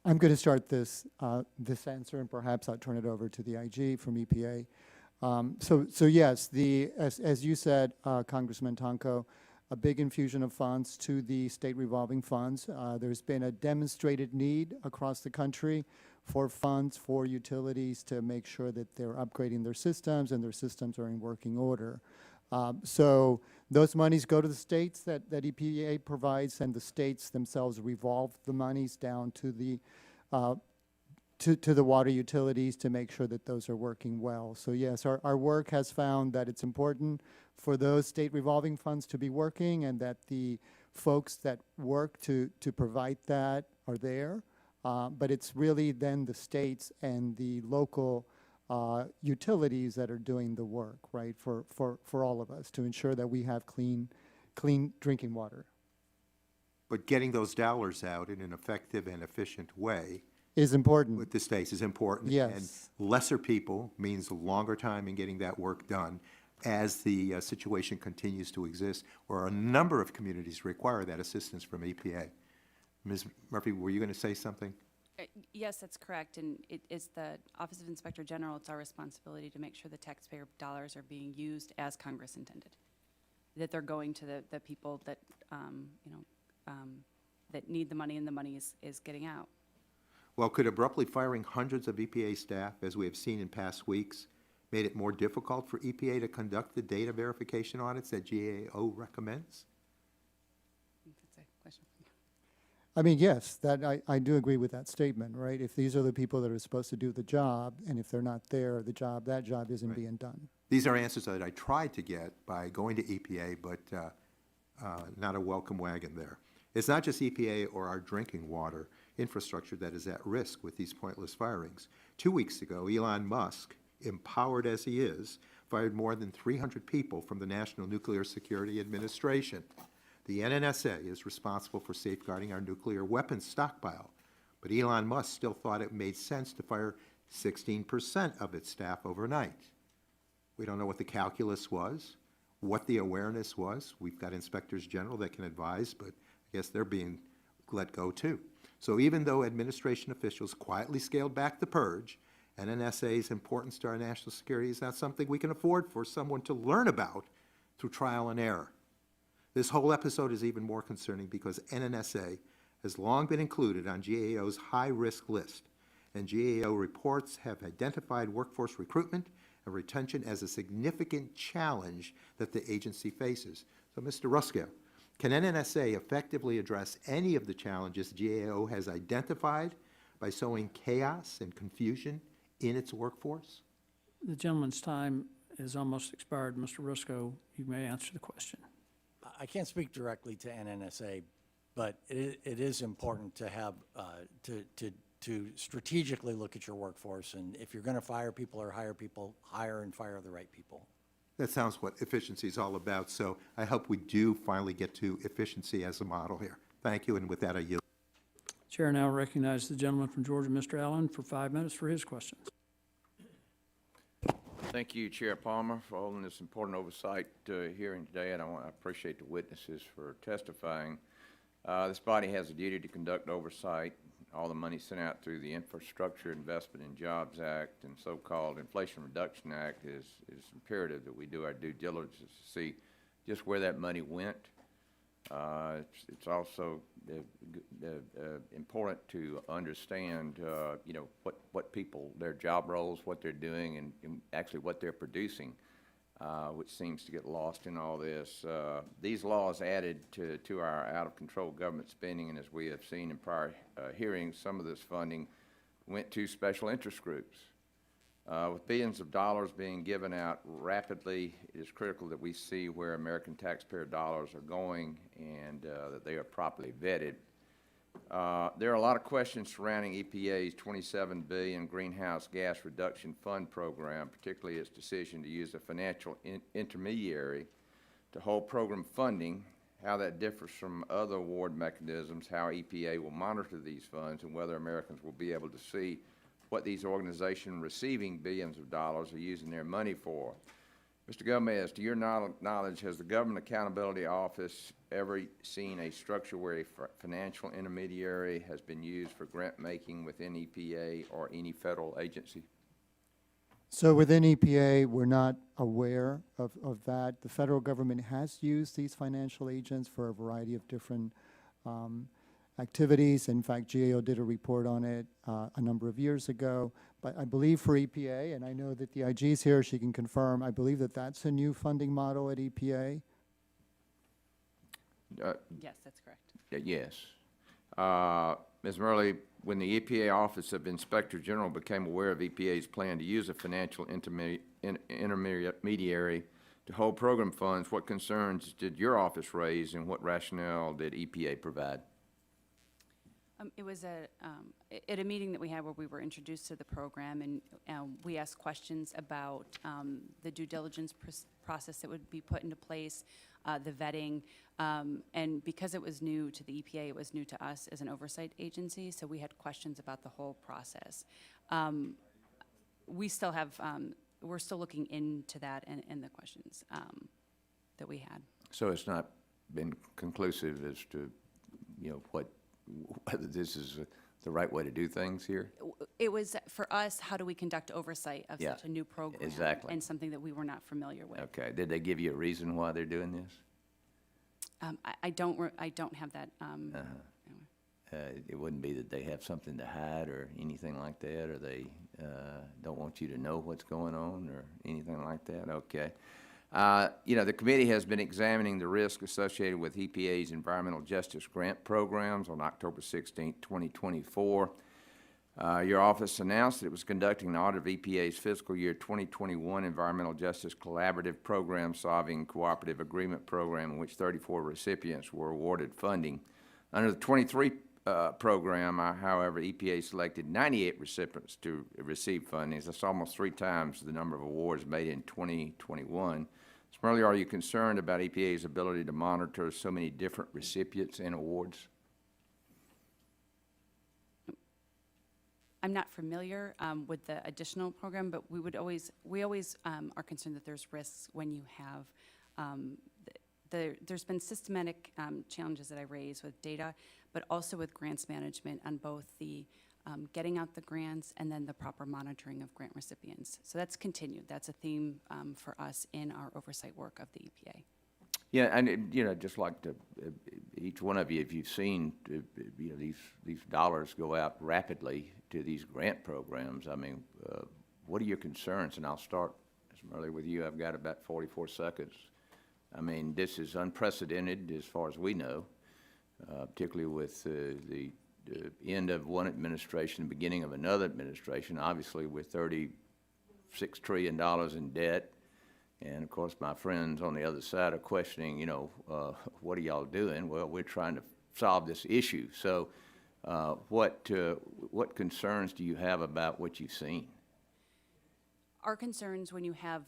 going to start this answer, and perhaps I'll turn it over to the IG from EPA. So yes, as you said, Congressman Tonko, a big infusion of funds to the state revolving funds. There's been a demonstrated need across the country for funds for utilities to make sure that they're upgrading their systems and their systems are in working order. So those monies go to the states that EPA provides, and the states themselves revolve the monies down to the water utilities to make sure that those are working well. So yes, our work has found that it's important for those state revolving funds to be working, and that the folks that work to provide that are there. But it's really then the states and the local utilities that are doing the work, right, for all of us to ensure that we have clean drinking water. But getting those dollars out in an effective and efficient way Is important. with the states is important. Yes. And lesser people means a longer time in getting that work done as the situation continues to exist, or a number of communities require that assistance from EPA. Ms. Murphy, were you going to say something? Yes, that's correct, and it is the Office of Inspector General, it's our responsibility to make sure the taxpayer dollars are being used as Congress intended, that they're going to the people that, that need the money, and the money is getting out. Well, could abruptly firing hundreds of EPA staff, as we have seen in past weeks, made it more difficult for EPA to conduct the data verification audits that GAO recommends? I think that's a question for you. I mean, yes, that I do agree with that statement, right? If these are the people that are supposed to do the job, and if they're not there, that job isn't Right. being done. These are answers that I tried to get by going to EPA, but not a welcome wagon there. It's not just EPA or our drinking water infrastructure that is at risk with these pointless firings. 2 weeks ago, Elon Musk, empowered as he is, fired more than 300 people from the National Nuclear Security Administration. The NNSA is responsible for safeguarding our nuclear weapons stockpile, but Elon Musk still thought it made sense to fire 16% of its staff overnight. We don't know what the calculus was, what the awareness was. We've got inspectors general that can advise, but I guess they're being let go too. So even though administration officials quietly scaled back the purge NNSA's importance to our national security is not something we can afford for someone to learn about through trial and error. This whole episode is even more concerning because NNSA has long been included on GAO's high-risk list, and GAO reports have identified workforce recruitment and retention as a significant challenge that the agency faces. So, Mr. Rusco, can NNSA effectively address any of the challenges GAO has identified by sowing chaos and confusion in its workforce? The gentleman's time is almost expired. Mr. Rusco, you may answer the question. I can't speak directly to NNSA, but it is important to have, to strategically look at your workforce, and if you're going to fire people or hire people, hire and fire the right people. That sounds what efficiency is all about, so I hope we do finally get to efficiency as a model here. Thank you, and with that, I yield. Chair now recognizes the gentleman from Georgia, Mr. Allen, for 5 minutes for his questions. Thank you, Chair Palmer, for holding this important oversight hearing today, and I appreciate the witnesses for testifying. This body has a duty to conduct oversight. All the money sent out through the Infrastructure Investment and Jobs Act and so-called Inflation Reduction Act is imperative that we do our due diligence to see just where that money went. It's also important to understand, what people, their job roles, what they're doing, and actually what they're producing, which seems to get lost in all this. These laws added to our out-of-control government spending, and as we have seen in prior hearings, some of this funding went to special interest groups. With billions of dollars being given out rapidly, it is critical that we see where American taxpayer dollars are going and that they are properly vetted. There are a lot of questions surrounding EPA's $27 billion Greenhouse Gas Reduction Fund program, particularly its decision to use a financial intermediary to hold program funding, how that differs from other award mechanisms, how EPA will monitor these funds, and whether Americans will be able to see what these organizations receiving billions of dollars are using their money for. Mr. Gomez, to your knowledge, has the Government Accountability Office ever seen a structure where a financial intermediary has been used for grant making within EPA or any federal agency? So within EPA, we're not aware of that. The federal government has used these financial agents for a variety of different activities. In fact, GAO did a report on it a number of years ago. But I believe for EPA, and I know that the IG is here, she can confirm, I believe that that's a new funding model at EPA. Yes, that's correct. Yes. Ms. Murley, when the EPA Office of Inspector General became aware of EPA's plan to use a financial intermediary to hold program funds, what concerns did your office raise and what rationale did EPA provide? It was at a meeting that we had where we were introduced to the program, and we asked questions about the due diligence process that would be put into place, the vetting, and because it was new to the EPA, it was new to us as an oversight agency, so we had questions about the whole process. We still have, we're still looking into that and the questions that we had. So it's not been conclusive as to, whether this is the right way to do things here? It was, for us, how do we conduct oversight of Yeah, such a new program? exactly. And something that we were not familiar with. Okay. Did they give you a reason why they're doing this? I don't have that. It wouldn't be that they have something to hide or anything like that, or they don't want you to know what's going on or anything like that? Okay. The committee has been examining the risk associated with EPA's environmental justice grant programs on October 16, 2024. Your office announced that it was conducting an audit of EPA's fiscal year 2021 Environmental Justice Collaborative Program Solving Cooperative Agreement Program, in which 34 recipients were awarded funding. Under the 23 program, however, EPA selected 98 recipients to receive funding. That's almost 3 times the number of awards made in 2021. Ms. Murley, are you concerned about EPA's ability to monitor so many different recipients and awards? I'm not familiar with the additional program, but we always are concerned that there's risks when you have, there's been systematic challenges that I raise with data, but also with grants management on both the getting out the grants, and then the proper monitoring of grant recipients. So that's continued. That's a theme for us in our oversight work of the EPA. Yeah, and, just like each one of you, if you've seen, these dollars go out rapidly to these grant programs, I mean, what are your concerns? And I'll start, Ms. Murley, with you. I've got about 44 seconds. I mean, this is unprecedented as far as we know, particularly with the end of one administration, the beginning of another administration, obviously with $36 trillion in debt. And of course, my friends on the other side are questioning, what are y'all doing? Well, we're trying to solve this issue. So what concerns do you have about what you've seen? Our concerns when you have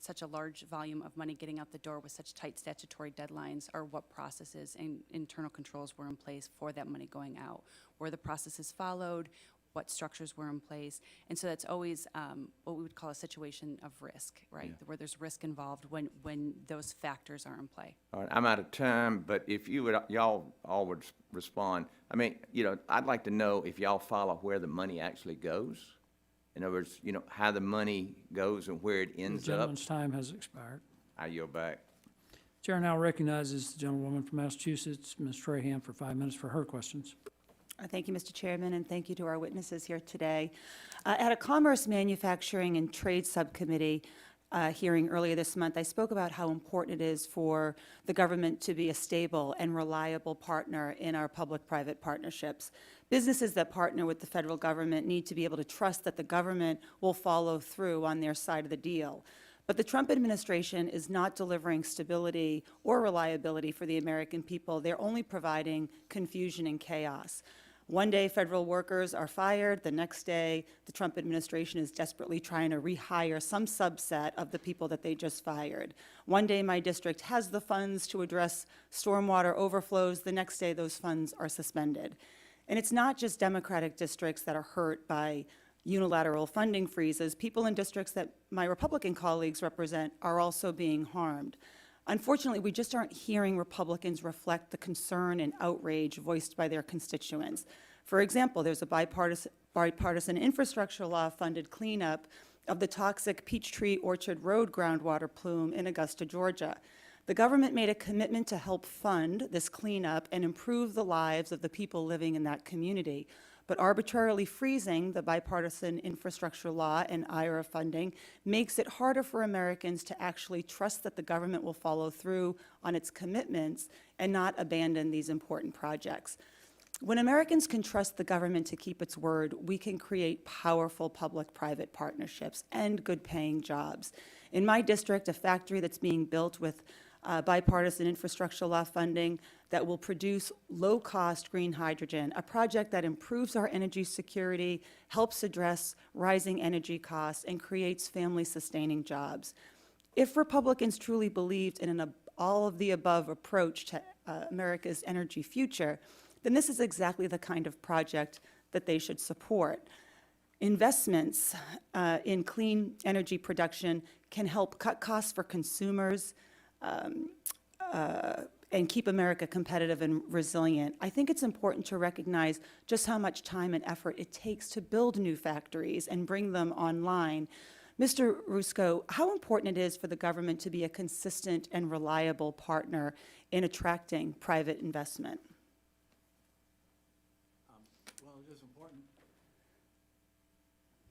such a large volume of money getting out the door with such tight statutory deadlines are what processes and internal controls were in place for that money going out. Were the processes followed? What structures were in place? And so that's always what we would call a situation of risk, right? Yeah. Where there's risk involved when those factors are in play. All right, I'm out of time, but if y'all all would respond. I mean, I'd like to know if y'all follow where the money actually goes. In other words, how the money goes and where it The ends up. gentleman's time has expired. I yield back. Chair now recognizes the gentlewoman from Massachusetts, Ms. Trahan, for 5 minutes for her questions. Thank you, Mr. Chairman, and thank you to our witnesses here today. At a Commerce, Manufacturing, and Trade Subcommittee hearing earlier this month, I spoke about how important it is for the government to be a stable and reliable partner in our public-private partnerships. Businesses that partner with the federal government need to be able to trust that the government will follow through on their side of the deal. But the Trump administration is not delivering stability or reliability for the American people. They're only providing confusion and chaos. One day, federal workers are fired. The next day, the Trump administration is desperately trying to rehire some subset of the people that they just fired. One day, my district has the funds to address stormwater overflows. The next day, those funds are suspended. And it's not just Democratic districts that are hurt by unilateral funding freezes. People in districts that my Republican colleagues represent are also being harmed. Unfortunately, we just aren't hearing Republicans reflect the concern and outrage voiced by their constituents. For example, there's a bipartisan infrastructure law-funded cleanup of the toxic Peachtree Orchard Road groundwater plume in Augusta, Georgia. The government made a commitment to help fund this cleanup and improve the lives of the people living in that community. But arbitrarily freezing the bipartisan infrastructure law and IRA funding makes it harder for Americans to actually trust that the government will follow through on its commitments and not abandon these important projects. When Americans can trust the government to keep its word, we can create powerful public-private partnerships and good-paying jobs. In my district, a factory that's being built with bipartisan infrastructure law funding that will produce low-cost green hydrogen, a project that improves our energy security, helps address rising energy costs, and creates family-sustaining jobs. If Republicans truly believed in an all-of-the-above approach to America's energy future, then this is exactly the kind of project that they should support. Investments in clean energy production can help cut costs for consumers, and keep America competitive and resilient. I think it's important to recognize just how much time and effort it takes to build new factories and bring them online. Mr. Rusco, how important it is for the government to be a consistent and reliable partner in attracting private investment? Well, it is important.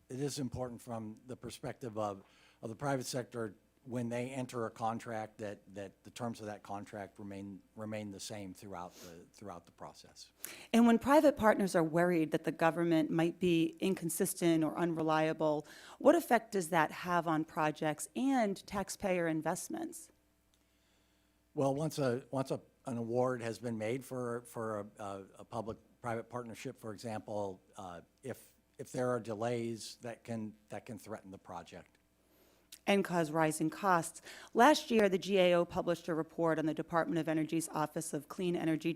It is important from the perspective of the private sector when they enter a contract that the terms of that contract remain the same throughout the process. And when private partners are worried that the government might be inconsistent or unreliable, what effect does that have on projects and taxpayer investments? Well, once an award has been made for a public-private partnership, for example, if there are delays that can threaten the project. And cause rising costs. Last year, the GAO published a report on the Department of Energy's Office of Clean Energy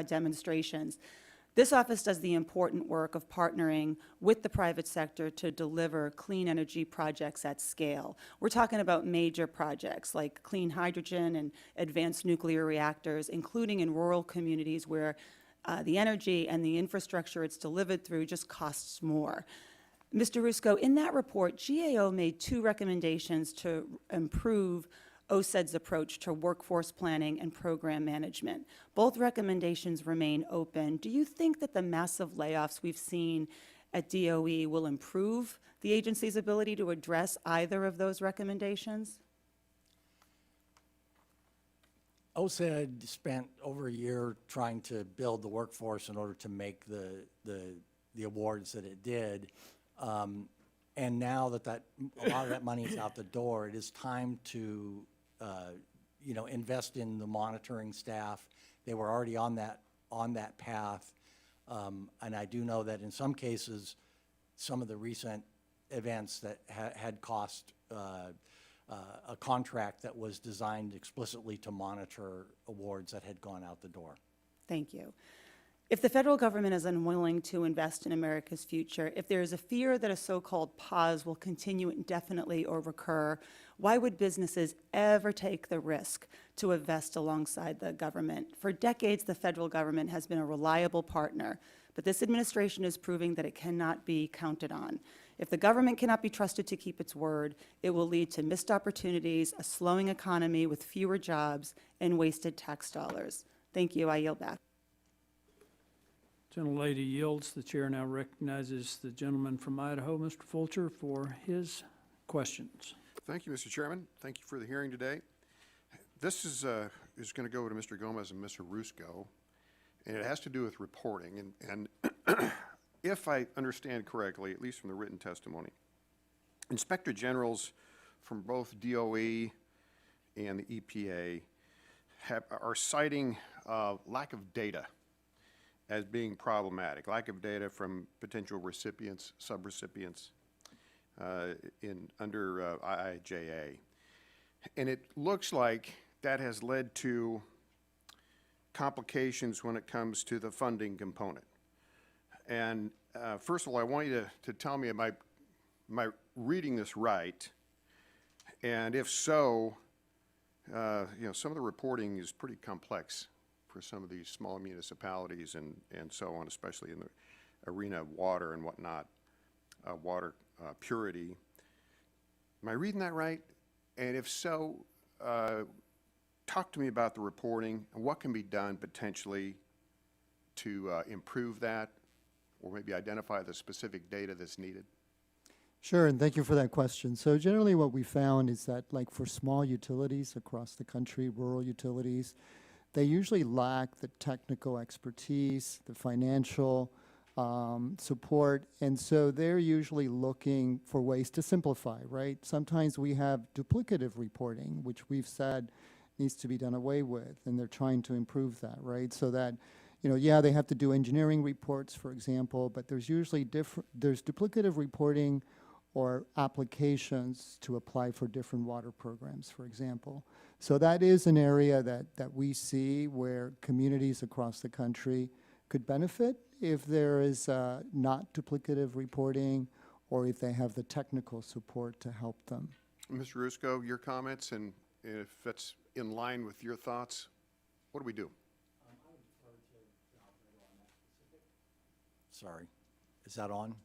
Demonstrations. This office does the important work of partnering with the private sector to deliver clean energy projects at scale. We're talking about major projects like clean hydrogen and advanced nuclear reactors, including in rural communities where the energy and the infrastructure it's delivered through just costs more. Mr. Rusco, in that report, GAO made 2 recommendations to improve OSED's approach to workforce planning and program management. Both recommendations remain open. Do you think that the massive layoffs we've seen at DOE will improve the agency's ability to address either of those recommendations? OSED spent over a year trying to build the workforce in order to make the awards that it did. And now that a lot of that money is out the door, it is time to, invest in the monitoring staff. They were already on that path. And I do know that in some cases, some of the recent events that had cost a contract that was designed explicitly to monitor awards that had gone out the door. Thank you. If the federal government is unwilling to invest in America's future, if there is a fear that a so-called pause will continue indefinitely or recur, why would businesses ever take the risk to invest alongside the government? For decades, the federal government has been a reliable partner, but this administration is proving that it cannot be counted on. If the government cannot be trusted to keep its word, it will lead to missed opportunities, a slowing economy with fewer jobs, and wasted tax dollars. Thank you. I yield back. Gentlelady yields. The chair now recognizes the gentleman from Idaho, Mr. Fulcher, for his questions. Thank you, Mr. Chairman. Thank you for the hearing today. This is going to go to Mr. Gomez and Mr. Rusco, and it has to do with reporting. And if I understand correctly, at least from the written testimony, Inspector Generals from both DOE and the EPA are citing lack of data as being problematic, lack of data from potential recipients, subrecipients under IIJA. And it looks like that has led to complications when it comes to the funding component. And first of all, I want you to tell me, am I reading this right? And if so, some of the reporting is pretty complex for some of these small municipalities and so on, especially in the arena of water and whatnot, water purity. Am I reading that right? And if so, talk to me about the reporting and what can be done potentially to improve that, or maybe identify the specific data that's needed. Sure, and thank you for that question. So generally what we found is that, like, for small utilities across the country, rural utilities, they usually lack the technical expertise, the financial support, and so they're usually looking for ways to simplify, right? Sometimes we have duplicative reporting, which we've said needs to be done away with, and they're trying to improve that, right? So that, yeah, they have to do engineering reports, for example, but there's usually there's duplicative reporting or applications to apply for different water programs, for example. So that is an area that we see where communities across the country could benefit if there is not duplicative reporting or if they have the technical support to help them. Mr. Rusco, your comments, and if that's in line with your thoughts, what do we do? Sorry, is that on?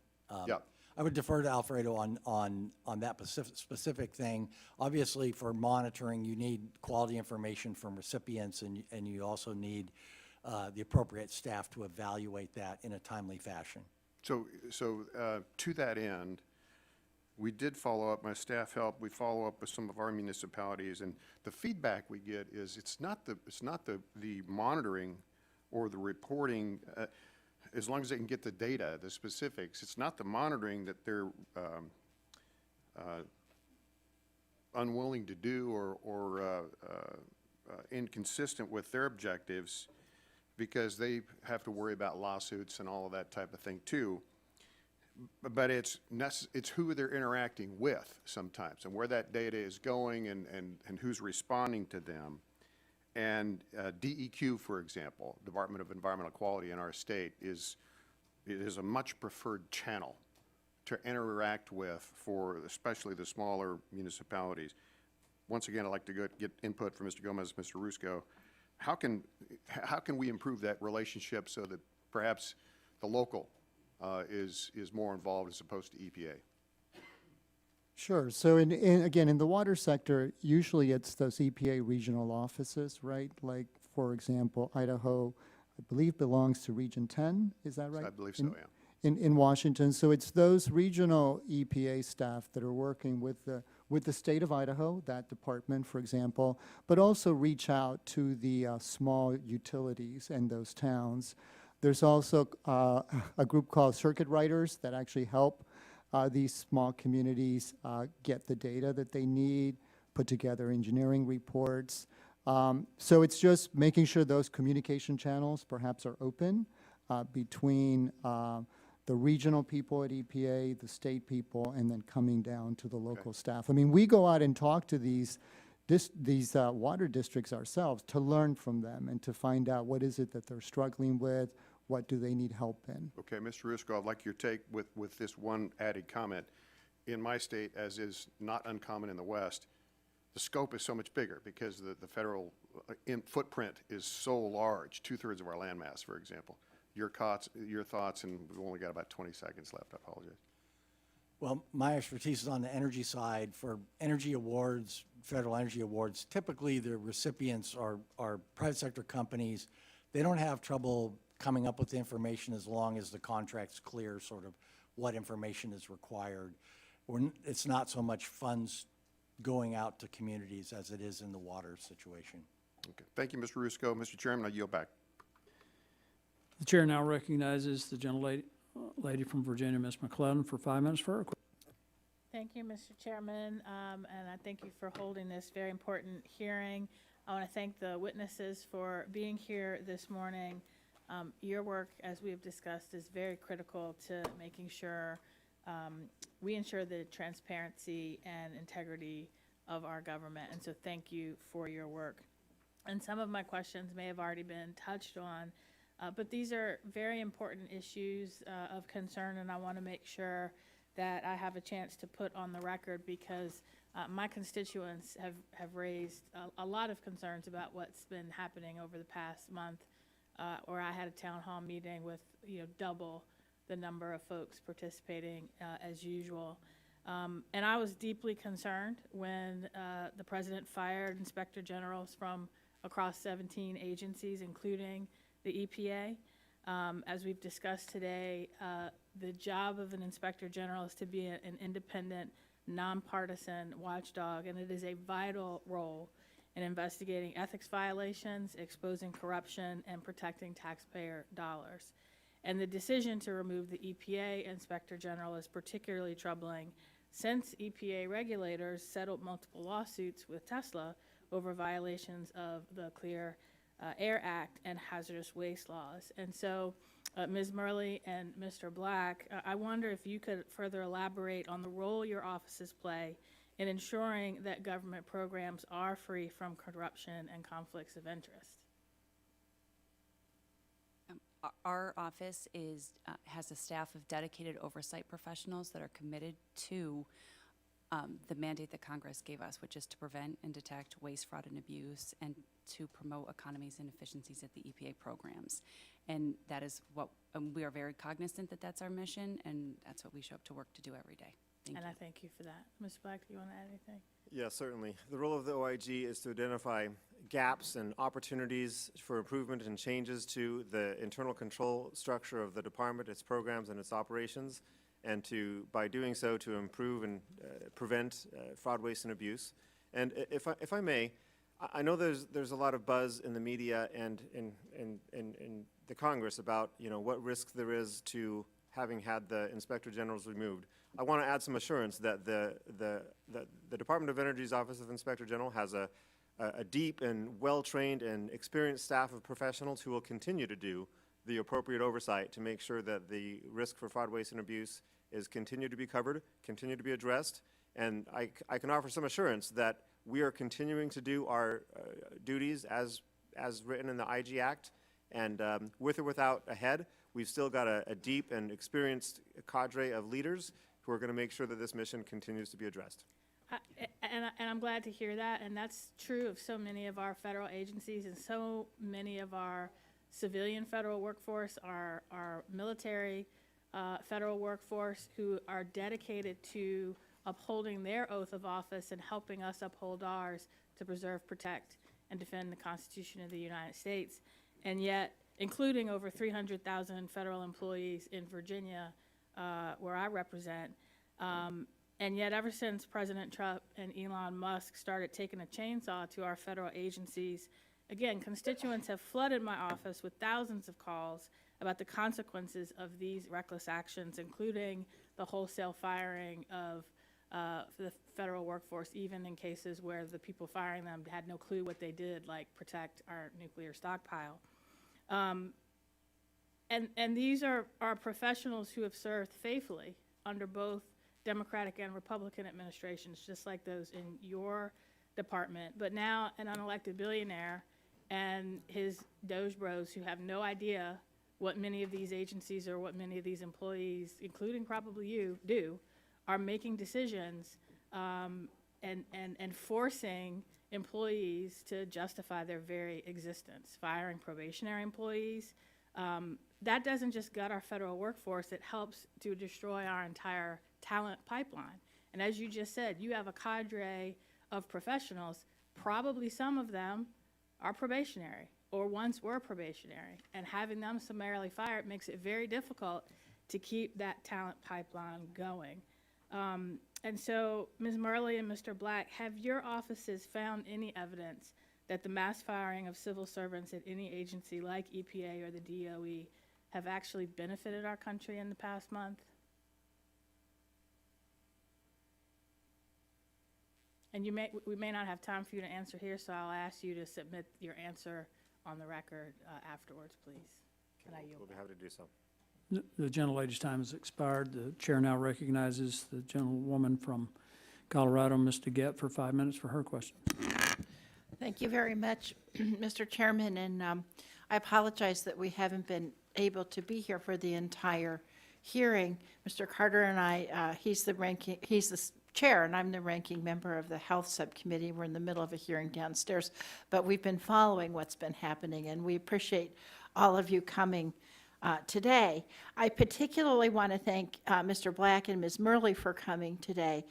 Yeah. I would defer to Alfredo on that specific thing. Obviously, for monitoring, you need quality information from recipients, and you also need the appropriate staff to evaluate that in a timely fashion. So to that end, we did follow up, my staff helped, we follow up with some of our municipalities, and the feedback we get is it's not the monitoring or the reporting, as long as they can get the data, the specifics, it's not the monitoring that they're unwilling to do or inconsistent with their objectives, because they have to worry about lawsuits and all of that type of thing too. But it's who they're interacting with sometimes, and where that data is going, and who's responding to them. And DEQ, for example, Department of Environmental Quality in our state, it is a much preferred channel to interact with for especially the smaller municipalities. Once again, I'd like to get input from Mr. Gomez, Mr. Rusco. how can we improve that relationship so that perhaps the local is more involved as opposed to EPA? Sure. So again, in the water sector, usually it's those EPA regional offices, right? Like, for example, Idaho, I believe, belongs to Region 10. Is that right? I believe so, yeah. In Washington. So it's those regional EPA staff that are working with the state of Idaho, that department, for example, but also reach out to the small utilities in those towns. There's also a group called circuit writers that actually help these small communities get the data that they need, put together engineering reports. So it's just making sure those communication channels perhaps are open between the regional people at EPA, the state people, and then coming down to the local staff. I mean, we go out and talk to these water districts ourselves to learn from them and to find out what is it that they're struggling with, what do they need help in. Okay, Mr. Rusco, I'd like your take with this one added comment. In my state, as is not uncommon in the West, the scope is so much bigger because the federal footprint is so large, 2/3 of our landmass, for example. Your thoughts, and we've only got about 20 seconds left. I apologize. Well, my expertise is on the energy side. For energy awards, federal energy awards, typically the recipients are private sector companies. They don't have trouble coming up with the information as long as the contract's clear, sort of what information is required. It's not so much funds going out to communities as it is in the water situation. Okay. Thank you, Mr. Rusco. Mr. Chairman, I yield back. The chair now recognizes the gentlelady from Virginia, Ms. McClellan, for 5 minutes for her question. Thank you, Mr. Chairman, and I thank you for holding this very important hearing. I want to thank the witnesses for being here this morning. Your work, as we have discussed, is very critical to making sure we ensure the transparency and integrity of our government, and so thank you for your work. And some of my questions may have already been touched on, but these are very important issues of concern, and I want to make sure that I have a chance to put on the record because my constituents have raised a lot of concerns about what's been happening over the past month, where I had a town hall meeting with double the number of folks participating as usual. And I was deeply concerned when the president fired inspector generals from across 17 agencies, including the EPA. As we've discussed today, the job of an inspector general is to be an independent, nonpartisan watchdog, and it is a vital role in investigating ethics violations, exposing corruption, and protecting taxpayer dollars. And the decision to remove the EPA inspector general is particularly troubling since EPA regulators settled multiple lawsuits with Tesla over violations of the Clear Air Act and hazardous waste laws. And so, Ms. Murley and Mr. Black, I wonder if you could further elaborate on the role your offices play in ensuring that government programs are free from corruption and conflicts of interest. Our office has a staff of dedicated oversight professionals that are committed to the mandate that Congress gave us, which is to prevent and detect waste, fraud, and abuse, and to promote economies and efficiencies at the EPA programs. And that is what we are very cognizant that that's our mission, and that's what we show up to work to do every day. Thank you. I thank you for that. Mr. Black, do you want to add anything? Yeah, certainly. The role of the OIG is to identify gaps and opportunities for improvement and changes to the internal control structure of the department, its programs, and its operations, and by doing so, to improve and prevent fraud, waste, and abuse. And if I may, I know there's a lot of buzz in the media and in the Congress about what risk there is to having had the Inspector Generals removed. I want to add some assurance that the Department of Energy's Office of Inspector General has a deep and well-trained and experienced staff of professionals who will continue to do the appropriate oversight to make sure that the risk for fraud, waste, and abuse is continued to be covered, continue to be addressed. And I can offer some assurance that we are continuing to do our duties as written in the IG Act, and with or without a head, we've still got a deep and experienced cadre of leaders who are going to make sure that this mission continues to be addressed. And I'm glad to hear that, and that's true of so many of our federal agencies and so many of our civilian federal workforce, our military federal workforce, who are dedicated to upholding their oath of office and helping us uphold ours to preserve, protect, and defend the Constitution of the United States. And yet, including over 300,000 federal employees in Virginia, where I represent, and yet ever since President Trump and Elon Musk started taking a chainsaw to our federal agencies, again, constituents have flooded my office with thousands of calls about the consequences of these reckless actions, including the wholesale firing of the federal workforce, even in cases where the people firing them had no clue what they did, like protect our nuclear stockpile. And these are professionals who have served faithfully under both Democratic and Republican administrations, just like those in your department. But now an unelected billionaire and his Doge bros, who have no idea what many of these agencies or what many of these employees, including probably you, do, are making decisions and forcing employees to justify their very existence, firing probationary employees. That doesn't just gut our federal workforce, it helps to destroy our entire talent pipeline. And as you just said, you have a cadre of professionals, probably some of them are probationary or once were probationary, and having them summarily fired makes it very difficult to keep that talent pipeline going. And so, Ms. Murley and Mr. Black, have your offices found any evidence that the mass firing of civil servants at any agency like EPA or the DOE have actually benefited our country in the past month? And we may not have time for you to answer here, so I'll ask you to submit your answer on the record afterwards, please. And I yield We'll be back. happy to do so. The gentlelady's time has expired. The chair now recognizes the gentlewoman from Colorado, Ms. DeGette, for 5 minutes for her question. Thank you very much, Mr. Chairman, and I apologize that we haven't been able to be here for the entire hearing. Mr. Carter and I, he's the chair, and I'm the ranking member of the Health Subcommittee. We're in the middle of a hearing downstairs, but we've been following what's been happening, and we appreciate all of you coming today. I particularly want to thank Mr. Black and Ms. Murley for coming today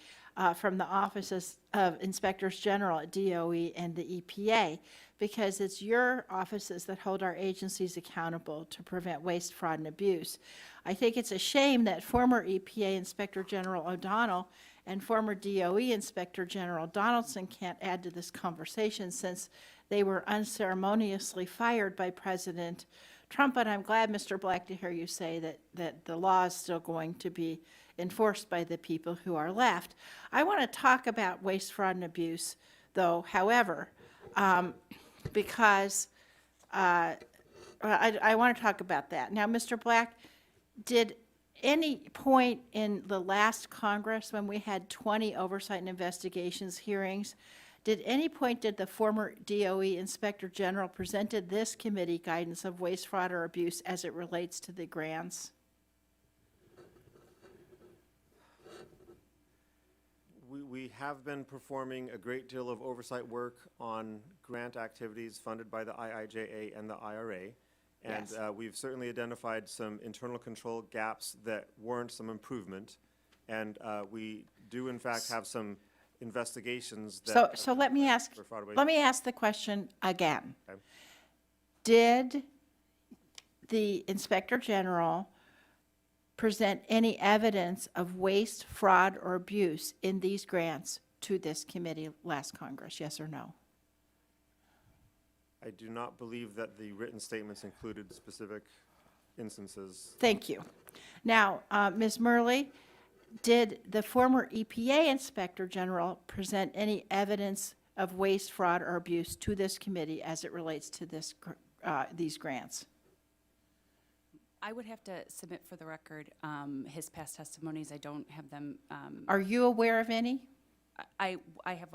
from the offices of Inspectors General at DOE and the EPA, because it's your offices that hold our agencies accountable to prevent waste, fraud, and abuse. I think it's a shame that former EPA Inspector General O'Donnell and former DOE Inspector General Donaldson can't add to this conversation, since they were unceremoniously fired by President Trump. But I'm glad, Mr. Black, to hear you say that the law is still going to be enforced by the people who are left. I want to talk about waste, fraud, and abuse, though, however, because I want to talk about that. Now, Mr. Black, did any point in the last Congress, when we had 20 oversight and investigations hearings, did the former DOE Inspector General presented this committee guidance of waste, fraud, or abuse as it relates to the grants? We have been performing a great deal of oversight work on grant activities funded by the IIJA and the IRA. And Yes. We've certainly identified some internal control gaps that warrant some improvement. And we do in fact have some investigations that. So let me ask the question again. Okay. Did the Inspector General present any evidence of waste, fraud, or abuse in these grants to this committee last Congress, yes or no? I do not believe that the written statements included specific instances. Thank you. Now, Ms. Murley, did the former EPA Inspector General present any evidence of waste, fraud, or abuse to this committee as it relates to these grants? I would have to submit for the record his past testimonies. I don't have them. Are you aware of any? I have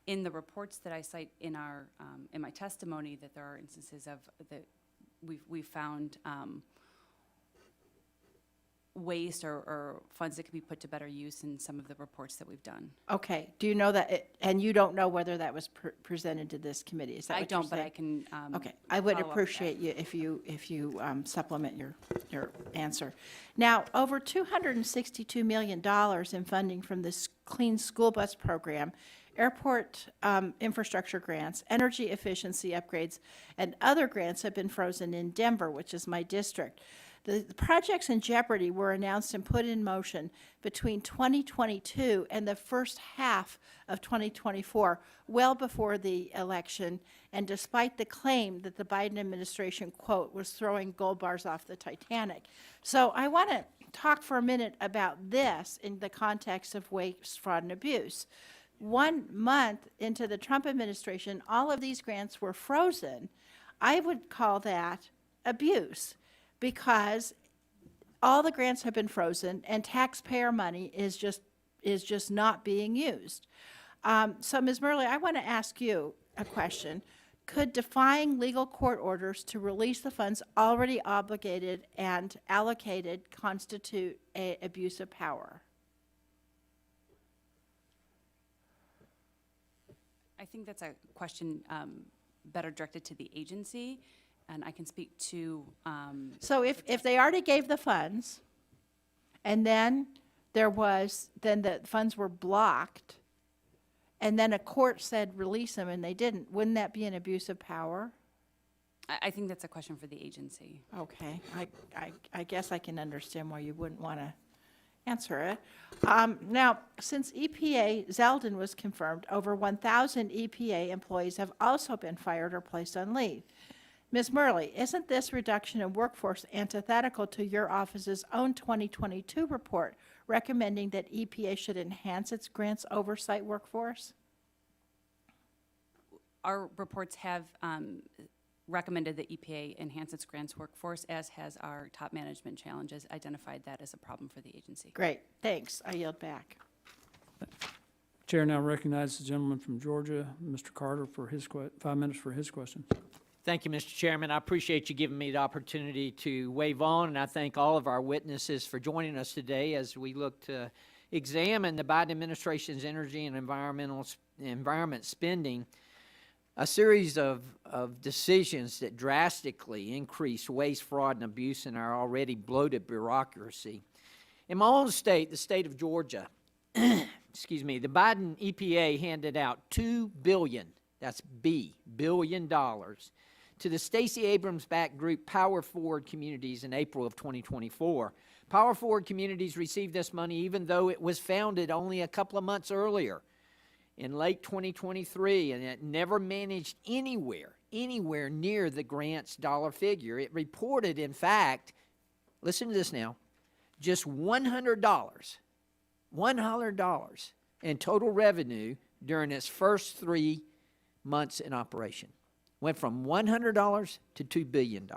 in the reports that I cite in our in my testimony that there are instances of that we found waste or funds that can be put to better use in some of the reports that we've done. Okay, do you know that, and you don't know whether that was presented to this committee, is that I what you're don't, but I saying? can, Okay, I would follow up with appreciate you if you supplement your answer. Now, over $262 million in funding from this Clean School Bus Program, airport infrastructure grants, energy efficiency upgrades, and other grants have been frozen in Denver, which is my district. The projects in jeopardy were announced and put in motion between 2022 and the first half of 2024, well before the election, and despite the claim that the Biden administration, quote, was throwing gold bars off the Titanic. So I want to talk for a minute about this in the context of waste, fraud, and abuse. 1 month into the Trump administration, all of these grants were frozen. I would call that abuse, because all the grants have been frozen and taxpayer money is just not being used. So Ms. Murley, I want to ask you a question. Could defying legal court orders to release the funds already obligated and allocated constitute an abuse of power? I think that's a question better directed to the agency, and I can speak to. So if they already gave the funds, and then then the funds were blocked, and then a court said release them and they didn't, wouldn't that be an abuse of power? I think that's a question for the agency. Okay, I guess I can understand why you wouldn't want to answer it. Now, since EPA Zeldin was confirmed, over 1,000 EPA employees have also been fired or placed on leave. Ms. Murley, isn't this reduction in workforce antithetical to your office's own 2022 report recommending that EPA should enhance its grants oversight workforce? Our reports have recommended that EPA enhance its grants workforce, as has our top management challenges identified that as a problem for the agency. Great, thanks. I yield back. Chair now recognizes the gentleman from Georgia, Mr. Carter, for his 5 minutes for his question. Thank you, Mr. Chairman. I appreciate you giving me the opportunity to wave on, and I thank all of our witnesses for joining us today as we look to examine the Biden administration's energy and environment spending, a series of decisions that drastically increase waste, fraud, and abuse in our already bloated bureaucracy. In my own state, the state of Georgia, excuse me, the Biden EPA handed out $2 billion, that's B, billion dollars, to the Stacey Abrams-backed group Power Forward Communities in April of 2024. Power Forward Communities received this money even though it was founded only a couple of months earlier in late 2023, and it never managed anywhere near the grant's dollar figure. It reported, in fact, listen to this now, just $100 in total revenue during its first 3 months in operation. Went from $100 to $2 billion.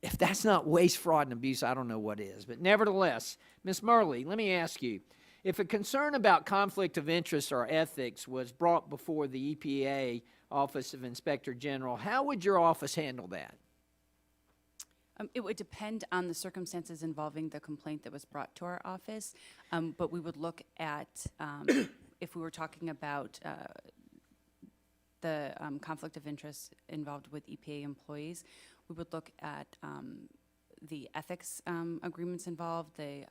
If that's not waste, fraud, and abuse, I don't know what is. But nevertheless, Ms. Murley, let me ask you, if a concern about conflict of interest or ethics was brought before the EPA Office of Inspector General, how would your office handle that? It would depend on the circumstances involving the complaint that was brought to our office, but we would look at, if we were talking about the conflict of interest involved with EPA employees, we would look at the ethics agreements involved, the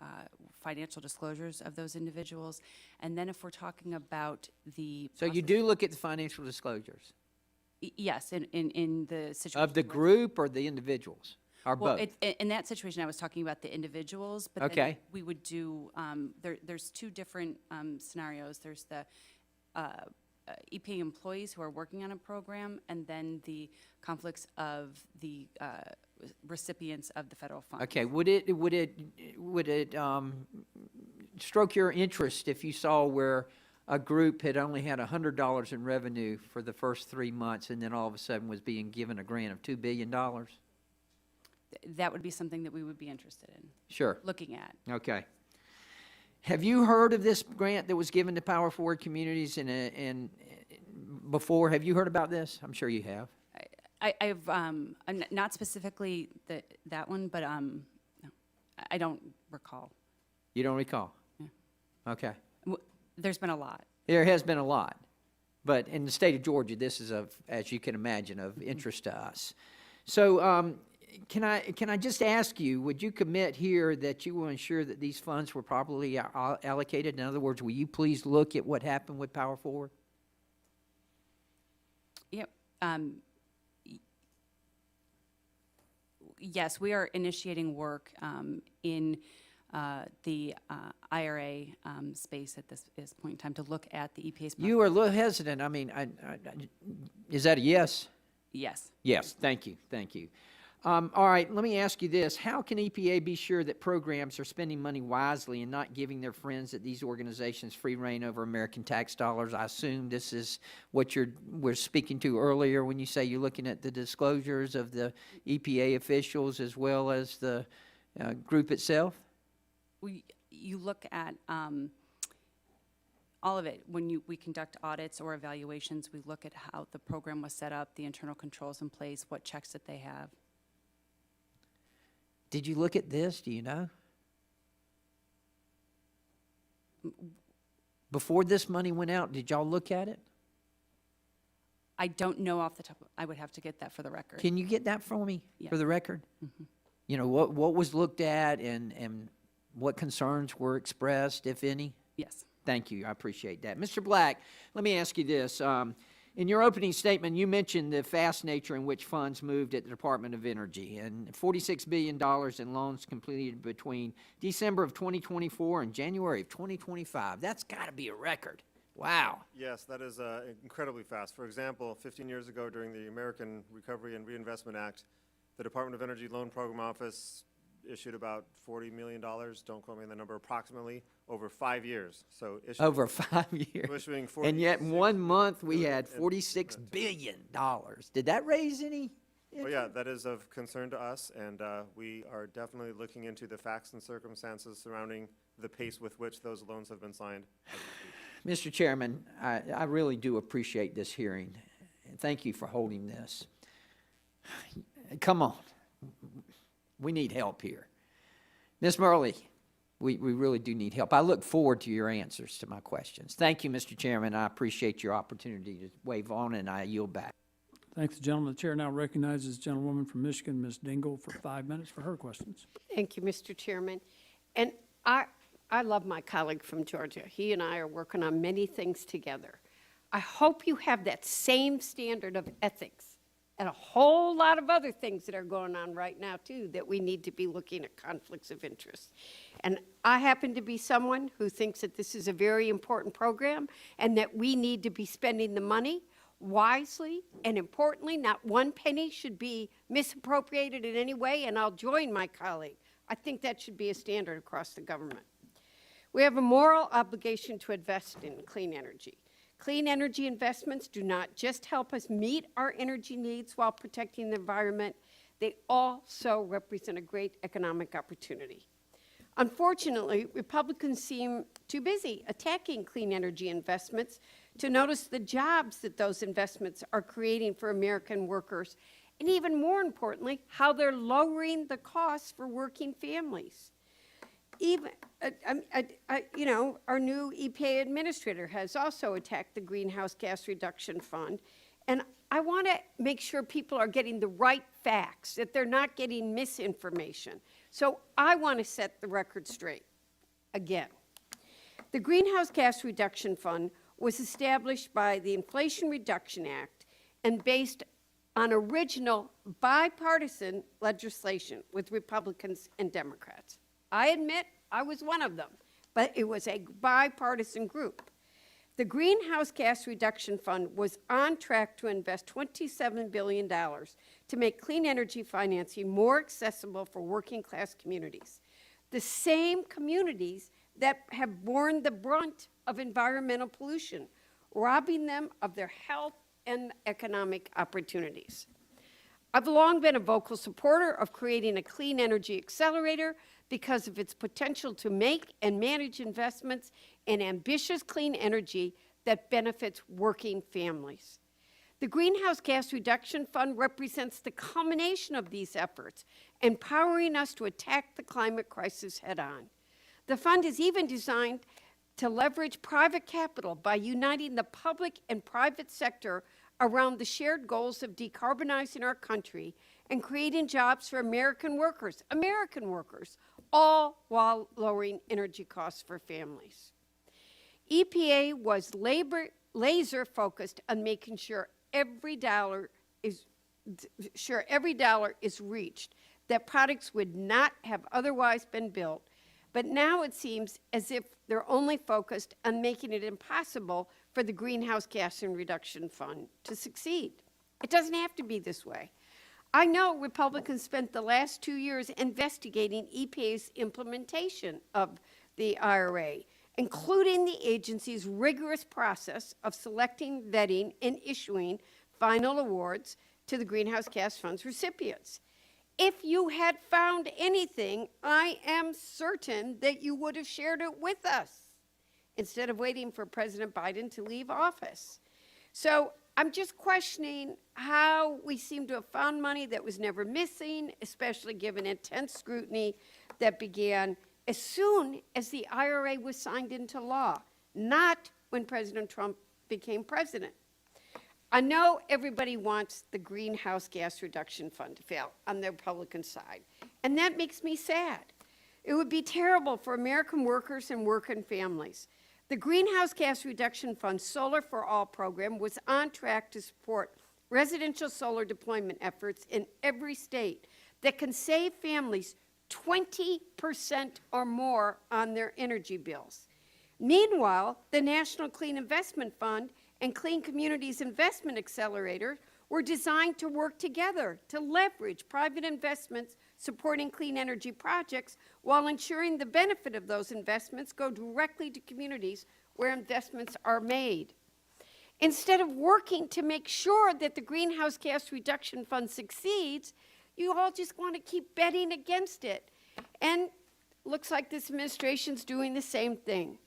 financial disclosures of those individuals, and then if we're talking about the So you do look at the financial disclosures? Yes, in the situation. Of the group or the individuals? Or Well, both? in that situation, I was talking about the individuals, but then Okay. we would do, there's two different scenarios. There's the EPA employees who are working on a program, and then the conflicts of the recipients of the federal funds. Okay, would it stroke your interest if you saw where a group had only had $100 in revenue for the first 3 months and then all of a sudden was being given a grant of $2 billion? That would be something that we would be interested in. Sure. Looking at. Okay. Have you heard of this grant that was given to Power Forward Communities in before? Have you heard about this? I'm sure you have. I've not specifically that one, but no. I don't recall. You don't recall? Okay. There's been a lot. There has been a lot. But in the state of Georgia, this is of, as you can imagine, of interest to us. So can I just ask you, would you commit here that you will ensure that these funds were properly allocated? In other words, will you please look at what happened with Power Forward? Yep. Yes, we are initiating work in the IRA space at this point in time to look at the EPA's. You are a little hesitant. I mean, is that a yes? Yes. Yes, thank you, thank you. All right, let me ask you this. How can EPA be sure that programs are spending money wisely and not giving their friends at these organizations free rein over American tax dollars? I assume this is what we're speaking to earlier when you say you're looking at the disclosures of the EPA officials as well as the group itself? You look at all of it. When we conduct audits or evaluations, we look at how the program was set up, the internal controls in place, what checks that they have. Did you look at this? Do you know? Before this money went out, did y'all look at it? I don't know off the top. I would have to get that for the record. Can you get that for me, Yeah. for the record? You know, what was looked at and what concerns were expressed, if any? Yes. Thank you. I appreciate that. Mr. Black, let me ask you this. In your opening statement, you mentioned the fast nature in which funds moved at the Department of Energy and $46 billion in loans completed between December of 2024 and January of 2025. That's got to be a record. Wow. Yes, that is incredibly fast. For example, 15 years ago during the American Recovery and Reinvestment Act, the Department of Energy Loan Program Office issued about $40 million, don't quote me on the number, approximately, over 5 years. So over 5 years. Issuing And yet in 1 month, we had $46 billion. Did that raise any? Well, yeah, that is of concern to us, and we are definitely looking into the facts and circumstances surrounding the pace with which those loans have been signed. Mr. Chairman, I really do appreciate this hearing, and thank you for holding this. Come on. We need help here. Ms. Murley, we really do need help. I look forward to your answers to my questions. Thank you, Mr. Chairman. I appreciate your opportunity to wave on, and I yield back. Thanks, gentleman. The chair now recognizes the gentlewoman from Michigan, Ms. Dingle, for 5 minutes for her questions. Thank you, Mr. Chairman. And I love my colleague from Georgia. He and I are working on many things together. I hope you have that same standard of ethics and a whole lot of other things that are going on right now, too, that we need to be looking at conflicts of interest. And I happen to be someone who thinks that this is a very important program and that we need to be spending the money wisely and importantly. Not one penny should be misappropriated in any way, and I'll join my colleague. I think that should be a standard across the government. We have a moral obligation to invest in clean energy. Clean energy investments do not just help us meet our energy needs while protecting the environment, they also represent a great economic opportunity. Unfortunately, Republicans seem too busy attacking clean energy investments to notice the jobs that those investments are creating for American workers, and even more importantly, how they're lowering the costs for working families. Even, you know, our new EPA administrator has also attacked the Greenhouse Gas Reduction Fund, and I want to make sure people are getting the right facts, that they're not getting misinformation. So I want to set the record straight again. The Greenhouse Gas Reduction Fund was established by the Inflation Reduction Act and based on original bipartisan legislation with Republicans and Democrats. I admit I was one of them, but it was a bipartisan group. The Greenhouse Gas Reduction Fund was on track to invest $27 billion to make clean energy financing more accessible for working-class communities, the same communities that have borne the brunt of environmental pollution, robbing them of their health and economic opportunities. I've long been a vocal supporter of creating a clean energy accelerator because of its potential to make and manage investments in ambitious clean energy that benefits working families. The Greenhouse Gas Reduction Fund represents the culmination of these efforts, empowering us to attack the climate crisis head-on. The fund is even designed to leverage private capital by uniting the public and private sector around the shared goals of decarbonizing our country and creating jobs for American workers, all while lowering energy costs for families. EPA was laser focused on making sure every dollar is reached, that products would not have otherwise been built. But now it seems as if they're only focused on making it impossible for the Greenhouse Gas Reduction Fund to succeed. It doesn't have to be this way. I know Republicans spent the last 2 years investigating EPA's implementation of the IRA, including the agency's rigorous process of selecting, vetting, and issuing final awards to the Greenhouse Gas Fund's recipients. If you had found anything, I am certain that you would have shared it with us instead of waiting for President Biden to leave office. So I'm just questioning how we seem to have found money that was never missing, especially given intense scrutiny that began as soon as the IRA was signed into law, not when President Trump became president. I know everybody wants the Greenhouse Gas Reduction Fund to fail on the Republican side, and that makes me sad. It would be terrible for American workers and working families. The Greenhouse Gas Reduction Fund Solar for All program was on track to support residential solar deployment efforts in every state that can save families 20% or more on their energy bills. Meanwhile, the National Clean Investment Fund and Clean Communities Investment Accelerator were designed to work together to leverage private investments supporting clean energy projects while ensuring the benefit of those investments go directly to communities where investments are made. Instead of working to make sure that the Greenhouse Gas Reduction Fund succeeds, you all just want to keep betting against it. And looks like this administration's doing the same thing.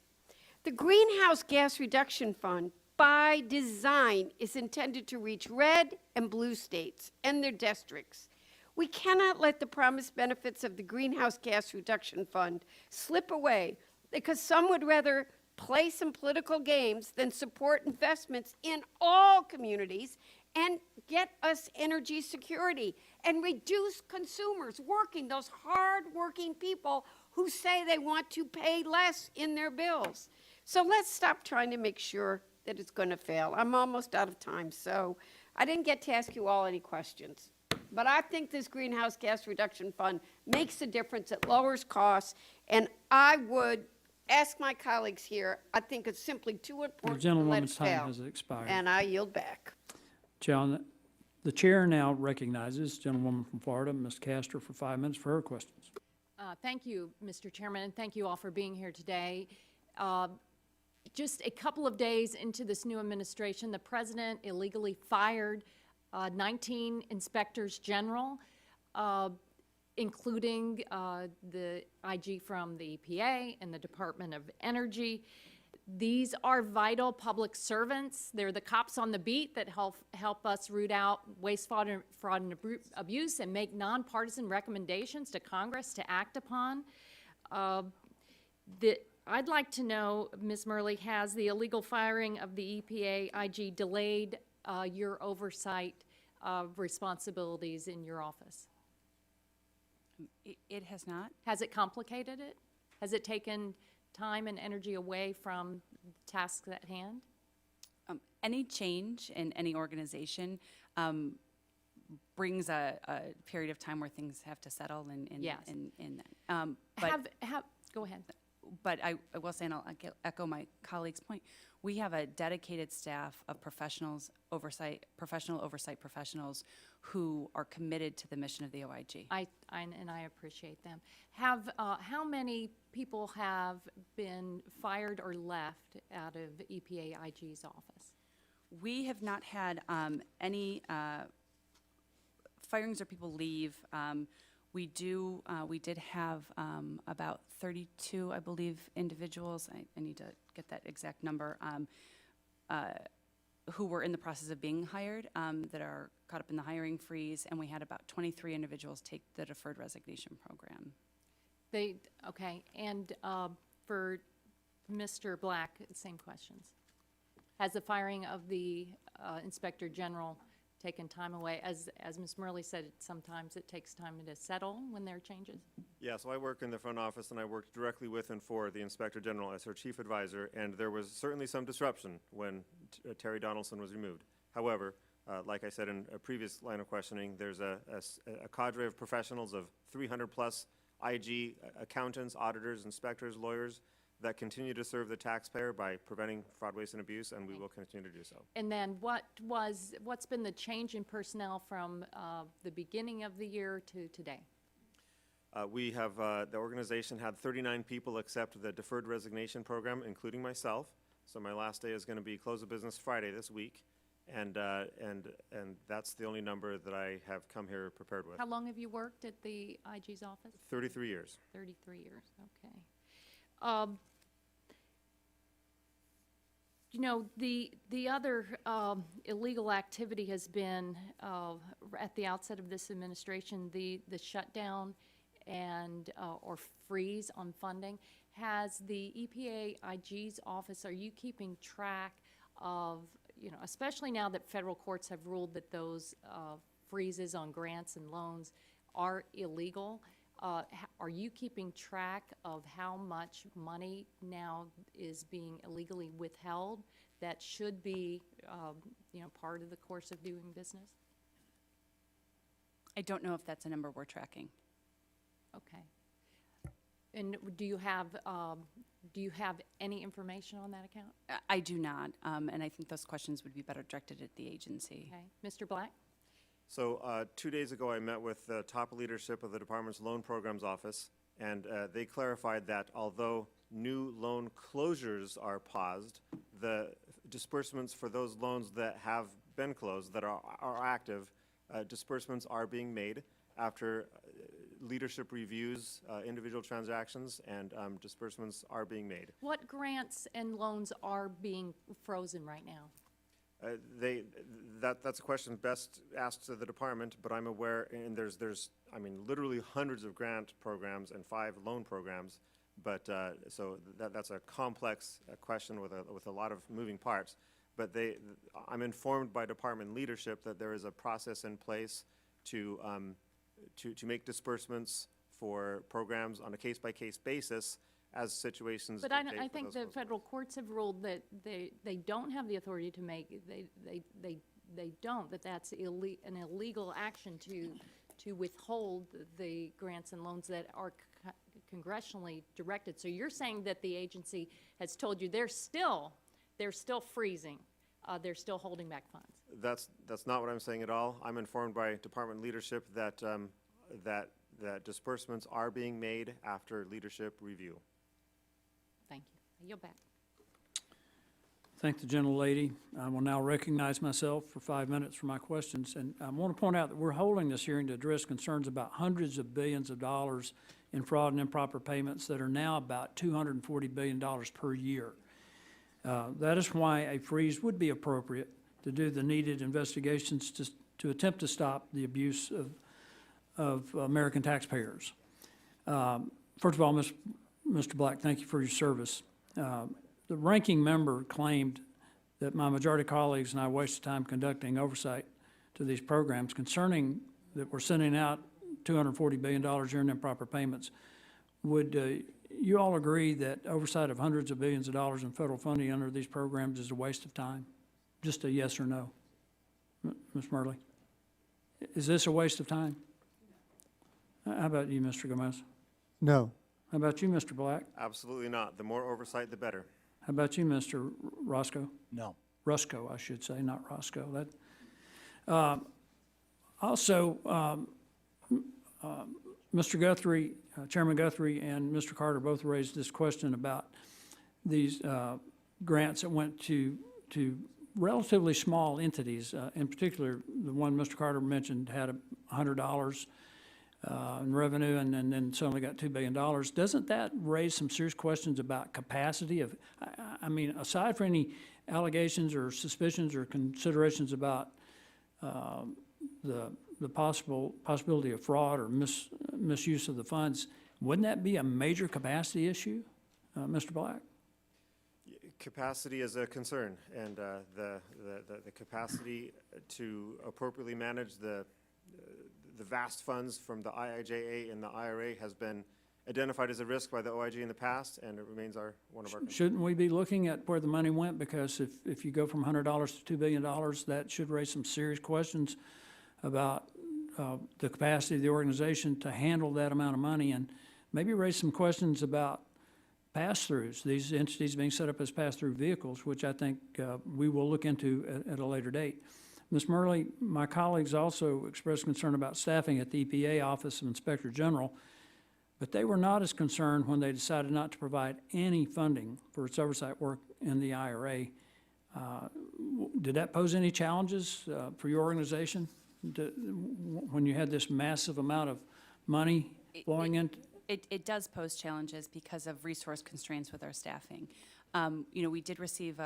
The Greenhouse Gas Reduction Fund, by design, is intended to reach red and blue states and their districts. We cannot let the promised benefits of the Greenhouse Gas Reduction Fund slip away because some would rather play some political games than support investments in all communities and get us energy security and reduce consumers working, those hard-working people who say they want to pay less in their bills. So let's stop trying to make sure that it's going to fail. I'm almost out of time, so I didn't get to ask you all any questions. But I think this Greenhouse Gas Reduction Fund makes a difference. It lowers costs, and I would ask my colleagues here, I think it's simply too important to let it gentlewoman's time fail. has expired. And I yield back. John, the chair now recognizes gentlewoman from Florida, Ms. Castor, for 5 minutes for her questions. Thank you, Mr. Chairman, and thank you all for being here today. Just a couple of days into this new administration, the president illegally fired 19 inspectors general, including the IG from the EPA and the Department of Energy. These are vital public servants. They're the cops on the beat that help us root out waste, fraud, and abuse and make nonpartisan recommendations to Congress to act upon. I'd like to know, Ms. Murley, has the illegal firing of the EPA IG delayed your oversight responsibilities in your office? It has not. Has it complicated it? Has it taken time and energy away from tasks at hand? Any change in any organization brings a period of time where things have to settle in Yes. but go ahead. But I will say, and I'll echo my colleague's point, we have a dedicated staff of professional oversight professionals who are committed to the mission of the OIG. I appreciate them. How many people have been fired or left out of EPA IG's office? We have not had any firings or people leave. We did have about 32, I believe, individuals. I need to get that exact number. who were in the process of being hired, that are caught up in the hiring freeze, and we had about 23 individuals take the deferred resignation program. Okay, and for Mr. Black, same questions. Has the firing of the Inspector General taken time away? As Ms. Murley said, sometimes it takes time to settle when there are changes. Yeah, so I work in the front office, and I worked directly with and for the Inspector General as her chief advisor, and there was certainly some disruption when Terry Donaldson was removed. However, like I said in a previous line of questioning, there's a cadre of professionals of 300-plus IG accountants, auditors, inspectors, lawyers that continue to serve the taxpayer by preventing fraud, waste, and abuse, and we will continue to do so. And then what's been the change in personnel from the beginning of the year to today? We have, the organization had 39 people accept the deferred resignation program, including myself. So my last day is going to be close of business Friday this week, and that's the only number that I have come here prepared with. How long have you worked at the IG's office? 33 years. 33 years, okay. You know, the other illegal activity has been, at the outset of this administration, the shutdown and or freeze on funding. Has the EPA IG's office, are you keeping track of, you know, especially now that federal courts have ruled that those freezes on grants and loans are illegal? Are you keeping track of how much money now is being illegally withheld that should be, you know, part of the course of doing business? I don't know if that's a number we're tracking. Okay. And do you have any information on that account? I do not, and I think those questions would be better directed at the agency. Okay. Mr. Black? So 2 days ago, I met with the top leadership of the department's loan programs office, and they clarified that although new loan closures are paused, the disbursements for those loans that have been closed, that are active, disbursements are being made after leadership reviews individual transactions, and disbursements are being made. What grants and loans are being frozen right now? That's a question best asked to the department, but I'm aware, and there's I mean, literally hundreds of grant programs and 5 loan programs, but so that's a complex question with a lot of moving parts. But I'm informed by department leadership that there is a process in place to make disbursements for programs on a case-by-case basis as situations But dictate I for think those the programs. federal courts have ruled that they don't have the authority to make, they don't, that that's an illegal action to withhold the grants and loans that are congressionally directed. So you're saying that the agency has told you they're still freezing, they're still holding back funds? That's not what I'm saying at all. I'm informed by department leadership that that disbursements are being made after leadership review. Thank you. I yield back. Thank the gentlelady. I will now recognize myself for 5 minutes for my questions. And I want to point out that we're holding this hearing to address concerns about hundreds of billions of dollars in fraud and improper payments that are now about $240 billion per year. That is why a freeze would be appropriate to do the needed investigations to attempt to stop the abuse of American taxpayers. First of all, Mr. Black, thank you for your service. The ranking member claimed that my majority colleagues and I wasted time conducting oversight to these programs concerning that we're sending out $240 billion in improper payments. Would you all agree that oversight of hundreds of billions of dollars in federal funding under these programs is a waste of time? Just a yes or no. Ms. Murley? Is this a waste of time? How about you, Mr. Gomez? No. How about you, Mr. Black? Absolutely not. The more oversight, the better. How about you, Mr. Rusco? No. Rusco, I should say, not Roscoe. That, also, Mr. Guthrie, Chairman Guthrie and Mr. Carter both raised this question about these grants that went to relatively small entities. In particular, the one Mr. Carter mentioned had $100 in revenue, and then it's only got $2 billion. Doesn't that raise some serious questions about capacity of, I mean, aside from any allegations or suspicions or considerations about the possibility of fraud or misuse of the funds, wouldn't that be a major capacity issue, Mr. Black? Capacity is a concern, and the capacity to appropriately manage the vast funds from the IIJA and the IRA has been identified as a risk by the OIG in the past, and it remains one of our concerns. Shouldn't we be looking at where the money went? Because if you go from $100 to $2 billion, that should raise some serious questions about the capacity of the organization to handle that amount of money, and maybe raise some questions about pass-throughs, these entities being set up as pass-through vehicles, which I think we will look into at a later date. Ms. Murley, my colleagues also expressed concern about staffing at the EPA Office of Inspector General, but they were not as concerned when they decided not to provide any funding for its oversight work in the IRA. Did that pose any challenges for your organization when you had this massive amount of money flowing in? It does pose challenges because of resource constraints with our staffing. We did receive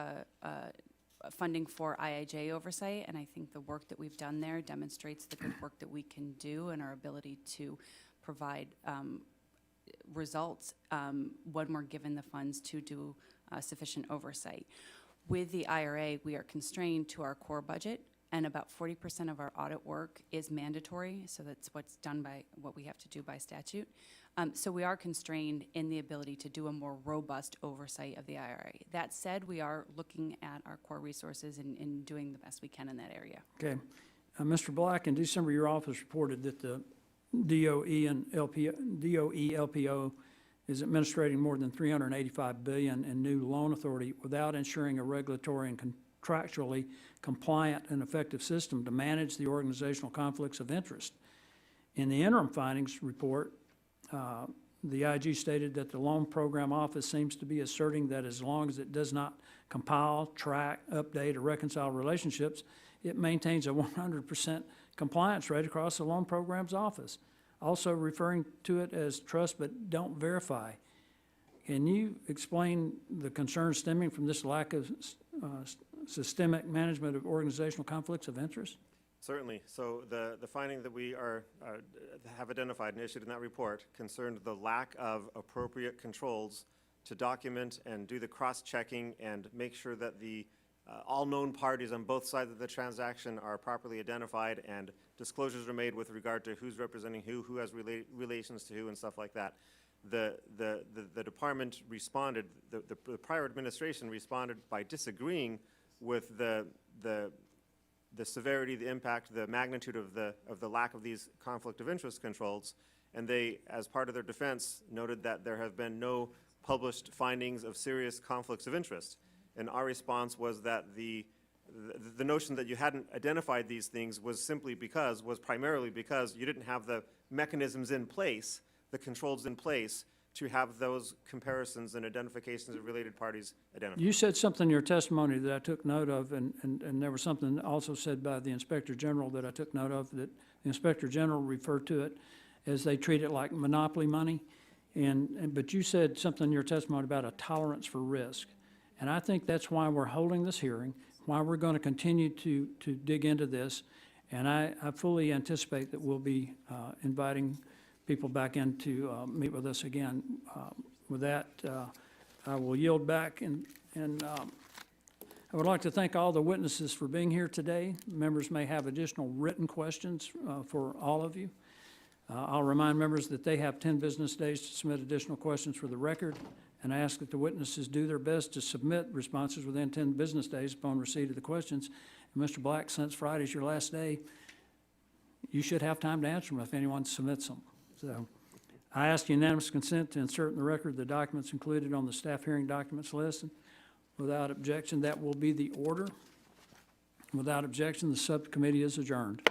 funding for IIJ oversight, and I think the work that we've done there demonstrates the good work that we can do and our ability to provide results when we're given the funds to do sufficient oversight. With the IRA, we are constrained to our core budget, and about 40% of our audit work is mandatory, so that's what's done by what we have to do by statute. So we are constrained in the ability to do a more robust oversight of the IRA. That said, we are looking at our core resources and doing the best we can in that area. Okay. Mr. Black, in December, your office reported that the DOE LPO is administrating more than $385 billion in new loan authority without ensuring a regulatory and contractually compliant and effective system to manage the organizational conflicts of interest. In the interim findings report, the IG stated that the Loan Program Office seems to be asserting that as long as it does not compile, track, update, or reconcile relationships, it maintains a 100% compliance rate across the Loan Program's office, also referring to it as trust but don't verify. Can you explain the concerns stemming from this lack of systemic management of organizational conflicts of interest? Certainly. So the finding that we have identified and issued in that report concerned the lack of appropriate controls to document and do the cross-checking and make sure that the all known parties on both sides of the transaction are properly identified and disclosures are made with regard to who's representing who has relations to who, and stuff like that. The department responded, the prior administration responded by disagreeing with the severity, the impact, the magnitude of the lack of these conflict of interest controls, and they, as part of their defense, noted that there have been no published findings of serious conflicts of interest. And our response was that the notion that you hadn't identified these things was primarily because you didn't have the mechanisms in place, the controls in place, to have those comparisons and identifications of related parties identified. You said something in your testimony that I took note of, and there was something also said by the Inspector General that I took note of, that the Inspector General referred to it as they treat it like monopoly money. But you said something in your testimony about a tolerance for risk. And I think that's why we're holding this hearing, why we're going to continue to dig into this. And I fully anticipate that we'll be inviting people back in to meet with us again. With that, I will yield back, and I would like to thank all the witnesses for being here today. Members may have additional written questions for all of you. I'll remind members that they have 10 business days to submit additional questions for the record, and I ask that the witnesses do their best to submit responses within 10 business days upon receipt of the questions. And Mr. Black, since Friday's your last day, you should have time to answer them if anyone submits them. So I ask unanimous consent to insert in the record the documents included on the staff hearing documents list. Without objection, that will be the order. Without objection, the subcommittee is adjourned.